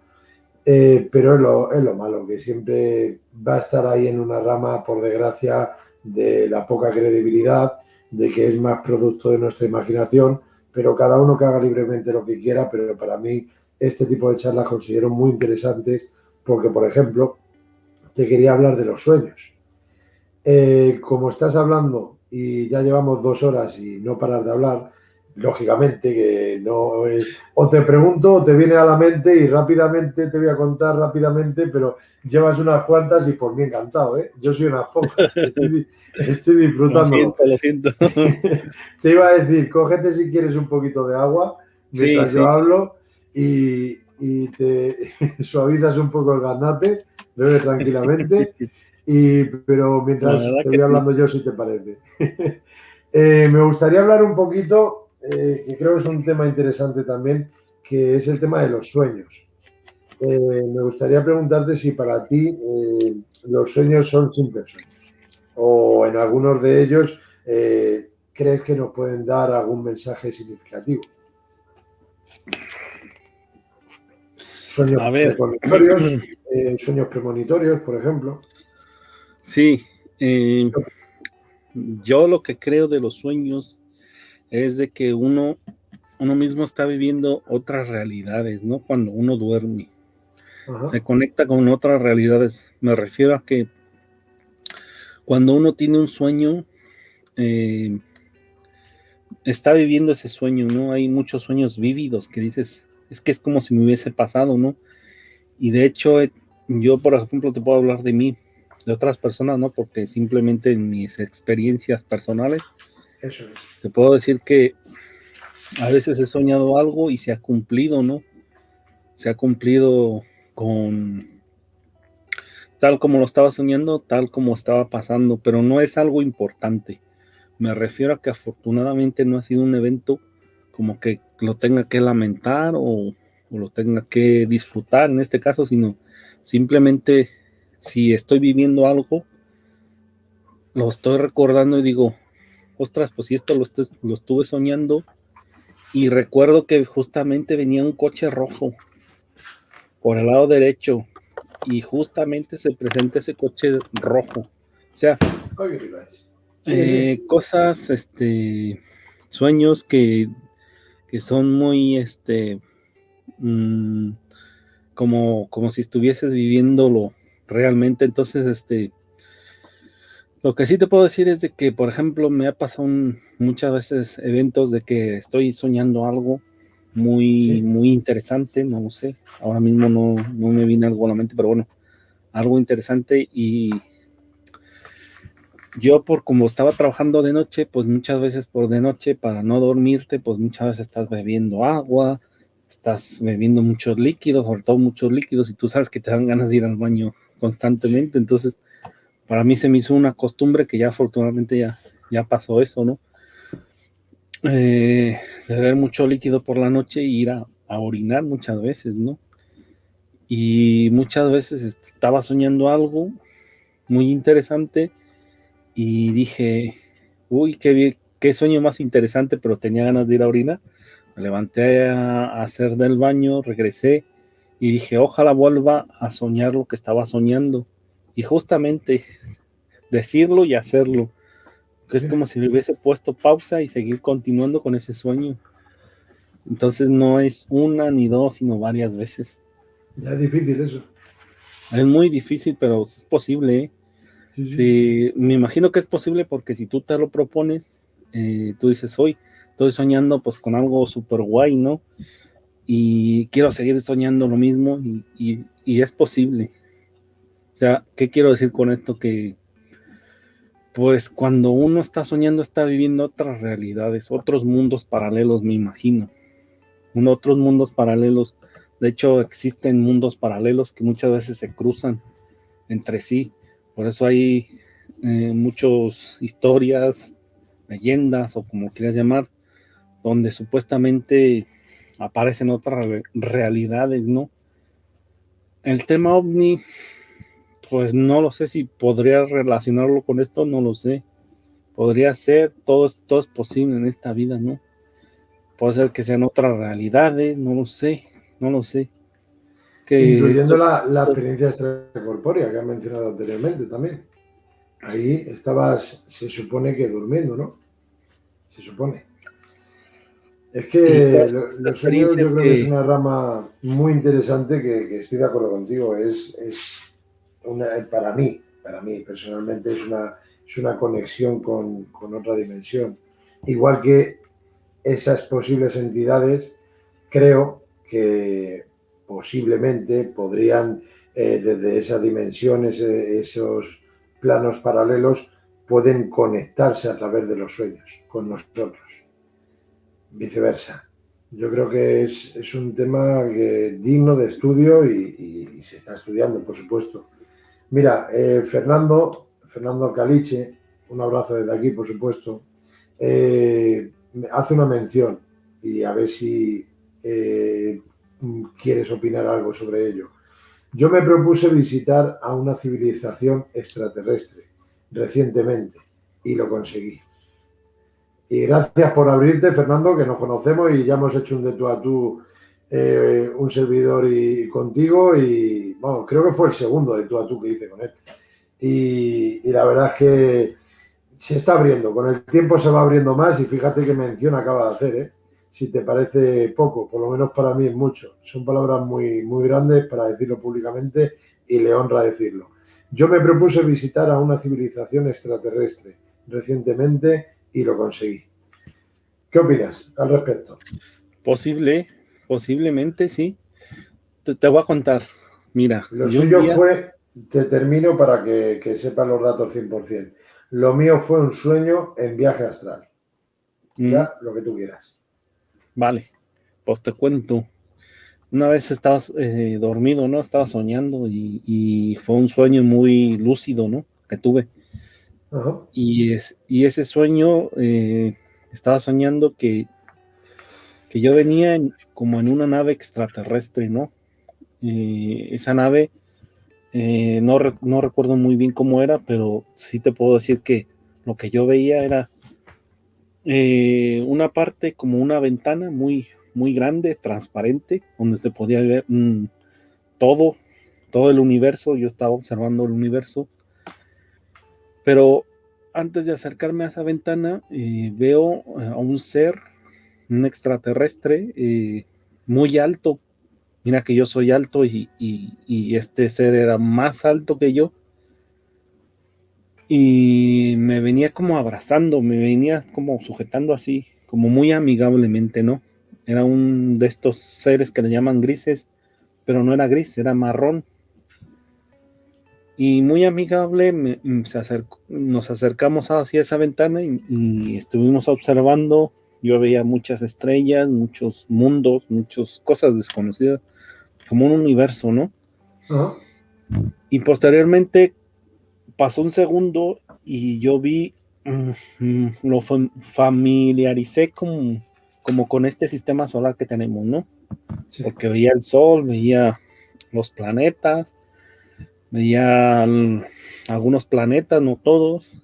Pero es lo malo, que siempre va a estar ahí en una rama, por desgracia, de la poca credibilidad, de que es más producto de nuestra imaginación, pero cada uno que haga libremente lo que quiera, pero para mí este tipo de charlas considero muy interesantes porque, por ejemplo, te quería hablar de los sueños. Como estás hablando y ya llevamos 2 horas y no parar de hablar, lógicamente que no es... O te pregunto o te viene a la mente y rápidamente te voy a contar rápidamente, pero llevas unas cuantas y por mí encantado, ¿eh? Yo soy unas pocas, estoy disfrutándolo. Lo siento. Te iba a decir, cógete si quieres un poquito de agua mientras yo hablo y te suavizas un poco el gaznate, bebe tranquilamente. Pero mientras te voy hablando yo, si te parece. Me gustaría hablar un poquito, que creo que es un tema interesante también, que es el tema de los sueños. Me gustaría preguntarte si para ti los sueños son simples sueños o en algunos de ellos crees que nos pueden dar algún mensaje significativo. Sueños premonitorios, por ejemplo. Sí, yo lo que creo de los sueños es de que uno mismo está viviendo otras realidades, ¿no? Cuando uno duerme. Ajá. Se conecta con otras realidades. Me refiero a que cuando uno tiene un sueño, está viviendo ese sueño, ¿no? Hay muchos sueños vívidos que dices, es que es como si me hubiese pasado, ¿no? Y de hecho, yo, por ejemplo, te puedo hablar de mí, de otras personas, ¿no? Porque simplemente en mis experiencias personales, eso es. Te puedo decir que a veces he soñado algo y se ha cumplido, ¿no? Se ha cumplido con tal como lo estaba soñando, tal como estaba pasando, pero no es algo importante. Me refiero a que afortunadamente no ha sido un evento como que lo tenga que lamentar o lo tenga que disfrutar en este caso, sino simplemente si estoy viviendo algo, lo estoy recordando y digo, ostras, pues si esto lo estuve soñando, y recuerdo que justamente venía un coche rojo por el lado derecho y justamente se presenta ese coche rojo. O sea, cosas, sueños que son muy, como si estuvieses viviéndolo realmente. Entonces, lo que sí te puedo decir es de que, por ejemplo, me ha pasado muchas veces eventos de que estoy soñando algo muy, muy interesante, no lo sé, ahora mismo no me viene algo a la mente, pero bueno, algo interesante. Y yo, por como estaba trabajando de noche, pues muchas veces por de noche, para no dormirte, pues muchas veces estás bebiendo agua, estás bebiendo muchos líquidos, sobre todo muchos líquidos, y tú sabes que te dan ganas de ir al baño constantemente. Entonces, para mí se me hizo una costumbre que ya afortunadamente ya pasó eso, ¿no? De beber mucho líquido por la noche e ir a orinar muchas veces, ¿no? Y muchas veces estaba soñando algo muy interesante y dije, uy, qué sueño más interesante, pero tenía ganas de ir a orinar. Me levanté a hacer del baño, regresé y dije, ojalá vuelva a soñar lo que estaba soñando. Y justamente decirlo y hacerlo, que es como si le hubiese puesto pausa y seguir continuando con ese sueño. Entonces no es una ni dos, sino varias veces. Ya es difícil eso. Es muy difícil, pero es posible, ¿eh? Sí, me imagino que es posible porque si tú te lo propones, tú dices, hoy estoy soñando pues con algo súper guay, ¿no? Y quiero seguir soñando lo mismo y es posible. O sea, ¿qué quiero decir con esto? Que pues cuando uno está soñando está viviendo otras realidades, otros mundos paralelos, me imagino. Otros mundos paralelos. De hecho, existen mundos paralelos que muchas veces se cruzan entre sí. Por eso hay muchas historias, leyendas o como quieras llamar, donde supuestamente aparecen otras realidades, ¿no? El tema ovni, pues no lo sé si podría relacionarlo con esto, no lo sé. Podría ser, todo es posible en esta vida, ¿no? Puede ser que sean otras realidades, no lo sé. Que Incluyendo esto, la experiencia extracorpórea que has mencionado anteriormente también. Ahí estabas, se supone que durmiendo, ¿no? Se supone. Es y que todas estas los sueños yo experiencias creo que es que, una rama muy interesante que estoy de acuerdo contigo. Es una, para mí personalmente es una conexión con otra dimensión. Igual que esas posibles entidades, creo que posiblemente podrían, desde esas dimensiones, esos planos paralelos, pueden conectarse a través de los sueños con nosotros, viceversa. Yo creo que es un tema digno de estudio y se está estudiando, por supuesto. Mira, Fernando Caliche, un abrazo desde aquí, por supuesto, hace una mención y a ver si eh, quieres opinar algo sobre ello. Yo me propuse visitar a una civilización extraterrestre recientemente y lo conseguí. Y gracias por abrirte, Fernando, que nos conocemos y ya hemos hecho un de tú a tú, un servidor y contigo y bueno, creo que fue el segundo de tú a tú que hice con él. Y la verdad es que se está abriendo, con el tiempo se va abriendo más y fíjate qué mención acaba de hacer, ¿eh? Si te parece poco, por lo menos para mí es mucho. Son palabras muy, muy grandes para decirlo públicamente y le honra decirlo. Yo me propuse visitar a una civilización extraterrestre recientemente y lo conseguí. ¿Qué opinas al respecto? posiblemente sí. Te voy a contar. Mira, Lo yo un suyo día, fue, te termino para que sepan los datos 100%. Lo mío fue un sueño en viaje astral. Ya lo que tú quieras. vale, pues te cuento. una vez estaba dormido, ¿no? Estaba soñando y fue un sueño muy lúcido, ¿no? Que tuve. Ajá. Y ese sueño, estaba soñando que yo venía como en una nave extraterrestre, ¿no? Esa nave, no recuerdo muy bien cómo era, pero sí te puedo decir que lo que yo veía era una parte como una ventana muy, muy grande, transparente, donde se podía ver todo, todo el universo. Yo estaba observando el universo, pero antes de acercarme a esa ventana, veo a un ser, un extraterrestre, muy alto. Mira que yo soy alto y este ser era más alto que yo y me venía como abrazando, me venía como sujetando así, como muy amigablemente, ¿no? Era un de estos seres que le llaman grises, pero no era gris, era marrón. Y muy amigable nos acercamos hacia esa ventana y estuvimos observando. Yo veía muchas estrellas, muchos mundos, muchas cosas desconocidas, como un universo, ¿no? Ajá. Y posteriormente pasó un segundo y yo vi, lo familiaricé como con este sistema solar que tenemos, ¿no? Sí. Porque veía el sol, veía los planetas, veía algunos planetas, no todos,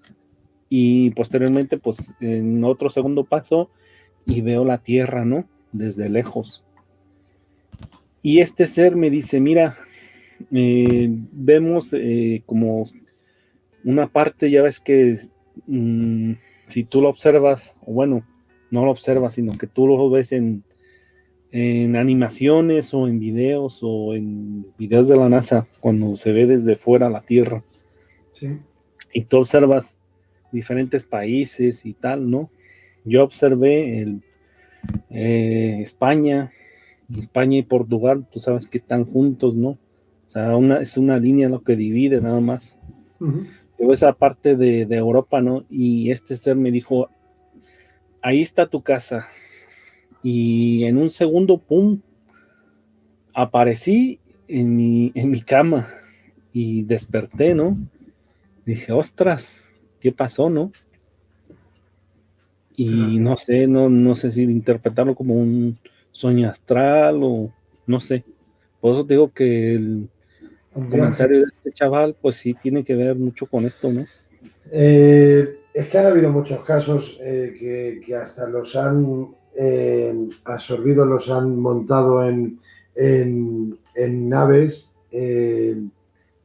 y posteriormente, pues en otro segundo paso, y veo la Tierra, ¿no? Desde lejos. Y este ser me dice, mira, vemos como una parte, ya ves que si tú lo observas, o bueno, no lo observas, sino que tú lo ves en animaciones o en videos de la NASA, cuando se ve desde fuera la Tierra, Sí. y tú observas diferentes países y tal, ¿no? Yo observé España, España y Portugal, tú sabes que están juntos, ¿no? O sea, es una línea lo que divide nada más. Ujú. Luego esa parte de Europa, ¿no? Y este ser me dijo, ahí está tu casa. Y en un segundo, ¡pum!, aparecí en mi cama y desperté, ¿no? Dije, ostras, ¿qué pasó, no? Y Ajá. no sé, no sé si interpretarlo como un sueño astral o no sé. Por eso te digo que el Un viaje. comentario de este chaval, pues sí tiene que ver mucho con esto, ¿no? Es que han habido muchos casos que hasta los han absorbido, los han montado en naves,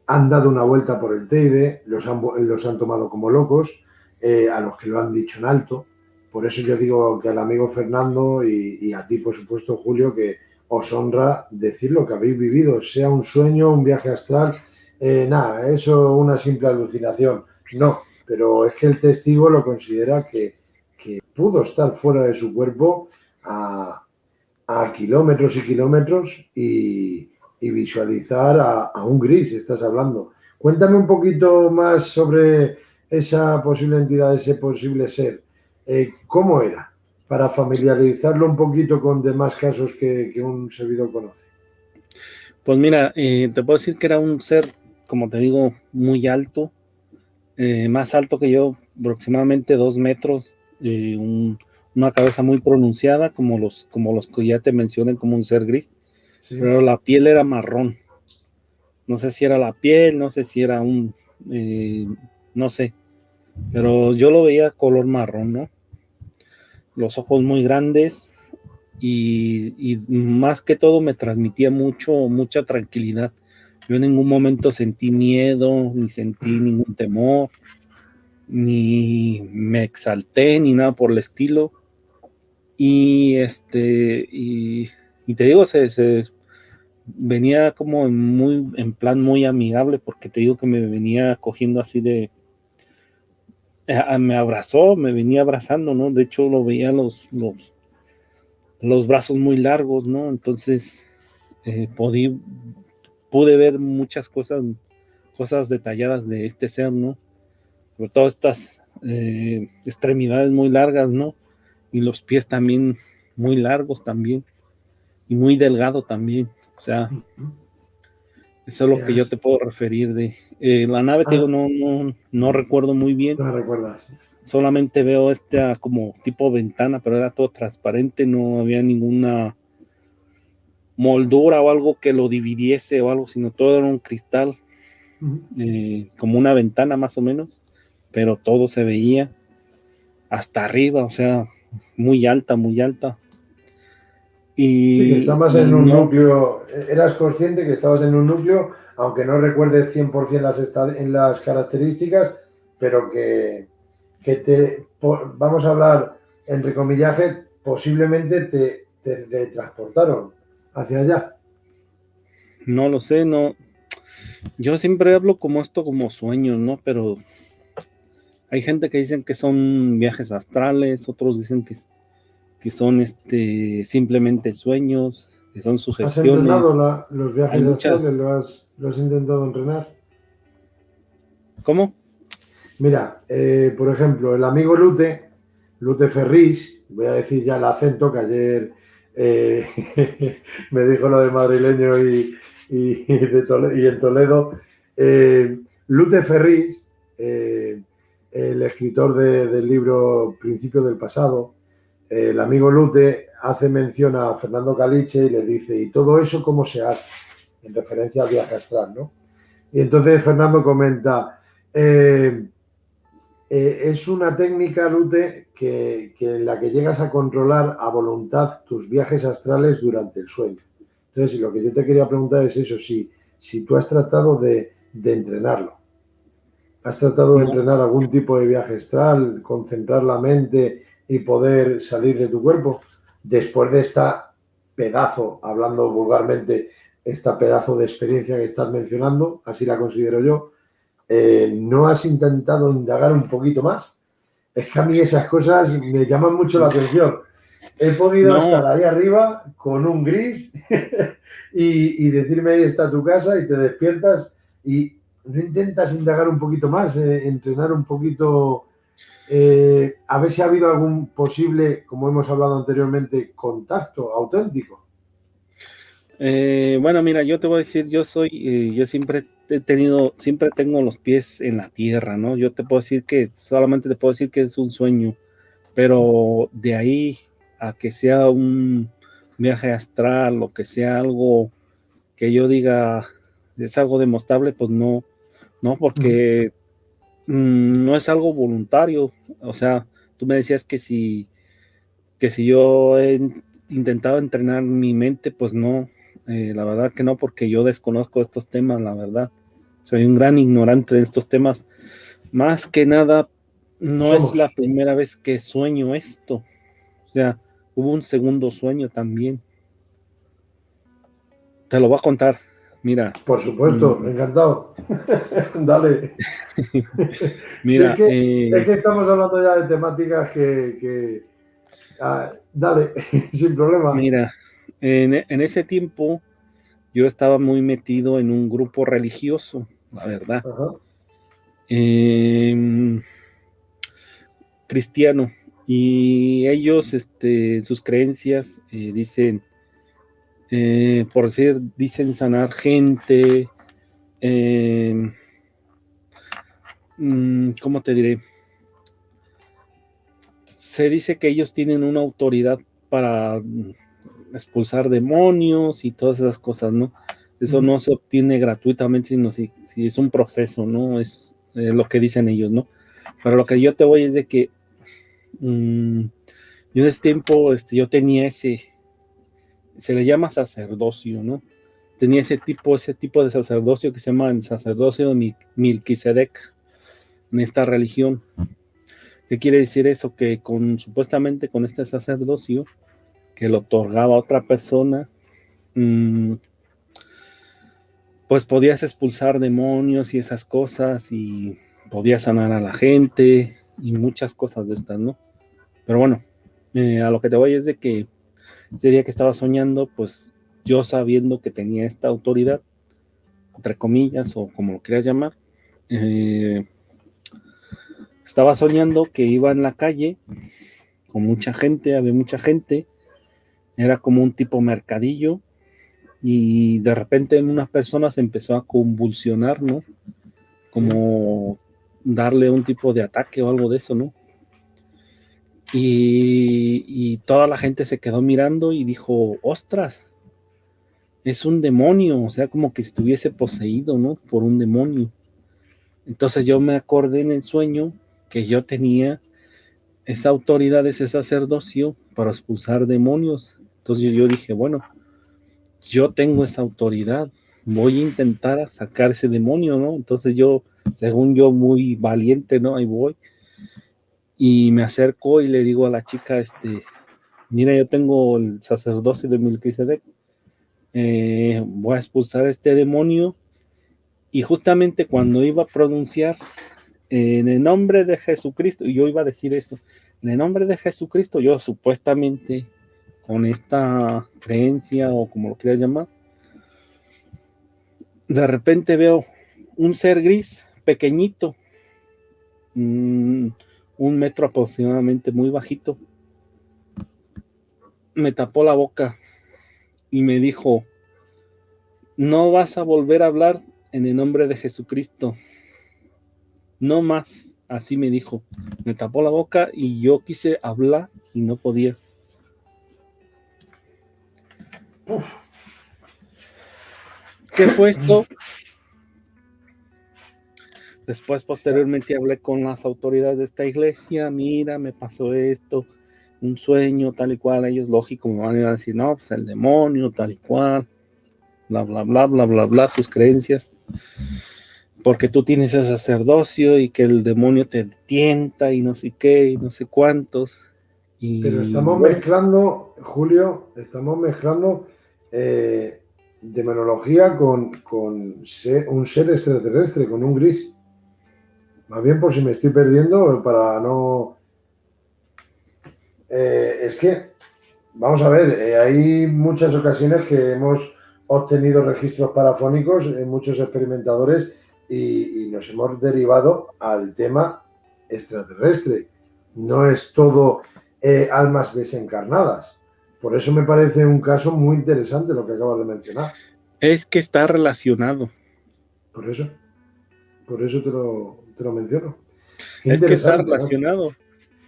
han dado una vuelta por el Teide, los han tomado como locos, a los que lo han dicho en alto. Por eso yo digo que al amigo Fernando y a ti, por supuesto, Julio, que os honra decir lo que habéis vivido, sea un sueño, un viaje astral, nada, eso una simple alucinación. No, pero es que el testigo lo considera que pudo estar fuera de su cuerpo a kilómetros y kilómetros y visualizar a un gris, estás hablando. Cuéntame un poquito más sobre esa posible entidad, ese posible ser. ¿Cómo era? Para familiarizarlo un poquito con demás casos que un servidor conoce. Pues mira, te puedo decir que era un ser, como te digo, muy alto, más alto que yo, aproximadamente 2 metros, una cabeza muy pronunciada, como los que ya te mencioné, como un ser gris, Sí. pero la piel era marrón. No sé si era la piel, no sé si era eh, no sé, pero yo lo veía color marrón, ¿no? Los ojos muy grandes y más que todo me transmitía mucha tranquilidad. Yo en ningún momento sentí miedo, ni sentí ningún temor, ni me exalté, ni nada por el estilo. Y te digo, se venía como en plan muy amigable, porque te digo que me venía cogiendo así me abrazó, me venía abrazando, ¿no? De hecho, lo veía los brazos muy largos, ¿no? Entonces, eh, podí, pude ver muchas cosas detalladas de este ser, ¿no? Sobre todo estas extremidades muy largas, ¿no? Y los pies también muy largos también. y muy delgado también. O sea, eso es lo que yo te puedo referir de la nave. Te digo, no recuerdo muy bien. No recuerdas. Solamente veo como tipo ventana, pero era todo transparente, no había ninguna moldura o algo que lo dividiese o algo, sino todo era un cristal, como una ventana más o menos, pero todo se veía hasta arriba, o sea, muy alta, muy alta. Y, sí, que estabas en un núcleo, eras consciente que estabas en un núcleo, aunque no recuerdes 100% en las características, pero que vamos a hablar en recomillaje, posiblemente te transportaron hacia allá. No lo sé, no. Yo siempre hablo como esto, como sueños, ¿no? Pero hay gente que dicen que son viajes astrales, otros dicen que son simplemente sueños, que son ¿Has sugestiones. entrenado los viajes astrales? ¿Lo has intentado entrenar? ¿Cómo? Mira, por ejemplo, el amigo Lute Ferris, voy a decir ya el acento que ayer me dijo lo de madrileño y en Toledo. Lute Ferris, el escritor del libro Principios del Pasado, el amigo Lute hace mención a Fernando Caliche y le dice, ¿y todo eso cómo se hace? En referencia al viaje astral, ¿no? Y entonces Fernando comenta, es una técnica, Lute, que en la que llegas a controlar a voluntad tus viajes astrales durante el sueño. Entonces, lo que yo te quería preguntar es eso, si tú has tratado de entrenarlo. ¿Has tratado de entrenar algún tipo de viaje astral, concentrar la mente y poder salir de tu cuerpo? Después de esta pedazo, hablando vulgarmente, esta pedazo de experiencia que estás mencionando, así la considero yo, ¿no has intentado indagar un poquito más? Es que a mí esas cosas me llaman mucho la atención. He podido estar ahí arriba con un gris y decirme ahí está tu casa y te despiertas y no intentas indagar un poquito más, entrenar un poquito, a ver si ha habido algún posible, como hemos hablado anteriormente, contacto auténtico. Bueno, mira, yo te voy a decir, yo siempre siempre tengo los pies en la tierra, ¿no? Yo te puedo decir solamente te puedo decir que es un sueño, pero de ahí a que sea un viaje astral o que sea algo que yo diga es algo demostrable, pues no, porque no es algo voluntario. O sea, tú me decías que si yo he intentado entrenar mi mente, pues no, la verdad que no, porque yo desconozco estos temas, la verdad. Soy un gran ignorante de estos temas. Más que nada, no es la primera vez que sueño esto. O sea, hubo un segundo sueño también. Te lo voy a contar. Mira. Por supuesto, encantado. Dale. Mira, es que estamos hablando ya de temáticas dale, sin problema. Mira, en ese tiempo yo estaba muy metido en un grupo religioso, la verdad. Cristiano, y ellos, sus creencias dicen, por decir, dicen sanar gente, ¿cómo te diré? Se dice que ellos tienen una autoridad para expulsar demonios y todas esas cosas, ¿no? Eso no se obtiene gratuitamente, sino si es un proceso, ¿no? Es lo que dicen ellos, ¿no? Pero lo que yo te voy es de que yo en ese tiempo yo tenía se le llama sacerdocio, ¿no? Tenía ese tipo de sacerdocio que se llama el sacerdocio de Melquisedec en esta religión. ¿Qué quiere decir eso? Que supuestamente con este sacerdocio que lo otorgaba a otra persona, pues podías expulsar demonios y esas cosas y podías sanar a la gente y muchas cosas de estas, ¿no? Pero bueno, a lo que te voy es de que ese día que estaba soñando, pues yo sabiendo que tenía esta autoridad, entre comillas, o como lo quieras llamar, estaba soñando que iba en la calle con mucha gente, había mucha gente, Era como un tipo mercadillo y de repente en unas personas empezó a convulsionar, ¿no? Como darle un tipo de ataque o algo de eso, ¿no? Y toda la gente se quedó mirando y dijo, ostras, es un demonio, o sea, como que estuviese poseído, ¿no? Por un demonio. Entonces yo me acordé en el sueño que yo tenía esa autoridad, ese sacerdocio para expulsar demonios. Entonces yo dije, bueno, yo tengo esa autoridad, voy a intentar sacar ese demonio, ¿no? Entonces yo, según yo, muy valiente, ¿no? Ahí voy. Y me acerco y le digo a la chica, mira, yo tengo el sacerdocio de Melquisedec, voy a expulsar a este demonio. Y justamente cuando iba a pronunciar en el nombre de Jesucristo, y yo iba a decir eso, en el nombre de Jesucristo, yo supuestamente con esta creencia o como lo quieras llamar, de repente veo un ser gris pequeñito, un metro aproximadamente, muy bajito, me tapó la boca y me dijo, no vas a volver a hablar en el nombre de Jesucristo, no más, así me dijo, me tapó la boca y yo quise hablar y no podía. Uf. ¿Qué fue esto? Después, posteriormente, hablé con las autoridades de esta iglesia, mira, me pasó esto, un sueño, tal y cual. Ellos, lógico, me van a decir, no, pues el demonio, tal y cual, bla, bla, bla, bla, bla, bla, sus creencias, porque tú tienes el sacerdocio y que el demonio te tienta y no sé qué, y no sé cuántos. Pero Y estamos bueno, mezclando, Julio, estamos mezclando demonología con un ser extraterrestre, con un gris. Más bien por si me estoy perdiendo, para no... es que, vamos a ver, hay muchas ocasiones que hemos obtenido registros parafónicos en muchos experimentadores y nos hemos derivado al tema extraterrestre. No es todo almas desencarnadas. Por eso me parece un caso muy interesante lo que acabas de mencionar. es que está relacionado. Por eso, por eso te lo menciono. Qué Es que está interesante, macho. relacionado.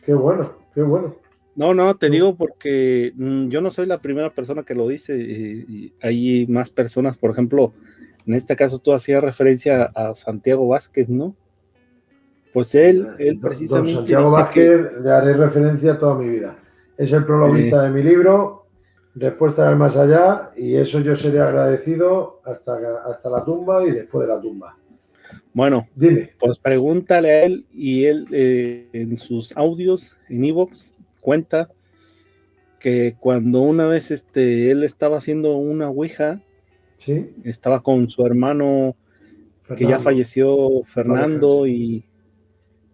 Qué bueno, qué bueno. No, no, te Qué digo porque yo no soy la primera persona que lo dice. Y hay más personas, por ejemplo, en este caso tú hacías referencia a Santiago Vázquez, ¿no? Pues él Don precisamente Santiago dice que Vázquez, le haré referencia toda mi vida. Es el eh, prologuista de mi libro, Respuesta del Más Allá, y eso yo seré agradecido hasta la tumba y después de la tumba. bueno, Dime. pues pregúntale a él y él en sus audios en Evox cuenta que cuando una vez él estaba haciendo una ouija, ¿Sí? estaba con su hermano que ya Fernando, falleció, para descanse. Fernando,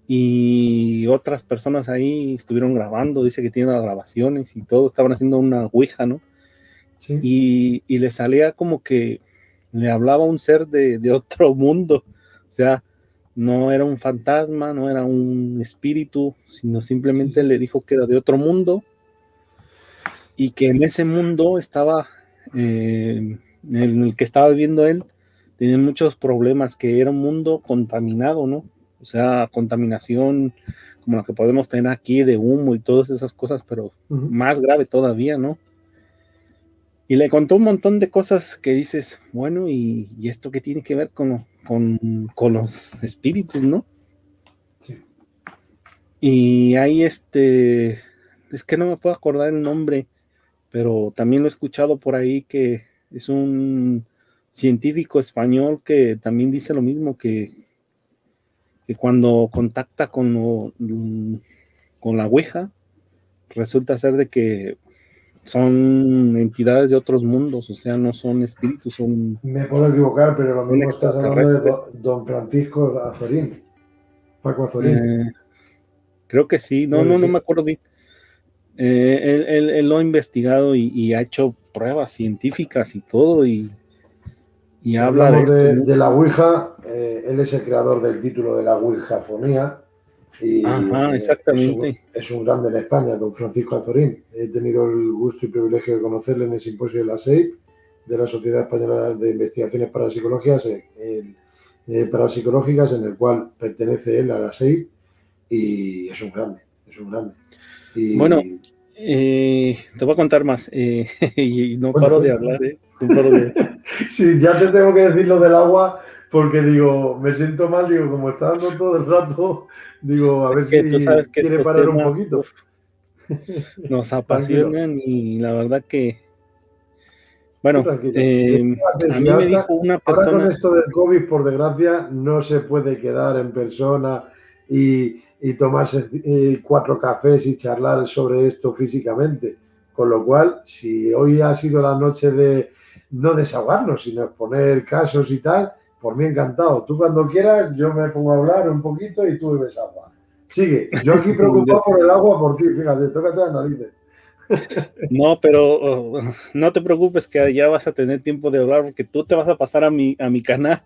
y otras personas ahí estuvieron grabando, dice que tiene las grabaciones y todo, estaban haciendo una ouija, ¿no? ¿Sí? Y le salía como que le hablaba un ser de otro mundo, o sea, no era un fantasma, no era un espíritu, sino Sí, simplemente sí. le dijo que era de otro mundo y que en ese mundo estaba, en el que estaba viviendo él, tenía muchos problemas, que era un mundo contaminado, ¿no? O sea, contaminación como la que podemos tener aquí de humo y todas esas cosas, pero Uh-huh. más grave todavía, ¿no? Y le contó un montón de cosas que dices, bueno, ¿y esto qué tiene que ver con los espíritus, no? Sí. Y ahí es que no me puedo acordar el nombre, pero también lo he escuchado por ahí que es un científico español que también dice lo mismo, que cuando contacta con la Ouija, resulta ser de que son entidades de otros mundos, o sea, no son espíritus, Me puedo equivocar, pero lo son mismo estás hablando de extraterrestres. don Francisco Azorín, Paco Azorín. Eh, Creo que sí, no, Puede no, no me ser. acuerdo bien. Él lo ha investigado y ha hecho pruebas científicas y todo, y Si habla de hablamos esto, ¿no? de la Ouija, él es el creador del título de la Ouijafonía, Y Ajá, exactamente. es un grande en España, don Francisco Azorín. He tenido el gusto y privilegio de conocerle en el simposio de la SEIP, de la Sociedad Española de Investigaciones Parapsicológicas, parapsicológicas, en el cual pertenece él a la SEIP, y es un grande, es un grande. Bueno, Y te voy a contar más, y no cuenta, paro de cuenta. hablar, no paro de... Sí, ya te tengo que decir lo del agua, porque digo, me siento mal, digo, como está dando todo el rato, digo, a Es ver que tú sabes si que quiere estos parar un temas, poquito. uf, nos Tranquilo, apasionan y la verdad que, tú bueno, tranquilo. a Si mí me dijo una ahora con persona, esto del COVID, por desgracia, no se puede quedar en persona y tomarse 4 cafés y charlar sobre esto físicamente. Con lo cual, si hoy ha sido la noche de no desahogarnos, sino exponer casos y tal, por mí encantado. Tú cuando quieras, yo me pongo a hablar un poquito y tú bebes agua. Sigue. Yo aquí preocupado por el agua por ti, fíjate, tócate las narices. no, pero no te preocupes que ya vas a tener tiempo de hablar porque tú te vas a pasar a mi canal,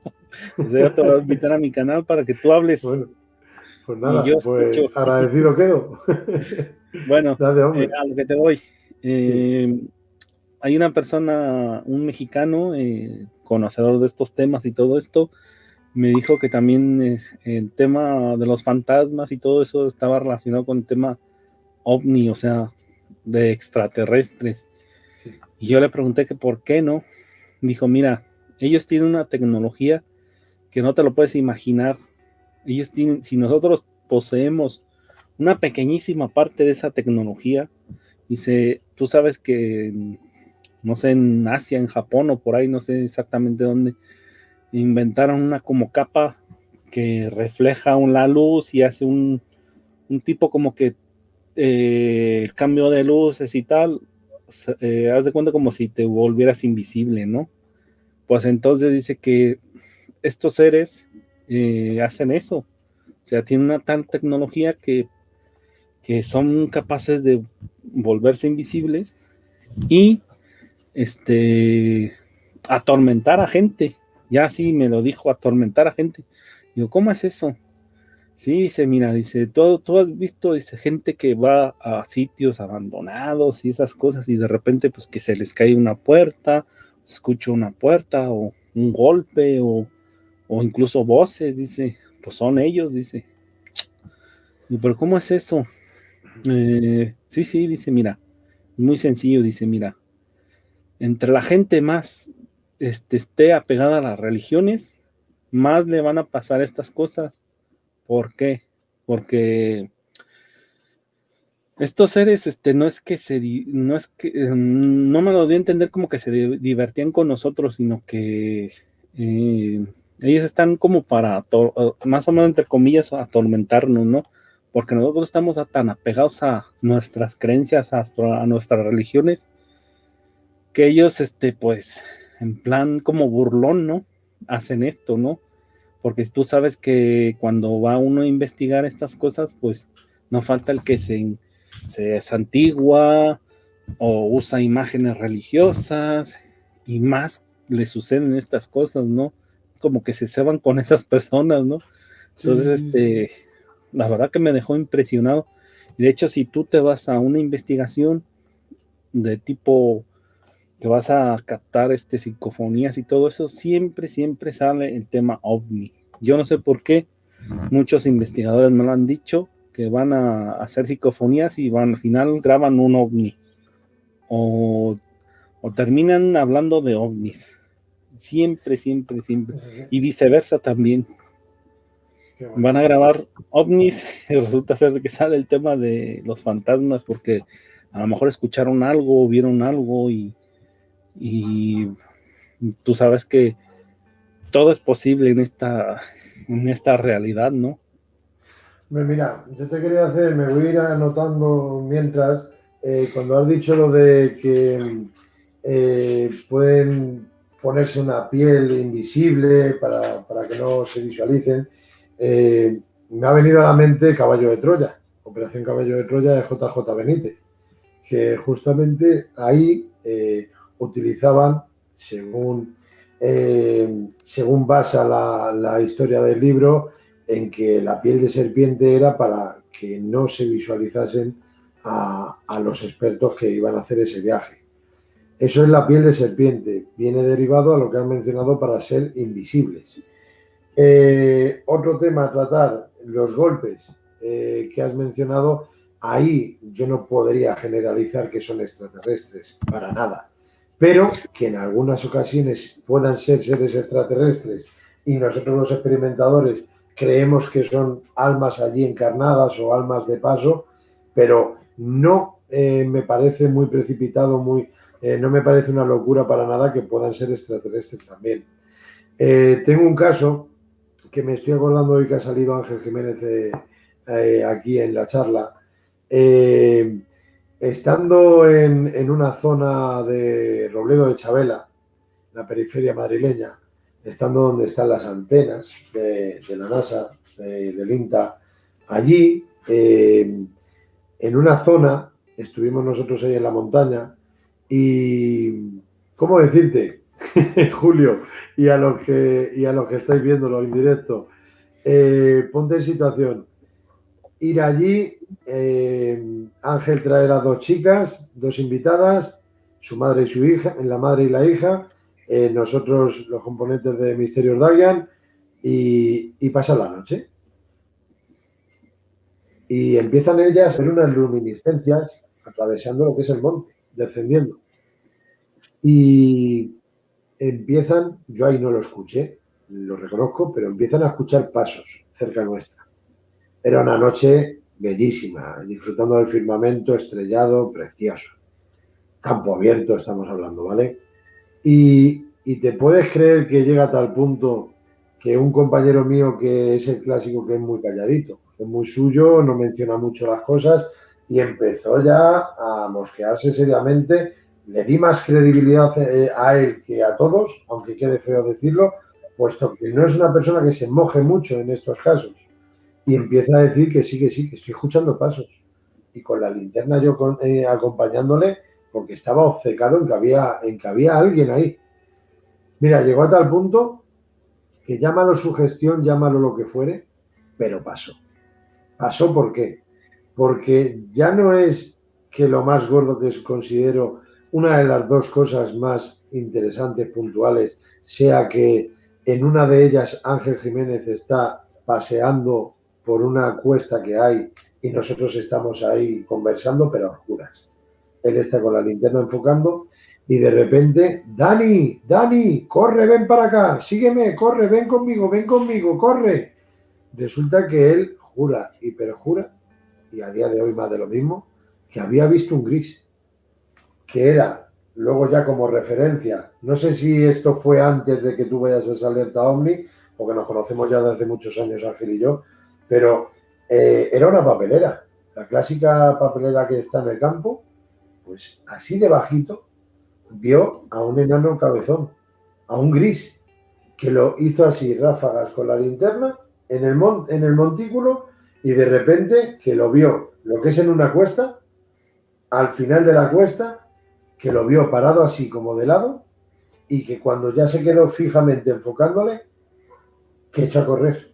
o sea, yo te voy a invitar a mi canal para que tú hables Bueno, pues y yo nada, escucho. pues agradecido quedo. Bueno, Gracias, hombre. a lo que te voy. Sí, Hay una persona, un mexicano, conocedor de estos temas y todo esto, me dijo que también el tema de los fantasmas y todo eso estaba relacionado con el tema ovni, o sea, de extraterrestres. sí. Y yo le pregunté que por qué no. Dijo, mira, ellos tienen una tecnología que no te lo puedes imaginar. Ellos tienen, si nosotros poseemos una pequeñísima parte de esa tecnología, dice, tú sabes que, no sé, en Asia, en Japón o por ahí, no sé exactamente dónde, inventaron una como capa que refleja la luz y hace un tipo como que el cambio de luces y tal, haz de cuenta como si te volvieras invisible, ¿no? Pues entonces dice que estos seres hacen eso, o sea, tienen una tal tecnología que son capaces de volverse invisibles y atormentar a gente. Ya sí me lo dijo, atormentar a gente. Digo, ¿cómo es eso? Sí, dice, mira, dice, tú has visto, dice, gente que va a sitios abandonados y esas cosas y de repente pues que se les cae una puerta, escucho una puerta o un golpe o incluso voces, dice, pues son ellos, dice. Y, pero ¿cómo es eso? Sí, sí, dice, mira, muy sencillo, dice, mira, entre la gente más esté apegada a las religiones, más le van a pasar estas cosas. ¿Por qué? Porque estos seres, no es que no es que, no me lo dio a entender como que se divertían con nosotros, sino que eh, ellos están como para, más o menos entre comillas, atormentarnos, ¿no? Porque nosotros estamos tan apegados a nuestras creencias, a nuestras religiones, que ellos, pues, en plan como burlón, ¿no? Hacen esto, ¿no? Porque tú sabes que cuando va uno a investigar estas cosas, pues no falta el que se santigua o usa imágenes religiosas y más le suceden estas cosas, ¿no? Como que se ceban con esas personas, ¿no? Sí, sí, Entonces, sí, sí. la verdad que me dejó impresionado. Y de hecho, si tú te vas a una investigación de tipo que vas a captar psicofonías y todo eso, siempre, siempre sale el tema ovni. Yo no sé por qué, muchos investigadores me lo han dicho, que van a hacer psicofonías y al final graban un ovni. O, o terminan hablando de ovnis. Siempre, siempre, siempre. Sí, sí, sí. Y viceversa también. Qué bueno. Van a grabar ovnis y resulta ser que sale el tema de los fantasmas porque a lo mejor escucharon algo, vieron algo y tú sabes que todo es posible en esta realidad, ¿no? Mira, yo te quería hacer, me voy a ir anotando mientras, cuando has dicho lo de que pueden ponerse una piel invisible para que no se visualicen, me ha venido a la mente Caballo de Troya, Operación Caballo de Troya de JJ Benítez, que justamente ahí utilizaban, según basa la historia del libro, en que la piel de serpiente era para que no se visualizasen a los expertos que iban a hacer ese viaje. Eso es la piel de serpiente, viene derivado a lo que han mencionado para ser invisibles. Otro tema a tratar, los golpes que has mencionado, ahí yo no podría generalizar que son extraterrestres, para nada, pero que en algunas ocasiones puedan ser seres extraterrestres y nosotros los experimentadores creemos que son almas allí encarnadas o almas de paso, pero no me parece muy precipitado, no me parece una locura para nada que puedan ser extraterrestres también. Tengo un caso que me estoy acordando hoy que ha salido Ángel Jiménez aquí en la charla. Estando en una zona de Robledo de Chabela, la periferia madrileña, estando donde están las antenas de la NASA, del INTA, allí, en una zona, estuvimos nosotros ahí en la montaña y, ¿cómo decirte, Julio, y a los que estáis viéndolo en directo, ponte en situación, ir allí, Ángel traer a 2 chicas, 2 invitadas, su madre y su hija, la madre y la hija, nosotros los componentes de Misterios Dayan y pasar la noche. Y empiezan ellas a ver unas luminiscencias atravesando lo que es el monte, descendiendo. Y empiezan, yo ahí no lo escuché, lo reconozco, pero empiezan a escuchar pasos cerca nuestra. Era una noche bellísima, disfrutando del firmamento estrellado, precioso. Campo abierto estamos hablando, ¿vale? Y te puedes creer que llega a tal punto que un compañero mío que es el clásico, que es muy calladito, es muy suyo, no menciona mucho las cosas y empezó ya a mosquearse seriamente. Le di más credibilidad a él que a todos, aunque quede feo decirlo, puesto que no es una persona que se moje mucho en estos casos. Y empieza a decir que sí, que estoy escuchando pasos. Y con la linterna yo acompañándole, porque estaba obcecado en que había alguien ahí. Mira, llegó a tal punto que llámalo sugestión, llámalo lo que fuere, pero pasó. ¿Pasó por qué? Porque ya no es que lo más gordo que considero una de las 2 cosas más interesantes, puntuales, sea que en una de ellas Ángel Jiménez está paseando por una cuesta que hay y nosotros estamos ahí conversando, pero a oscuras. Él está con la linterna enfocando y de repente, Dani, corre, ven para acá, sígueme, corre, ven conmigo, corre. Resulta que él jura y perjura, y a día de hoy más de lo mismo, que había visto un gris, que era, luego ya como referencia, no sé si esto fue antes de que tú vayas a esa alerta OVNI, porque nos conocemos ya desde hace muchos años Ángel y yo, pero era una papelera, la clásica papelera que está en el campo, pues así de bajito, vio a un enano cabezón, a un gris, que lo hizo así, ráfagas con la linterna, en el montículo, y de repente que lo vio, lo que es en una cuesta, al final de la cuesta, que lo vio parado así como de lado, y que cuando ya se quedó fijamente enfocándole, que echó a correr.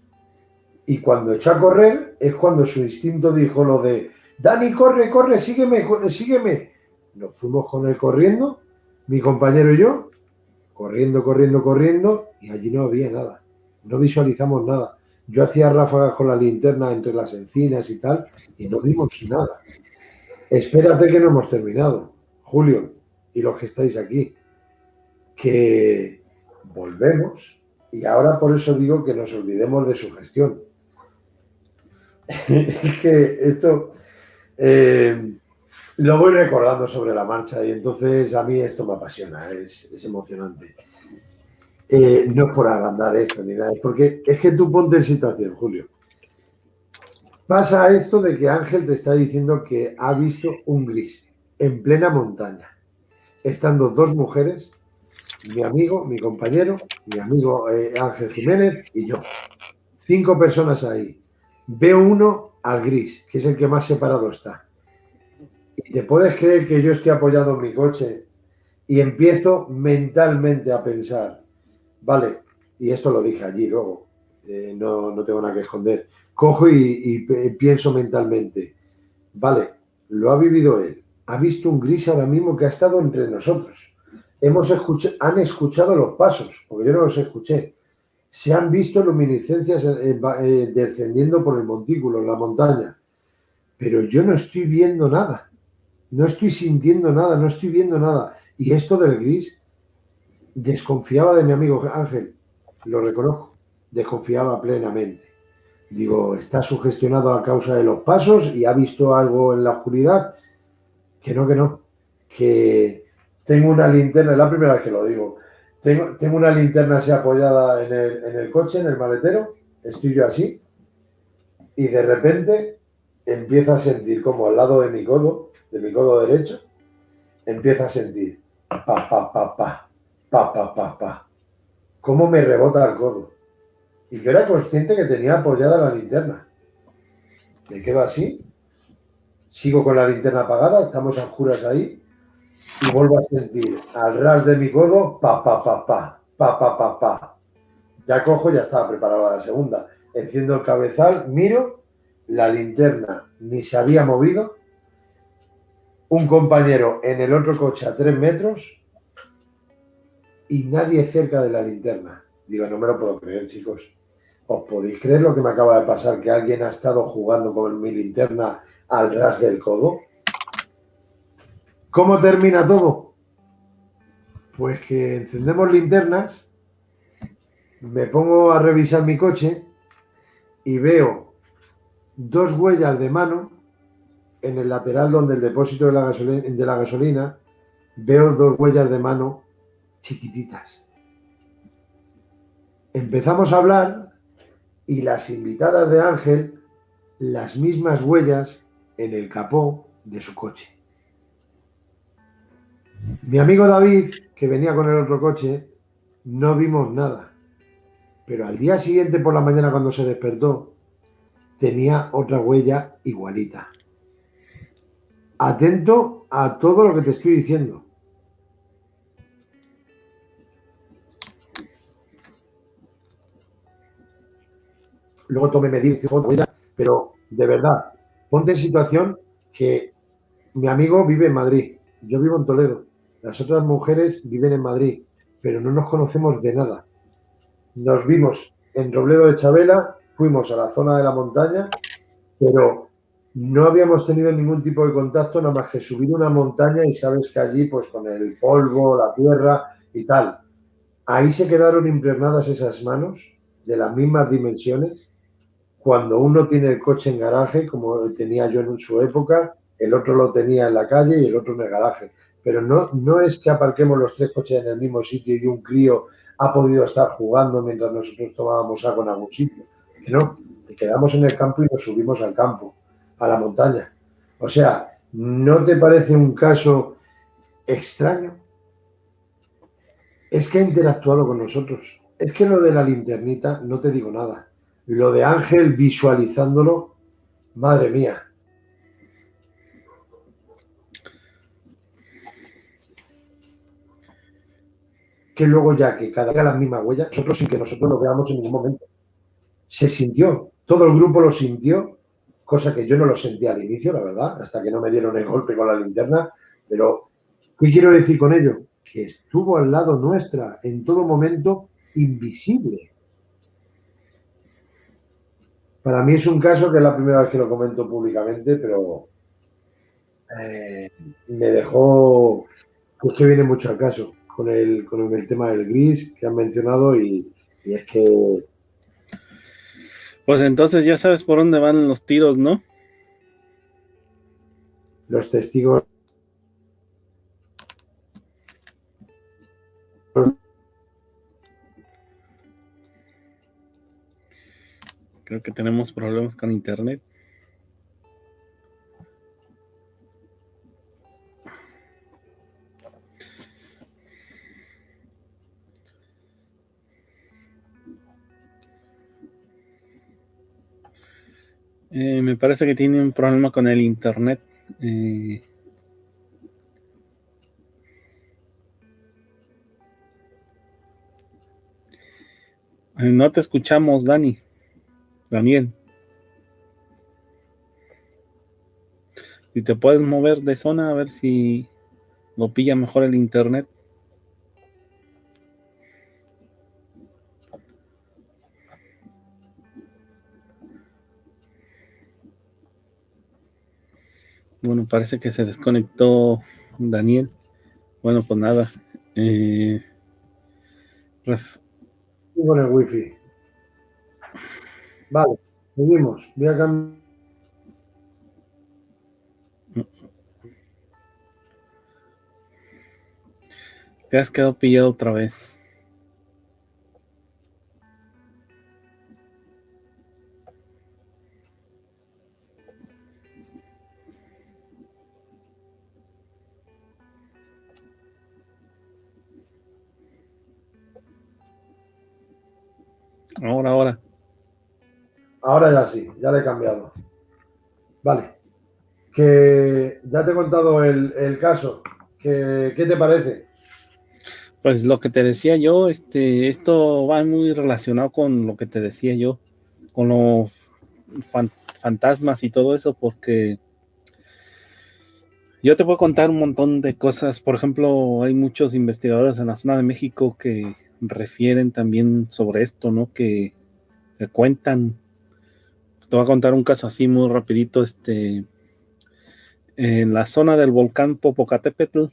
Y cuando echó a correr es cuando su instinto dijo lo de Dani, corre, sígueme. Nos fuimos con él corriendo, mi compañero y yo, corriendo, y allí no había nada. No visualizamos nada. Yo hacía ráfagas con la linterna entre las encinas y tal, y no vimos nada. Espérate que no hemos terminado, Julio, y los que estáis aquí, que volvemos, y ahora por eso digo que nos olvidemos de su gestión. Es que esto lo voy recordando sobre la marcha y entonces a mí esto me apasiona, es emocionante. No es por agrandar esto ni nada, porque es que tú ponte en situación, Julio. Pasa esto de que Ángel te está diciendo que ha visto un gris en plena montaña, estando 2 mujeres, mi amigo, mi compañero, mi amigo Ángel Jiménez y yo. 5 personas ahí. Veo uno al gris, que es el que más separado está. Y te puedes creer que yo estoy apoyado en mi coche y empiezo mentalmente a pensar, vale, y esto lo dije allí luego, no tengo nada que esconder. Cojo y pienso mentalmente, vale, lo ha vivido él, ha visto un gris ahora mismo que ha estado entre nosotros. Han escuchado los pasos, porque yo no los escuché. Se han visto luminiscencias descendiendo por el montículo, en la montaña. Pero yo no estoy viendo nada. No estoy sintiendo nada, no estoy viendo nada. Y esto del gris, desconfiaba de mi amigo Ángel. Lo reconozco. Desconfiaba plenamente. Digo, está sugestionado a causa de los pasos y ha visto algo en la oscuridad. Que no. Que tengo una linterna, es la primera vez que lo digo. Tengo una linterna así apoyada en el coche, en el maletero. Estoy yo así. Y de repente empiezo a sentir como al lado de mi codo derecho, empiezo a sentir pa. Cómo me rebota el codo. Y yo era consciente que tenía apoyada la linterna. Me quedo así, sigo con la linterna apagada, estamos a oscuras ahí, y vuelvo a sentir al ras de mi codo, pa. Ya cojo, ya estaba preparada la segunda. Enciendo el cabezal, miro, la linterna ni se había movido, un compañero en el otro coche a 3 metros y nadie cerca de la linterna. Digo, no me lo puedo creer, chicos. ¿Os podéis creer lo que me acaba de pasar? Que alguien ha estado jugando con mi linterna al ras del codo. ¿Cómo termina todo? Pues que encendemos linternas, me pongo a revisar mi coche y veo 2 huellas de mano en el lateral donde el depósito de la gasolina, veo 2 huellas de mano chiquititas. Empezamos a hablar y las invitadas de Ángel, las mismas huellas en el capó de su coche. Mi amigo David, que venía con el otro coche, no vimos nada. Pero al día siguiente por la mañana cuando se despertó, tenía otra huella igualita. Atento a todo lo que te estoy diciendo. Luego tomé medidas, pero de verdad, ponte en situación que mi amigo vive en Madrid, yo vivo en Toledo, las otras mujeres viven en Madrid, pero no nos conocemos de nada. Nos vimos en Robledo de Chabela, fuimos a la zona de la montaña, pero no habíamos tenido ningún tipo de contacto, nada más que subir una montaña y sabes que allí, pues con el polvo, la tierra y tal. Ahí se quedaron impregnadas esas manos de las mismas dimensiones. Cuando uno tiene el coche en garaje, como tenía yo en su época, el otro lo tenía en la calle y el otro en el garaje. Pero no es que aparquemos los 3 coches en el mismo sitio y un crío ha podido estar jugando mientras nosotros tomábamos agua en algún sitio. Que no, que quedamos en el campo y nos subimos al campo, a la montaña. O sea, ¿no te parece un caso extraño? Es que ha interactuado con nosotros. Es que lo de la linternita, no te digo nada. Lo de Ángel visualizándolo, madre mía. Que luego ya que cada día la misma huella, nosotros sin que nosotros lo veamos en ningún momento. Se sintió, todo el grupo lo sintió, cosa que yo no lo sentía al inicio, la verdad, hasta que no me dieron el golpe con la linterna. Pero, ¿qué quiero decir con ello? Que estuvo al lado nuestra en todo momento, invisible. Para mí es un caso que es la primera vez que lo comento públicamente, pero me dejó, pues que viene mucho al caso con el tema del gris que han mencionado y es que... Pues entonces ya sabes por dónde van los tiros, ¿no? Los testigos... Creo que tenemos problemas con internet. Me parece que tiene un problema con el internet. No te escuchamos, Daniel. Si te puedes mover de zona, a ver si lo pilla mejor el internet. Bueno, parece que se desconectó Daniel. Bueno, pues nada. Y con el wifi. Vale, seguimos. Voy a cambiar. Te has quedado pillado otra vez. Ahora. Ahora ya sí, ya le he cambiado. Vale. Que ya te he contado el caso. ¿Qué te parece? Pues lo que te decía yo, esto va muy relacionado con lo que te decía yo, con los fantasmas y todo eso, porque yo te puedo contar un montón de cosas. Por ejemplo, hay muchos investigadores en la zona de México que refieren también sobre esto, ¿no? Que cuentan. Te voy a contar un caso así muy rapidito, en la zona del volcán Popocatépetl,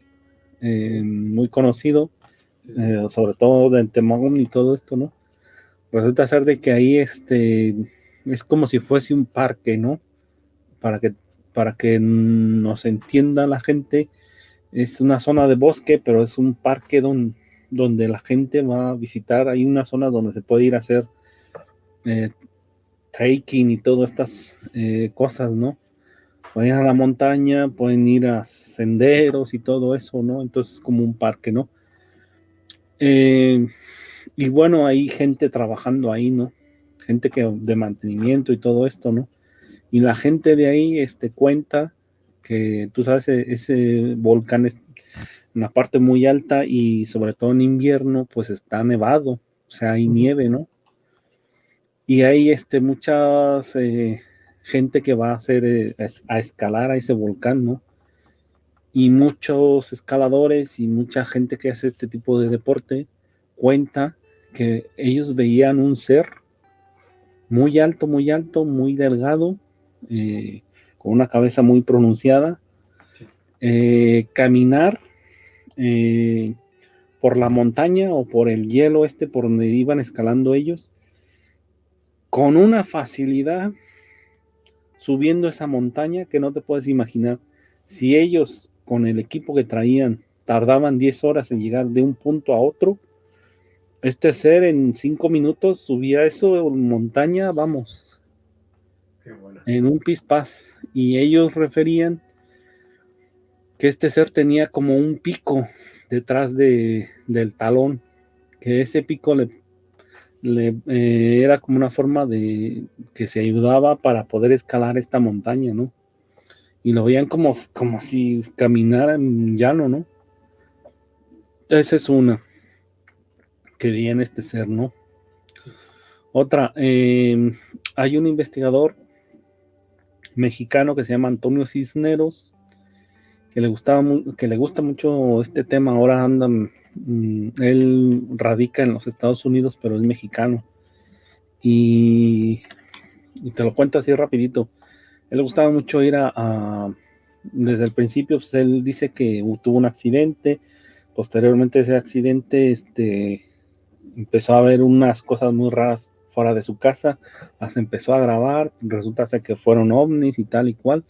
Sí, muy conocido, sí. sobre todo de Temagún y todo esto, ¿no? Resulta ser de que ahí es como si fuese un parque, ¿no? Para que, para que nos entienda la gente, es una zona de bosque, pero es un parque donde la gente va a visitar. Hay una zona donde se puede ir a hacer eh, trekking y todas estas cosas, ¿no? Pueden ir a la montaña, pueden ir a senderos y todo eso, ¿no? Entonces es como un parque, ¿no? Eh, y bueno, hay gente trabajando ahí, ¿no? Gente que de mantenimiento y todo esto, ¿no? Y la gente de ahí cuenta que, tú sabes, ese volcán es una parte muy alta y sobre todo en invierno, pues está nevado, o sea, hay nieve, ¿no? Y hay muchas gente que va a hacer a escalar a ese volcán, ¿no? Y muchos escaladores y mucha gente que hace este tipo de deporte cuenta que ellos veían un ser muy alto, muy delgado, con una cabeza muy pronunciada, Sí. caminar eh, por la montaña o por el hielo por donde iban escalando ellos, con una facilidad subiendo esa montaña que no te puedes imaginar. Si ellos con el equipo que traían tardaban 10 horas en llegar de un punto a otro, este ser en 5 minutos subía eso en montaña, vamos, Qué buena. en un pispás. Y ellos referían que este ser tenía como un pico detrás del talón, que ese pico era como una forma de que se ayudaba para poder escalar esta montaña, ¿no? Y lo veían como si caminaran llano, ¿no? Esa es una que di en este ser, ¿no? Sí. Otra, hay un investigador mexicano que se llama Antonio Cisneros, que le gusta mucho este tema. Ahora él radica en los Estados Unidos, pero es mexicano. Y te lo cuento así rapidito. Él le gustaba mucho ir desde el principio, pues él dice que tuvo un accidente. Posteriormente a ese accidente, empezó a ver unas cosas muy raras fuera de su casa, las empezó a grabar, resulta ser que fueron ovnis y tal y cual.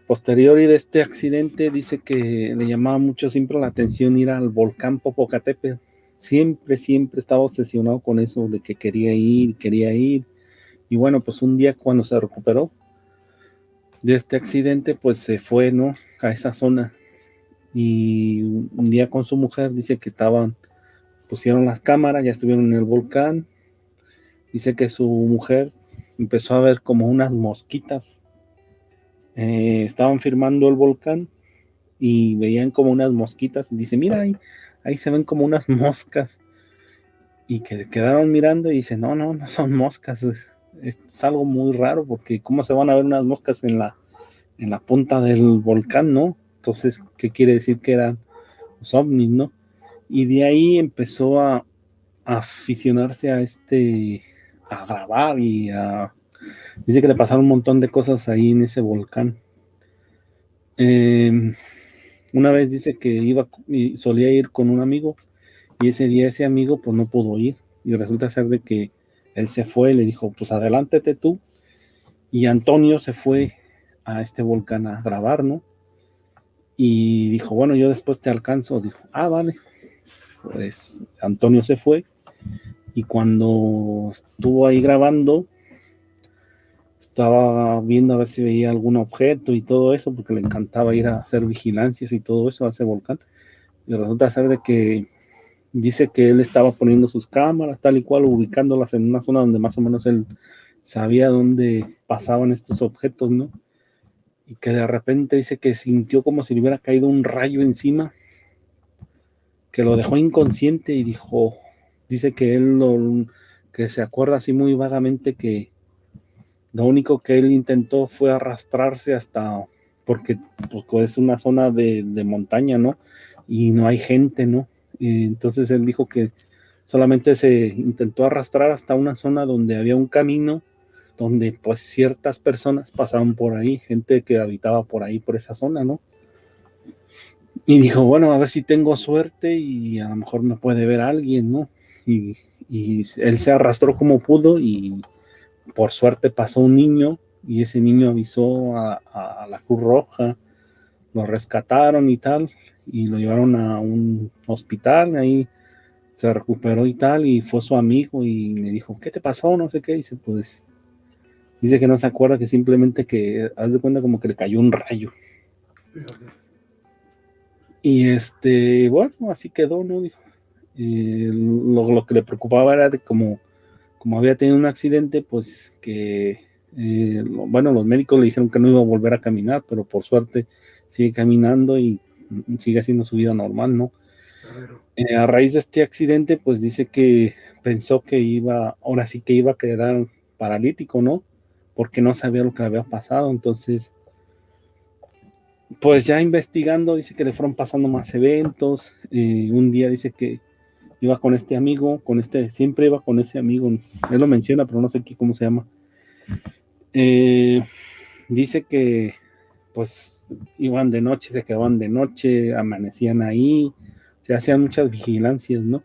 Posterior de este accidente, dice que le llamaba mucho siempre la atención ir al volcán Popocatépetl. Siempre estaba obsesionado con eso, de que quería ir, quería ir. Y bueno, pues un día cuando se recuperó de este accidente, pues se fue, ¿no? A esa zona. Y un día con su mujer dice que pusieron las cámaras, ya estuvieron en el volcán. Dice que su mujer empezó a ver como unas mosquitas. Estaban firmando el volcán y veían como unas mosquitas. Dice, mira, ahí se ven como unas moscas. y que quedaron mirando y dice, no son moscas, es algo muy raro, porque ¿cómo se van a ver unas moscas en la punta del volcán, no? Entonces, ¿qué quiere decir que eran los ovnis, no? Y de ahí empezó a aficionarse a grabar dice que le pasaron un montón de cosas ahí en ese volcán. Una vez dice que solía ir con un amigo, y ese día ese amigo pues no pudo ir, y resulta ser de que él se fue y le dijo, pues adelántate tú, y Antonio se fue a este volcán a grabar, ¿no? Y dijo, bueno, yo después te alcanzo. Dijo, vale. Pues Antonio se fue, y cuando estuvo ahí grabando, estaba viendo a ver si veía algún objeto y todo eso, porque le encantaba ir a hacer vigilancias y todo eso a ese volcán. Y resulta ser de que dice que él estaba poniendo sus cámaras, tal y cual, ubicándolas en una zona donde más o menos él sabía dónde pasaban estos objetos, ¿no? Y que de repente dice que sintió como si le hubiera caído un rayo encima, que lo dejó inconsciente, y dice que que se acuerda así muy vagamente que lo único que él intentó fue arrastrarse porque es una zona de montaña, ¿no? Y no hay gente, ¿no? Y entonces él dijo que solamente se intentó arrastrar hasta una zona donde había un camino, donde pues ciertas personas pasaban por ahí, gente que habitaba por ahí, por esa zona, ¿no? Y dijo, bueno, a ver si tengo suerte y a lo mejor me puede ver alguien, ¿no? Y él se arrastró como pudo, y por suerte pasó un niño, y ese niño avisó a la Cruz Roja, lo rescataron y tal, y lo llevaron a un hospital, ahí se recuperó y tal, y fue su amigo y le dijo, ¿qué te pasó? No sé qué. Dice, pues, dice que no se acuerda, que simplemente que, haz de cuenta como que le cayó un rayo. Fíjate. Y bueno, así quedó, ¿no? Dijo. Lo que le preocupaba era de como había tenido un accidente, pues que, bueno, los médicos le dijeron que no iba a volver a caminar, pero por suerte sigue caminando y sigue haciendo su vida normal, ¿no? Claro. A raíz de este accidente, pues dice que pensó que ahora sí que iba a quedar paralítico, ¿no? Porque no sabía lo que le había pasado. Entonces, pues ya investigando, dice que le fueron pasando más eventos. Un día dice que iba con este amigo, siempre iba con ese amigo, él lo menciona, pero no sé cómo se llama. Dice que pues iban de noche, se quedaban de noche, amanecían ahí, se hacían muchas vigilancias, ¿no?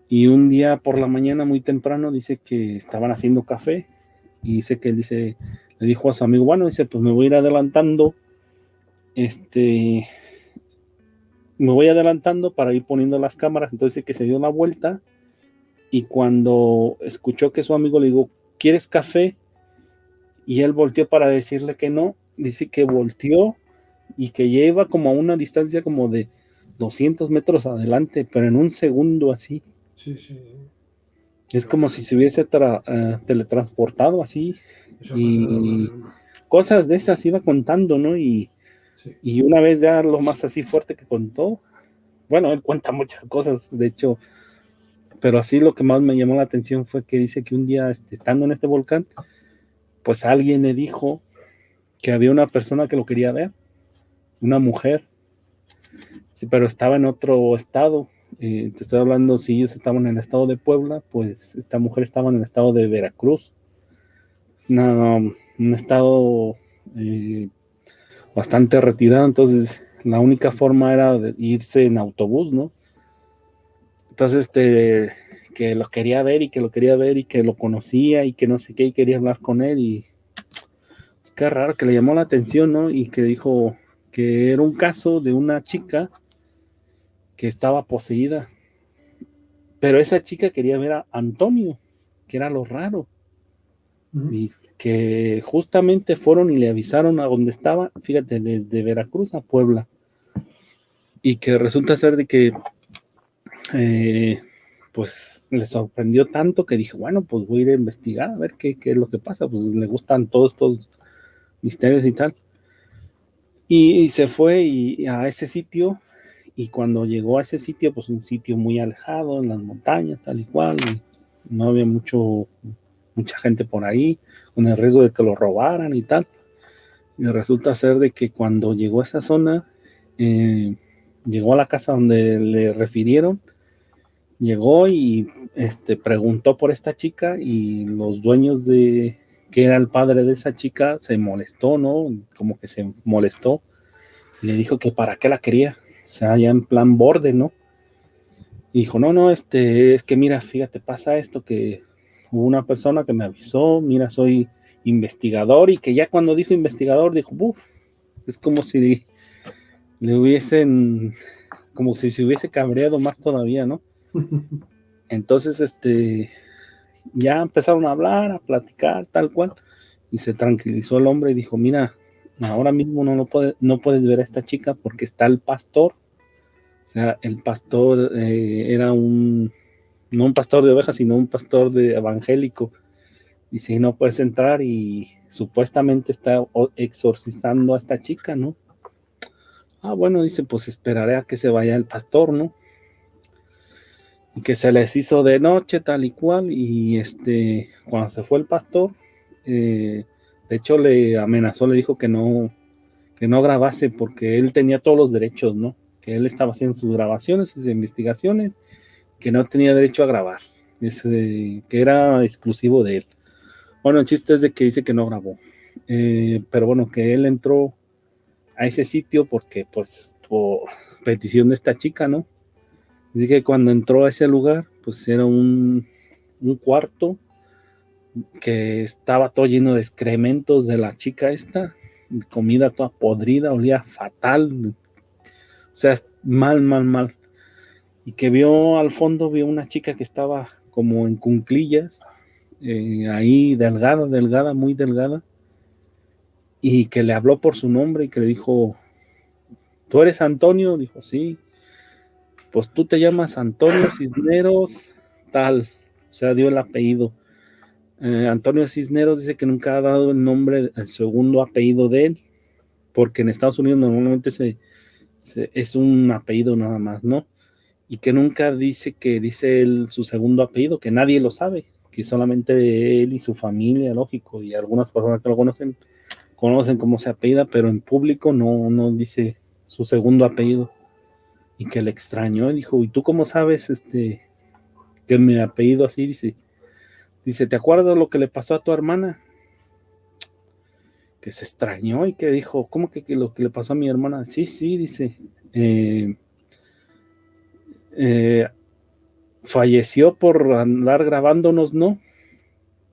Y un día por la mañana muy temprano dice que estaban haciendo café, y dice que le dijo a su amigo, bueno, dice, pues me voy a ir adelantando, me voy adelantando para ir poniendo las cámaras. Entonces dice que se dio la vuelta, y cuando escuchó que su amigo le dijo, ¿quieres café? Y él volteó para decirle que no. Dice que volteó y que ya iba como a una distancia como de 200 metros adelante, pero en un segundo así. Sí, sí. Es como si se hubiese teletransportado así. Y cosas de esas iba contando, ¿no? Y una vez ya lo más así fuerte que contó, bueno, él cuenta muchas cosas, de hecho, pero así lo que más me llamó la atención fue que dice que un día, estando en este volcán, pues alguien le dijo que había una persona que lo quería ver, una mujer, sí, pero estaba en otro estado. Te estoy hablando, si ellos estaban en el estado de Puebla, pues esta mujer estaba en el estado de Veracruz, un estado bastante retirado. Entonces la única forma era de irse en autobús, ¿no? Entonces que lo quería ver y que lo quería ver y que lo conocía y que no sé qué, y quería hablar con él, y pues, qué raro, que le llamó la atención, ¿no? Y que dijo que era un caso de una chica que estaba poseída, pero esa chica quería ver a Antonio, que era lo raro. Y que justamente fueron y le avisaron a donde estaba, fíjate, desde Veracruz a Puebla, y que resulta ser de que pues le sorprendió tanto que dijo, bueno, pues voy a ir a investigar a ver qué es lo que pasa, pues le gustan todos estos misterios y tal, y se fue a ese sitio, y cuando llegó a ese sitio, pues un sitio muy alejado en las montañas, tal y cual, y no había mucha gente por ahí, con el riesgo de que lo robaran y tal. Y resulta ser de que cuando llegó a esa zona, llegó a la casa donde le refirieron, llegó y preguntó por esta chica, y los dueños que era el padre de esa chica, se molestó, ¿no? Como que se molestó y le dijo que para qué la quería, o sea, ya en plan borde, ¿no? Y dijo, no, es que mira, fíjate, pasa esto, que hubo una persona que me avisó, mira, soy investigador, y que ya cuando dijo investigador, dijo, uff, es como si le hubiesen, como si se hubiese cabreado más todavía, ¿no? Entonces, ya empezaron a hablar, a platicar, tal cual, y se tranquilizó el hombre y dijo, mira, ahora mismo no puedes ver a esta chica porque está el pastor. O sea, el pastor era no un pastor de ovejas, sino un pastor evangélico. Dice, no puedes entrar, y supuestamente está exorcizando a esta chica, ¿no? Ah, bueno, dice, pues esperaré a que se vaya el pastor, ¿no? Y que se les hizo de noche, tal y cual, y cuando se fue el pastor, de hecho le amenazó, le dijo que no grabase, porque él tenía todos los derechos, ¿no? Que él estaba haciendo sus grabaciones, sus investigaciones, que no tenía derecho a grabar, que era exclusivo de él. Bueno, el chiste es de que dice que no grabó, pero bueno, que él entró a ese sitio porque, pues, por petición de esta chica, ¿no? Dice que cuando entró a ese lugar, pues era un cuarto que estaba todo lleno de excrementos de la chica esta, comida toda podrida, olía fatal, o sea, mal, mal, mal. Y que vio al fondo, vio una chica que estaba como en cunclillas, ahí delgada, muy delgada, y que le habló por su nombre y que le dijo, ¿tú eres Antonio? Dijo, sí. Pues tú te llamas Antonio Cisneros, tal, o sea, dio el apellido. Antonio Cisneros dice que nunca ha dado el nombre, el segundo apellido de él, porque en Estados Unidos normalmente es un apellido nada más, ¿no? Y que nunca dice él su segundo apellido, que nadie lo sabe, que solamente él y su familia, lógico, y algunas personas que lo conocen cómo se apellida, pero en público no dice su segundo apellido. Y que le extrañó y dijo, ¿y tú cómo sabes que mi apellido así? Dice, ¿te acuerdas lo que le pasó a tu hermana? Que se extrañó y que dijo, ¿cómo que lo que le pasó a mi hermana? Sí, dice, falleció por andar grabándonos, ¿no?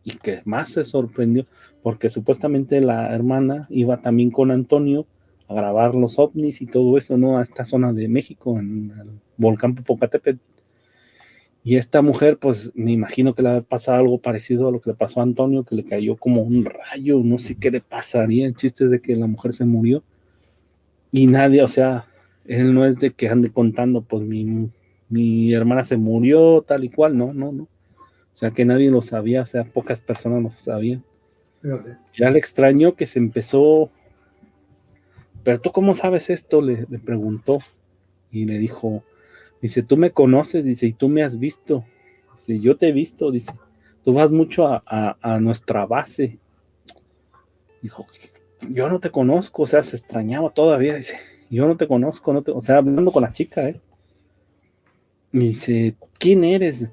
Y que más se sorprendió, porque supuestamente la hermana iba también con Antonio a grabar los ovnis y todo eso, ¿no? A esta zona de México, en el volcán Popocatépetl. Y esta mujer, pues me imagino que le ha pasado algo parecido a lo que le pasó a Antonio, que le cayó como un rayo, no sé qué le pasaría. El chiste es de que la mujer se murió y nadie, o sea, él no es de que ande contando, pues mi hermana se murió, tal y cual, no. O sea, que nadie lo sabía, o sea, pocas personas lo sabían. Fíjate. Ya le extrañó que se empezó, pero tú cómo sabes esto, le preguntó, y le dijo, dice, tú me conoces, dice, y tú me has visto. Dice, yo te he visto, dice, tú vas mucho a nuestra base. Dijo, yo no te conozco, o sea, se extrañaba todavía, dice, yo no te conozco, o sea, hablando con la chica, y dice, ¿quién eres?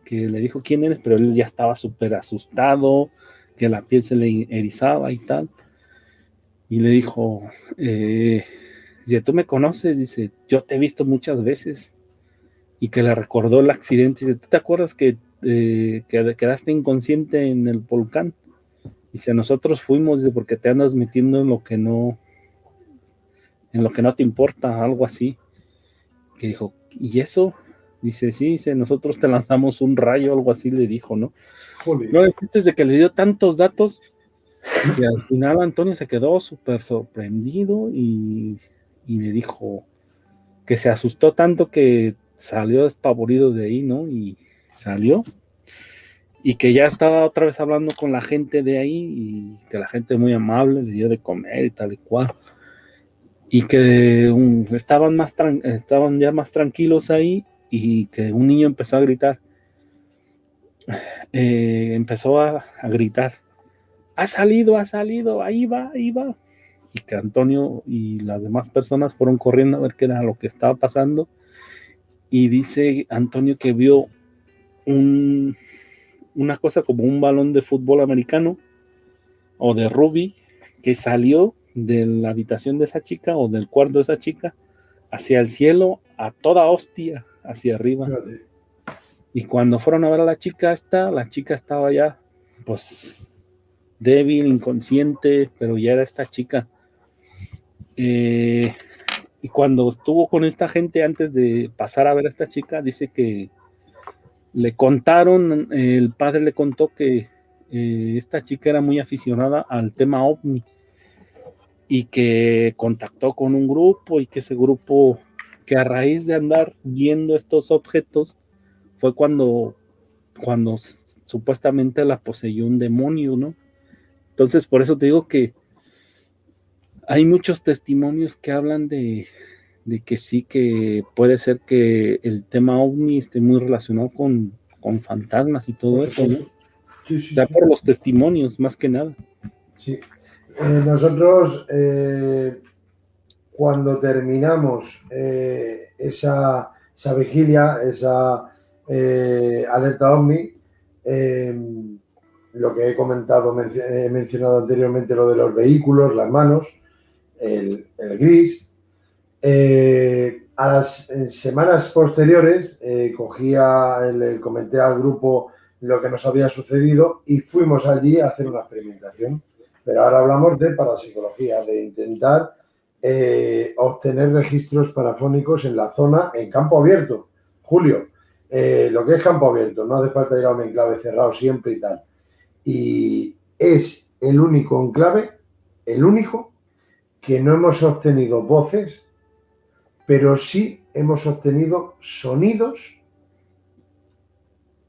Que le dijo, ¿quién eres? Pero él ya estaba súper asustado, que la piel se le erizaba y tal. Y le dijo, dice, ¿tú me conoces? Dice, yo te he visto muchas veces. Y que le recordó el accidente. Dice, ¿tú te acuerdas que quedaste inconsciente en el volcán? Dice, nosotros fuimos, dice, porque te andas metiendo en lo que no te importa, algo así. Que dijo, ¿y eso? Dice, sí, dice, nosotros te lanzamos un rayo, algo así le dijo, ¿no? Joder. No, es de que le dio tantos datos que al final Antonio se quedó súper sorprendido y le dijo que se asustó tanto que salió despavorido de ahí, ¿no? Y salió, y que ya estaba otra vez hablando con la gente de ahí, y que la gente muy amable le dio de comer y tal y cual. y que estaban ya más tranquilos ahí y que un niño empezó a gritar. Empezó a gritar, ha salido, ahí va. Y que Antonio y las demás personas fueron corriendo a ver qué era lo que estaba pasando. Y dice Antonio que vio una cosa como un balón de fútbol americano o de rugby que salió de la habitación de esa chica o del cuarto de esa chica hacia el cielo a toda hostia hacia arriba. Fíjate. Y cuando fueron a ver a la chica estaba ya pues débil, inconsciente, pero ya era esta chica. Y cuando estuvo con esta gente antes de pasar a ver a esta chica, dice que le contaron, el padre le contó que esta chica era muy aficionada al tema OVNI y que contactó con un grupo y que ese grupo, que a raíz de andar viendo estos objetos, fue cuando supuestamente la poseyó un demonio, ¿no? Entonces, por eso te digo que hay muchos testimonios que hablan de que sí, que puede ser que el tema OVNI esté muy relacionado con fantasmas y todo eso, ¿no? Sí, O sea, por los testimonios, más que nada. Sí. Nosotros, cuando terminamos esa vigilia, esa alerta OVNI, lo que he comentado, he mencionado anteriormente, lo de los vehículos, las manos, el gris. A las semanas posteriores le comenté al grupo lo que nos había sucedido y fuimos allí a hacer una experimentación. Pero ahora hablamos de parapsicología, de intentar obtener registros parafónicos en la zona, en campo abierto. Julio, lo que es campo abierto, no hace falta ir a un enclave cerrado siempre y tal. Y es el único enclave, el único, que no hemos obtenido voces, pero sí hemos obtenido sonidos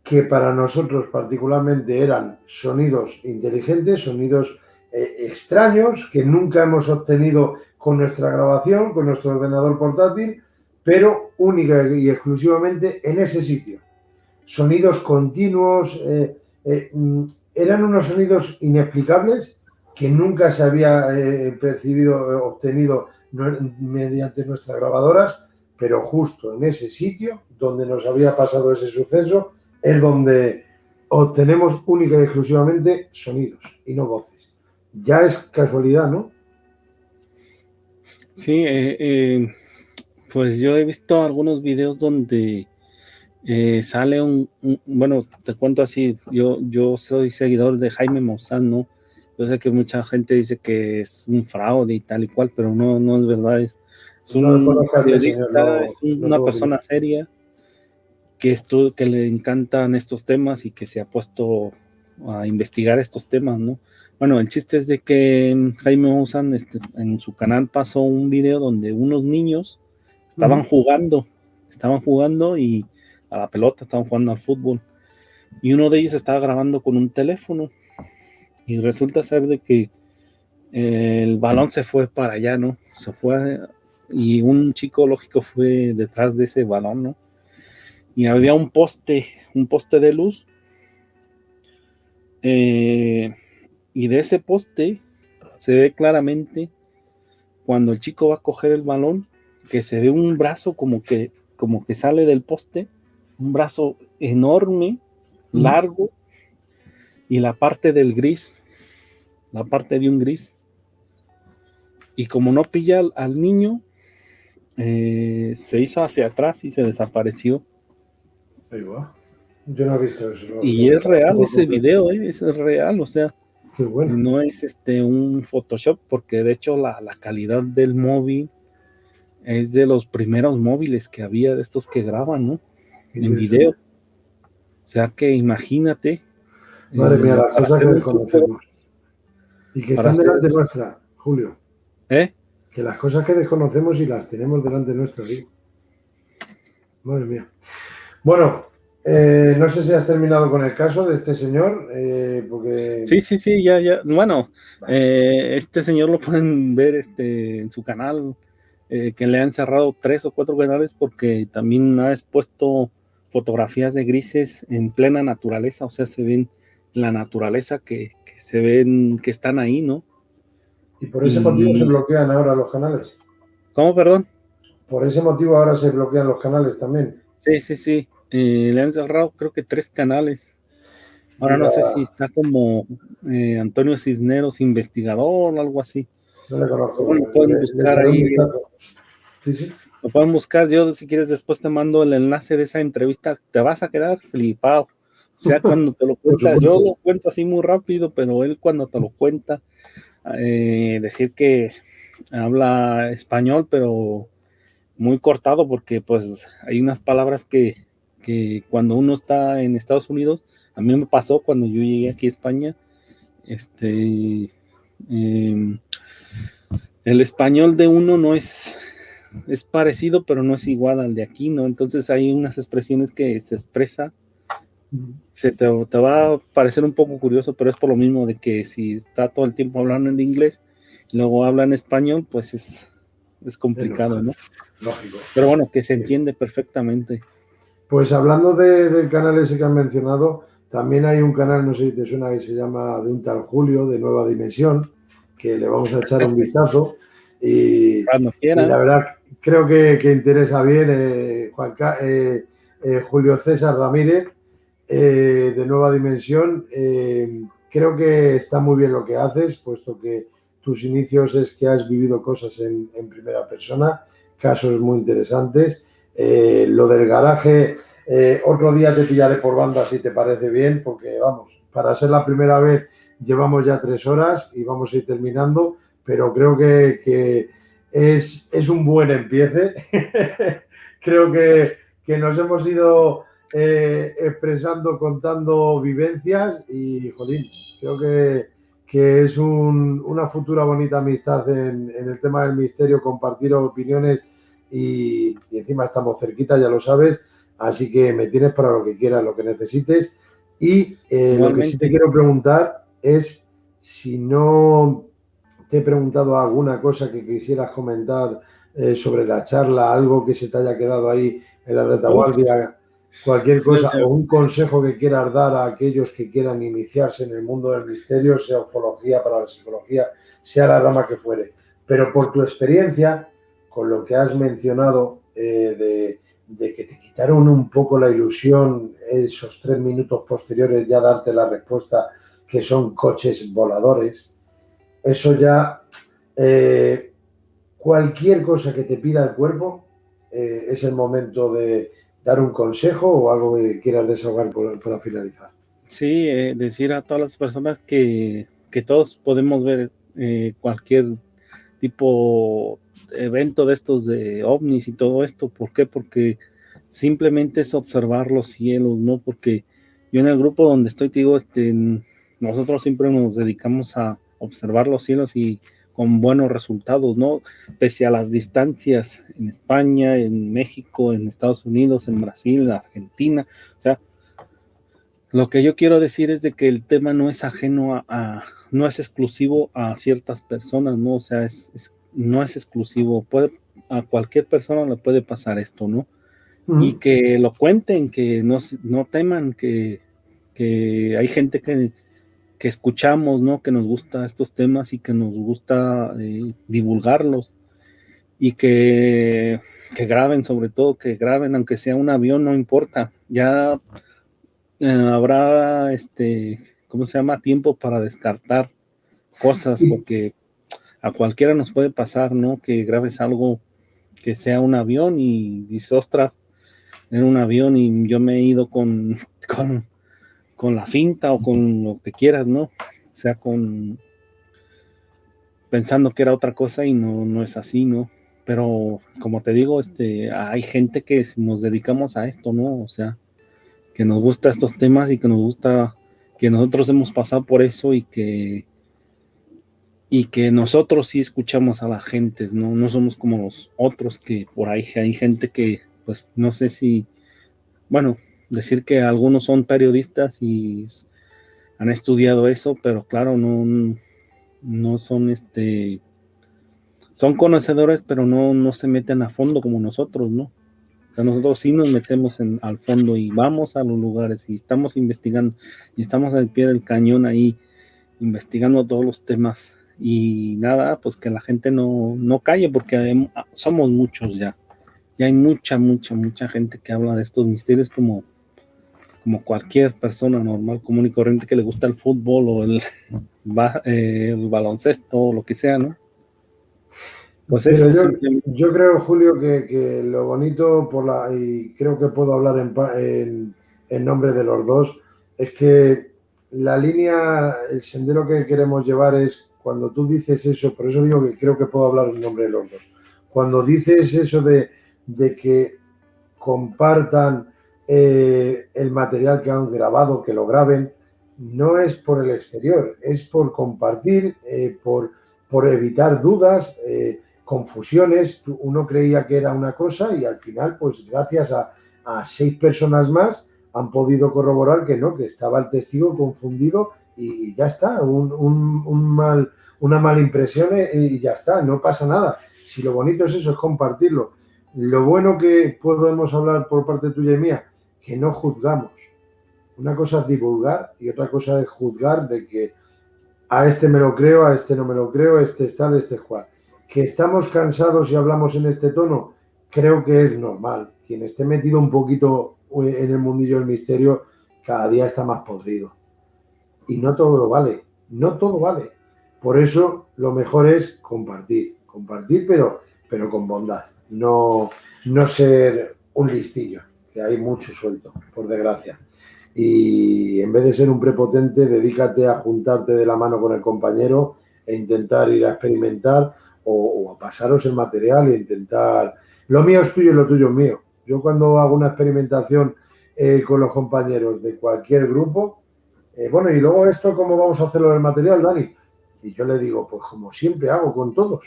que para nosotros particularmente eran sonidos inteligentes, sonidos extraños, que nunca hemos obtenido con nuestra grabación, con nuestro ordenador portátil, pero única y exclusivamente en ese sitio. Sonidos continuos, eran unos sonidos inexplicables que nunca se había percibido, obtenido mediante nuestras grabadoras, pero justo en ese sitio donde nos había pasado ese suceso es donde obtenemos única y exclusivamente sonidos y no voces. Ya es casualidad, ¿no? Sí, pues yo he visto algunos videos donde sale bueno, te cuento así, yo soy seguidor de Jaime Maussan, ¿no? Yo sé que mucha gente dice que es un fraude y tal y cual, pero no es verdad, es un periodista, es una persona seria que le encantan estos temas y que se ha puesto a investigar estos temas, ¿no? Bueno, el chiste es de que Jaime Maussan en su canal pasó un video donde unos niños estaban jugando y a la pelota, estaban jugando al fútbol, y uno de ellos estaba grabando con un teléfono y resulta ser de que el balón se fue para allá, ¿no? Se fue y un chico lógico fue detrás de ese balón, ¿no? Y había un poste de luz, y de ese poste se ve claramente cuando el chico va a coger el balón, que se ve un brazo como que sale del poste, un brazo enorme, largo, y la parte del gris, la parte de un gris. Y como no pilla al niño, se hizo hacia atrás y se desapareció. Yo no he visto eso. Y es real ese video, es real, o sea, qué bueno. No es un Photoshop, porque de hecho la calidad del móvil es de los primeros móviles que había, de estos que graban, ¿no? En video. O sea que imagínate. Madre mía, las cosas que desconocemos. Y que están delante nuestra, Julio. Que las cosas que desconocemos y las tenemos delante nuestra, digo. Madre mía. Bueno, no sé si has terminado con el caso de este señor, porque... Sí, ya. Bueno, este señor lo pueden ver en su canal. que le han cerrado 3 o 4 canales porque también ha expuesto fotografías de grises en plena naturaleza, o sea, se ven la naturaleza que se ven, que están ahí, ¿no? Y por ese motivo se bloquean ahora los canales. ¿Cómo, perdón? Por ese motivo ahora se bloquean los canales también. Sí. Le han cerrado creo que 3 canales. Ahora no sé si está como Antonio Cisneros, investigador o algo así. No le conozco. Bueno, pueden buscar ahí. Sí. Lo pueden buscar. Yo, si quieres, después te mando el enlace de esa entrevista. Te vas a quedar flipado. O sea, cuando te lo cuenta, yo lo cuento así muy rápido, pero él cuando te lo cuenta, decir que habla español, pero muy cortado, porque pues hay unas palabras que cuando uno está en Estados Unidos, a mí me pasó cuando yo llegué aquí a España, el español de uno no es parecido, pero no es igual al de aquí, ¿no? Entonces hay unas expresiones que se expresa, te va a parecer un poco curioso, pero es por lo mismo de que si está todo el tiempo hablando en inglés, luego habla en español, pues es complicado, ¿no? Lógico. Pero bueno, que se entiende perfectamente. Pues hablando del canal ese que han mencionado, también hay un canal, no sé si te suena, que se llama de un tal Julio, de Nueva Dimensión, que le vamos a echar un vistazo. Y la verdad, creo que interesa bien Julio César Ramírez, de Nueva Dimensión. Creo que está muy bien lo que haces, puesto que tus inicios es que has vivido cosas en primera persona, casos muy interesantes. Lo del garaje, otro día te pillaré por banda si te parece bien, porque vamos, para ser la primera vez llevamos ya 3 horas y vamos a ir terminando, pero creo que es un buen empiece. Creo que nos hemos ido expresando, contando vivencias y, jolín, creo que es una futura bonita amistad en el tema del misterio, compartir opiniones y encima estamos cerquita, ya lo sabes, así que me tienes para lo que quieras, lo que necesites. Y lo que sí te quiero preguntar es si no te he preguntado alguna cosa que quisieras comentar sobre la charla, algo que se te haya quedado ahí en la retaguardia, cualquier cosa, o un consejo que quieras dar a aquellos que quieran iniciarse en el mundo del misterio, sea ufología, para la psicología, sea la rama que fuere. Pero por tu experiencia, con lo que has mencionado de que te quitaron un poco la ilusión esos 3 minutos posteriores ya darte la respuesta que son coches voladores, eso ya, cualquier cosa que te pida el cuerpo, es el momento de dar un consejo o algo que quieras desahogar para finalizar. Sí, decir a todas las personas que todos podemos ver cualquier tipo de evento de estos de ovnis y todo esto. ¿Por qué? Porque simplemente es observar los cielos, ¿no? Porque yo en el grupo donde estoy, te digo, nosotros siempre nos dedicamos a observar los cielos y con buenos resultados, ¿no? Pese a las distancias en España, en México, en Estados Unidos, en Brasil, en Argentina, o sea, lo que yo quiero decir es de que el tema no es ajeno no es exclusivo a ciertas personas, ¿no? O sea, no es exclusivo, a cualquier persona le puede pasar esto, ¿no? Y que lo cuenten, que no teman, que hay gente que escuchamos, ¿no? Que nos gusta estos temas y que nos gusta divulgarlos y que graben, sobre todo, que graben, aunque sea un avión, no importa, ya habrá, ¿cómo se llama? Tiempo para descartar cosas, porque a cualquiera nos puede pasar, ¿no? Que grabes algo que sea un avión y dices, ostras, era un avión y yo me he ido con la finta o con lo que quieras, ¿no? O sea, pensando que era otra cosa y no es así, ¿no? Pero como te digo, hay gente que nos dedicamos a esto, ¿no? O sea, que nos gusta estos temas y que nos gusta, que nosotros hemos pasado por eso y que nosotros sí escuchamos a la gente, ¿no? No somos como los otros que por ahí hay gente que, pues, no sé si, bueno, decir que algunos son periodistas y han estudiado eso, pero claro, no son son conocedores, pero no se meten a fondo como nosotros, ¿no? O sea, nosotros sí nos metemos al fondo y vamos a los lugares y estamos investigando y estamos al pie del cañón ahí investigando todos los temas y nada, pues que la gente no calle porque somos muchos ya. Y hay mucha gente que habla de estos misterios como cualquier persona normal, común y corriente que le gusta el fútbol o el baloncesto o lo que sea, ¿no? Pues pero eso yo creo, Julio, que lo bonito, y creo que puedo hablar en nombre de los dos, es que la línea, el sendero que queremos llevar es cuando tú dices eso, por eso digo que creo que puedo hablar en nombre de los dos. Cuando dices eso de que compartan el material que han grabado, que lo graben, no es por el exterior, es por compartir, por evitar dudas, confusiones. Uno creía que era una cosa y al final, pues gracias a 6 personas más, han podido corroborar que no, que estaba el testigo confundido y ya está, una mala impresión y ya está, no pasa nada. Si lo bonito es eso, es compartirlo. Lo bueno que podemos hablar por parte tuya y mía, que no juzgamos. Una cosa es divulgar y otra cosa es juzgar de que a este me lo creo, a este no me lo creo, este es tal, este es cual. Que estamos cansados y hablamos en este tono, creo que es normal. Quien esté metido un poquito en el mundillo del misterio, cada día está más podrido. Y no todo lo vale, no todo vale. Por eso lo mejor es compartir, pero con bondad. No ser un listillo, que hay mucho suelto, por desgracia. Y en vez de ser un prepotente, dedícate a juntarte de la mano con el compañero e intentar ir a experimentar o a pasaros el material e intentar... Lo mío es tuyo y lo tuyo es mío. Yo cuando hago una experimentación con los compañeros de cualquier grupo, bueno, y luego esto, ¿cómo vamos a hacerlo del material, Dani? Y yo le digo, pues como siempre hago con todos,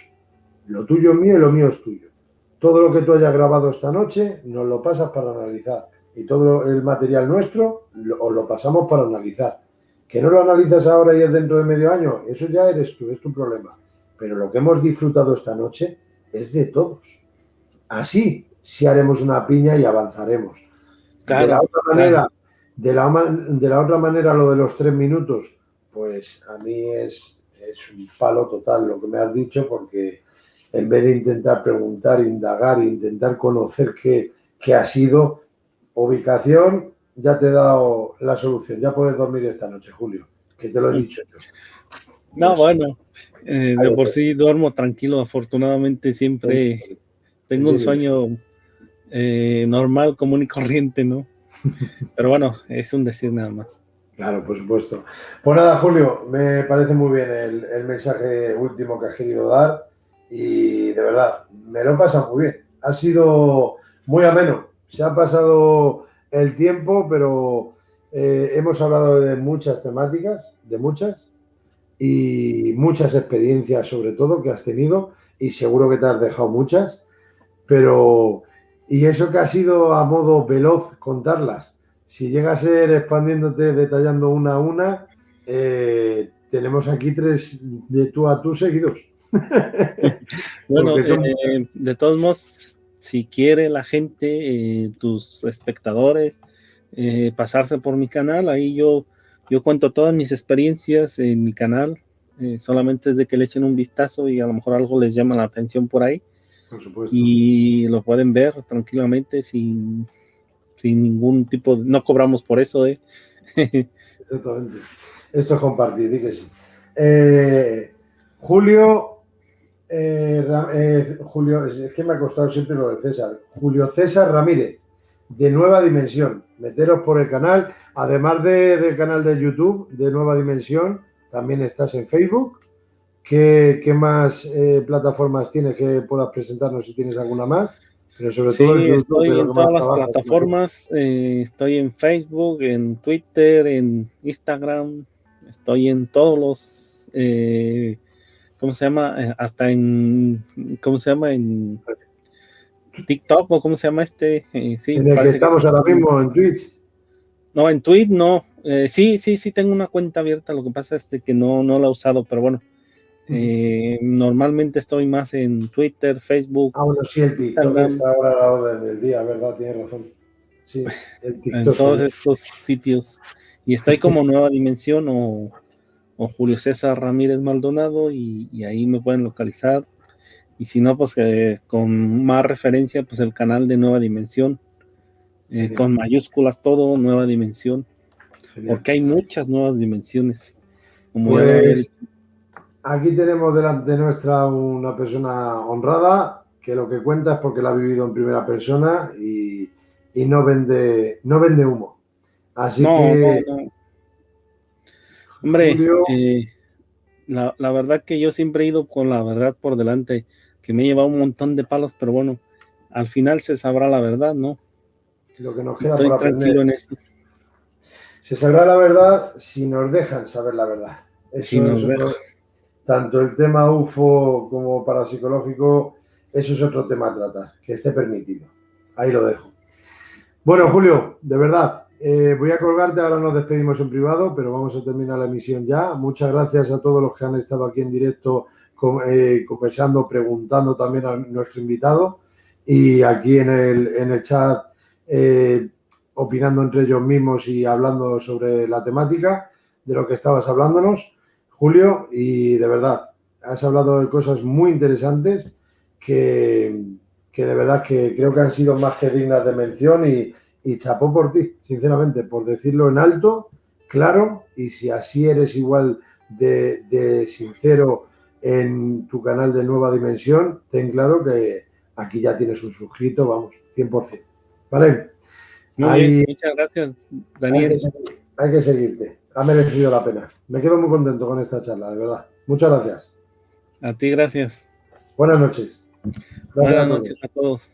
lo tuyo es mío y lo mío es tuyo. Todo lo que tú hayas grabado esta noche nos lo pasas para analizar y todo el material nuestro os lo pasamos para analizar. Que no lo analizas ahora y es dentro de medio año, eso ya eres tú, es tu problema. Pero lo que hemos disfrutado esta noche es de todos. Así sí haremos una piña y avanzaremos. Claro, de la otra manera, claro. De la otra manera, lo de los 3 minutos, pues a mí es un palo total lo que me has dicho, porque en vez de intentar preguntar, indagar, intentar conocer qué ha sido, ubicación, ya te he dado la solución. Ya puedes dormir esta noche, Julio, que te lo he dicho yo. No, pues, bueno, de por sí duermo tranquilo, afortunadamente siempre tengo un sueño normal, común y corriente, ¿no? Pero bueno, es un decir nada más. Claro, por supuesto. Pues nada, Julio, me parece muy bien el mensaje último que has querido dar y de verdad, me lo he pasado muy bien. Ha sido muy ameno. Se ha pasado el tiempo, pero hemos hablado de muchas temáticas, y muchas experiencias sobre todo que has tenido y seguro que te has dejado muchas, pero y eso que ha sido a modo veloz contarlas. Si llega a ser expandiéndote, detallando una a una, tenemos aquí 3 de tú a tú seguidos. Bueno, de todos modos, si quiere la gente, tus espectadores, pasarse por mi canal, ahí yo cuento todas mis experiencias en mi canal, solamente es de que le echen un vistazo y a lo mejor algo les llama la atención por ahí. Por supuesto. Y lo pueden ver tranquilamente sin ningún tipo no cobramos por eso, Exactamente. Esto es compartir, di que sí. Julio, es que me ha costado siempre lo de César. Julio César Ramírez, de Nueva Dimensión. Meteros por el canal, además del canal de YouTube de Nueva Dimensión, también estás en Facebook. ¿Qué más plataformas tienes que puedas presentarnos si tienes alguna más? Pero sobre todo el YouTube, estoy en todas las plataformas, estoy en Facebook, en Twitter, en Instagram, estoy en todos los, ¿cómo se llama? Hasta en, ¿cómo se llama? En TikTok, o ¿cómo se llama sí, en el que estamos ahora mismo, en Twitch. No, en Twitch no, sí, tengo una cuenta abierta, lo que pasa es que no la he usado, pero bueno, Normalmente estoy más en Twitter, Facebook, Bueno, sí, el TikTok Instagram, está ahora a la orden del día, ¿verdad? Tienes razón. Sí, el en TikTok todos también. estos sitios. Y estoy como Nueva Dimensión o Julio César Ramírez Maldonado y ahí me pueden localizar. Y si no, pues con más referencia, pues el canal de Nueva Dimensión, con mayúsculas todo, Nueva Dimensión, Genial. porque hay muchas nuevas dimensiones, como ya lo había Pues dicho. aquí tenemos delante nuestra una persona honrada, que lo que cuenta es porque la ha vivido en primera persona y no vende humo. Así No, no, que, no. Hombre, Julio, la verdad que yo siempre he ido con la verdad por delante, que me he llevado un montón de palos, pero bueno, al final se sabrá la verdad, ¿no? lo que nos Y queda por estoy tranquilo aprender. en eso. Se sabrá la verdad si nos dejan saber la verdad. Si Eso es nos deja. otro, tanto el tema UFO como parapsicológico, eso es otro tema a tratar, que esté permitido. Ahí lo dejo. Bueno, Julio, de verdad, voy a colgarte, ahora nos despedimos en privado, pero vamos a terminar la emisión ya. Muchas gracias a todos los que han estado aquí en directo conversando, preguntando también a nuestro invitado y aquí en el chat eh, opinando entre ellos mismos y hablando sobre la temática de lo que estabas hablándonos, Julio, y de verdad, has hablado de cosas muy interesantes que, que de verdad que creo que han sido más que dignas de mención y chapó por ti, sinceramente, por decirlo en alto, claro, y si así eres igual de sincero en tu canal de Nueva Dimensión, ten claro que aquí ya tienes un suscrito, vamos, 100%. ¿Vale? Muy bien, Hay, muchas gracias, hay, Daniel. que, hay que seguirte. Ha merecido la pena. Me quedo muy contento con esta charla, de verdad. Muchas gracias. A ti, gracias. Buenas noches. Gracias Buenas a noches todos. a todos.